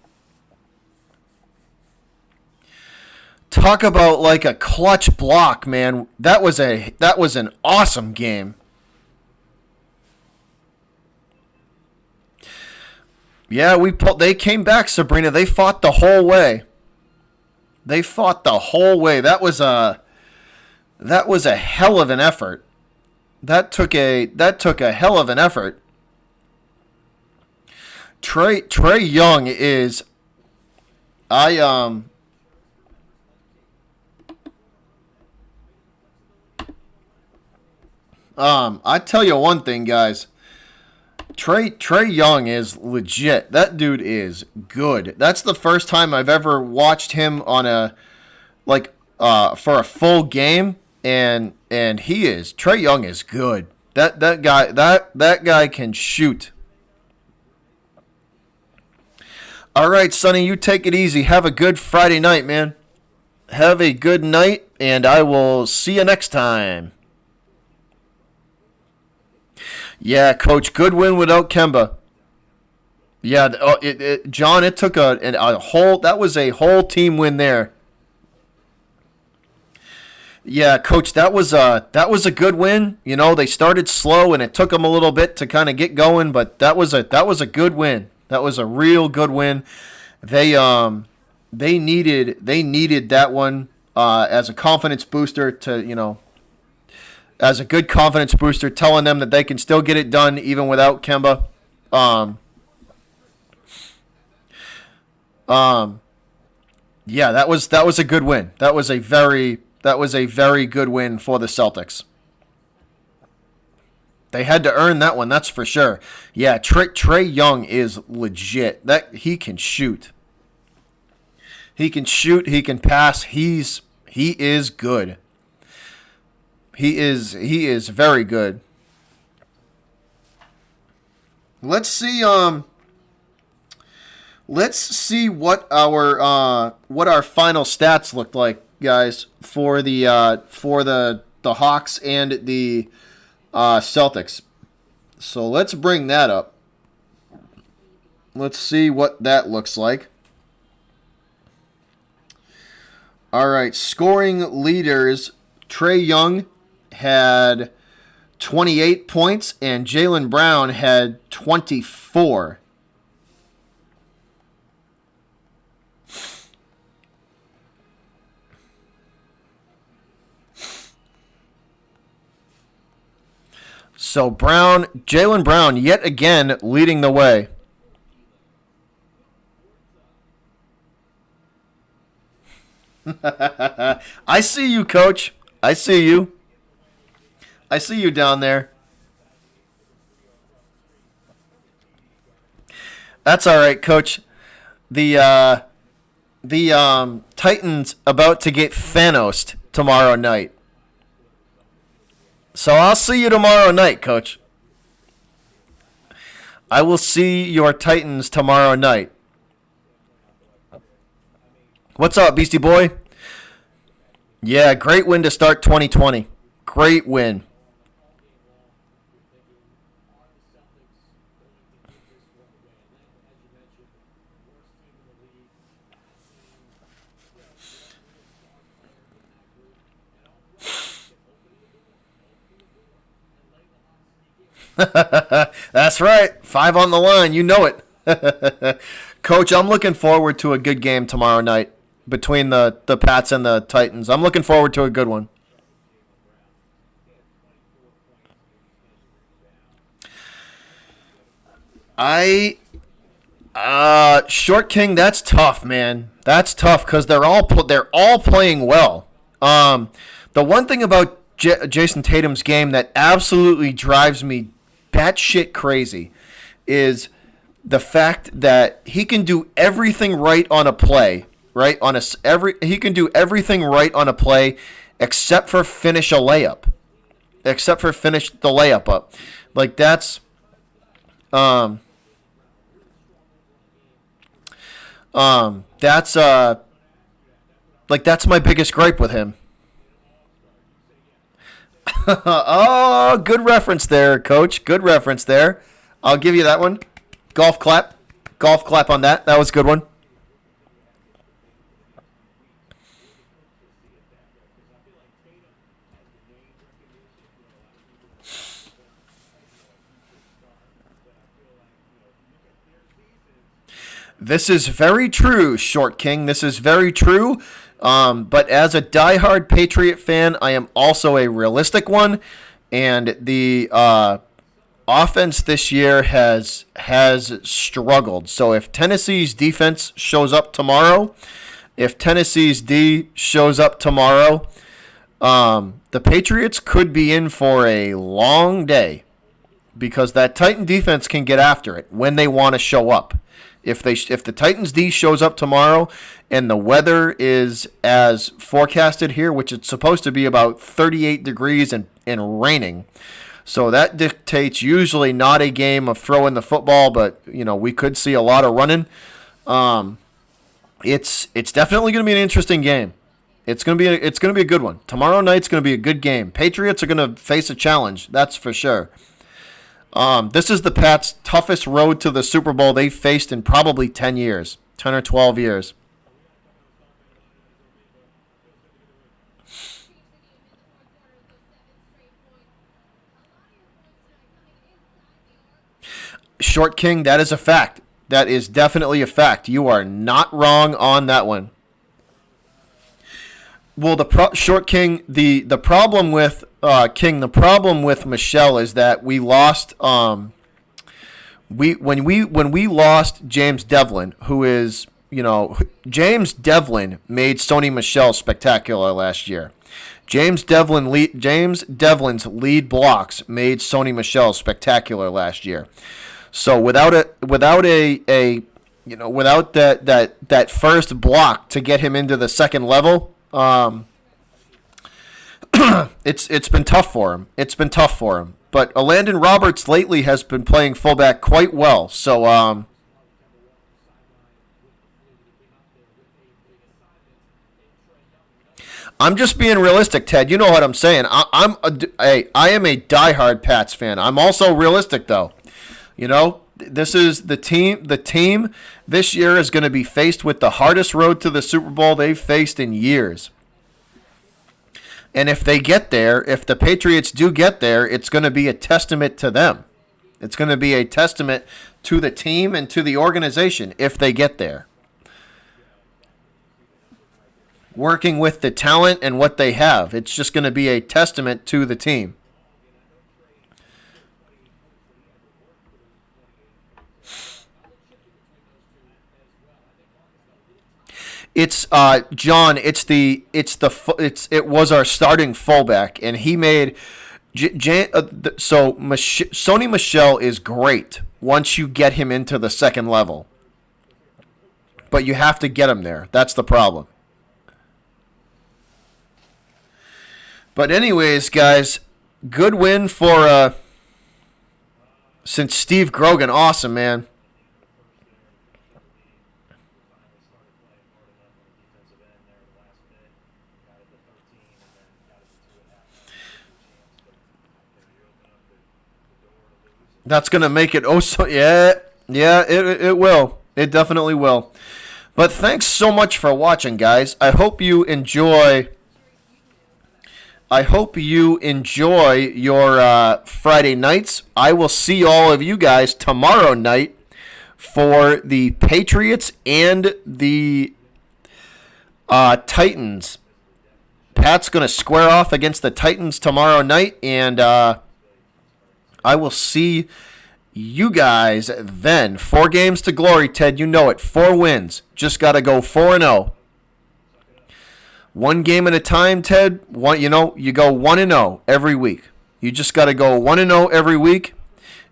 Talk about like a clutch block, man. That was an awesome game. Yeah, they came back, Sabrina. They fought the whole way. They fought the whole way. That was a hell of an effort. That took a hell of an effort. Trae Young is I tell you one thing, guys. Trae Young is legit. That dude is good. That's the first time I've ever watched him on for a full game, and Trae Young is good. That guy can shoot. All right, Sonny, you take it easy. Have a good Friday night, man. Have a good night, and I will see you next time. Yeah, Coach, good win without Kemba. Yeah, John, it took a whole. That was a whole team win there. Yeah, Coach, that was a good win. You know, they started slow and it took them a little bit to kind of get going, but that was a good win. That was a real good win. They needed that one as a confidence booster to as a good confidence booster, telling them that they can still get it done even without Kemba. Yeah, that was a good win. That was a very good win for the Celtics. They had to earn that one, that's for sure. Yeah, Trae Young is legit. That he can shoot. He can shoot. He can pass. He is good. He is very good. Let's see Let's see what our final stats looked like, guys, for the Hawks and the Celtics. So let's bring that up. Let's see what that looks like. All right, scoring leaders. Trae Young had 28 points, and Jaylen Brown had 24. So Jaylen Brown, yet again leading the way. I see you, Coach. I see you. I see you down there. That's all right, Coach. The Titans about to get Thanos tomorrow night. So I'll see you tomorrow night, Coach. I will see your Titans tomorrow night. What's up, Beastie Boy? Yeah, great win to start 2020. Great win. That's right. 5 on the line. You know it. Coach, I'm looking forward to a good game tomorrow night between the Pats and the Titans. I'm looking forward to a good one. I Short King, that's tough, man. That's tough because they're all playing well. The one thing about Jason Tatum's game that absolutely drives me batshit crazy is the fact that he can do everything right on a play, right? He can do everything right on a play except for finish a layup. Except for finish the layup up. Like um that's that's my biggest gripe with him. Oh, good reference there, Coach. Good reference there. I'll give you that one. Golf clap. Golf clap on that. That was a good one. This is very true, Short King. This is very true. But as a diehard Patriot fan, I am also a realistic one. And the offense this year has struggled. So if Tennessee's defense shows up tomorrow, if Tennessee's D shows up tomorrow, the Patriots could be in for a long day because that Titan defense can get after it when they want to show up. If the Titans D shows up tomorrow and the weather is as forecasted here, which it's supposed to be about 38 degrees and raining, so that dictates usually not a game of throwing the football, but we could see a lot of running. It's definitely going to be an interesting game. It's going to be a good one. Tomorrow night's going to be a good game. Patriots are going to face a challenge, that's for sure. This is the Pats' toughest road to the Super Bowl they've faced in probably 10 years, 10 or 12 years. Short King, that is a fact. That is definitely a fact. You are not wrong on that one. Well, Short King, the problem with King, the problem with Michelle is that we lost when we lost James Devlin, who is James Devlin made Sony Michelle spectacular last year. James Devlin's lead blocks made Sony Michelle spectacular last year. So without that first block to get him into the second level, it's been tough for him. It's been tough for him. But Landon Roberts lately has been playing fullback quite well. So I'm just being realistic, Ted. You know what I'm saying. I am a diehard Pats fan. I'm also realistic, though. You know, this is the team. The team this year is going to be faced with the hardest road to the Super Bowl they've faced in years. And if they get there, if the Patriots do get there, it's going to be a testament to them. It's going to be a testament to the team and to the organization if they get there. Working with the talent and what they have, it's just going to be a testament to the team. It's John. It was our starting fullback, and he made. Sony Michel is great once you get him into the second level, but you have to get him there. That's the problem. But anyways, guys, good win for since Steve Grogan, awesome man. That's going to make it it will. It definitely will. But thanks so much for watching, guys. I hope you enjoy your Friday nights. I will see all of you guys tomorrow night for the Patriots and the Titans. Pat's going to square off against the Titans tomorrow night, and I will see you guys then. 4 games to glory, Ted. You know it. 4 wins. Just got to go 4-0. 1 game at a time, Ted. You go 1-0 every week. You just got to go 1-0 every week,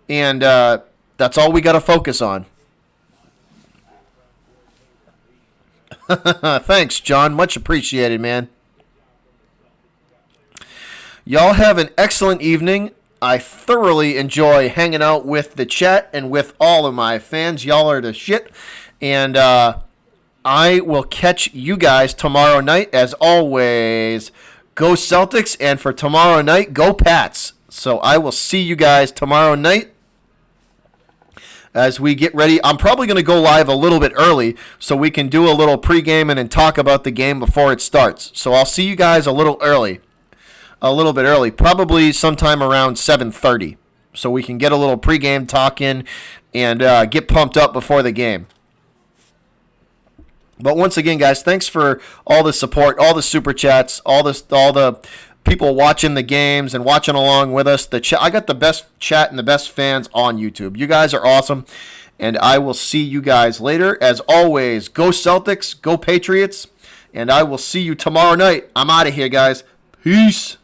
and that's all we got to focus on. Thanks, John. Much appreciated, man. Y'all have an excellent evening. I thoroughly enjoy hanging out with the chat and with all of my fans. Y'all are the shit. And I will catch you guys tomorrow night. As always, go Celtics. And for tomorrow night, go Pats. So I will see you guys tomorrow night as we get ready. I'm probably going to go live a little bit early so we can do a little pregame and then talk about the game before it starts. So I'll see you guys a little bit early, probably sometime around 7:30, so we can get a little pregame talk in and get pumped up before the game. But once again, guys, thanks for all the support, all the super chats, all the people watching the games and watching along with us. I got the best chat and the best fans on YouTube. You guys are awesome, and I will see you guys later. As always, go Celtics, go Patriots, and I will see you tomorrow night. I'm out of here, guys. Peace.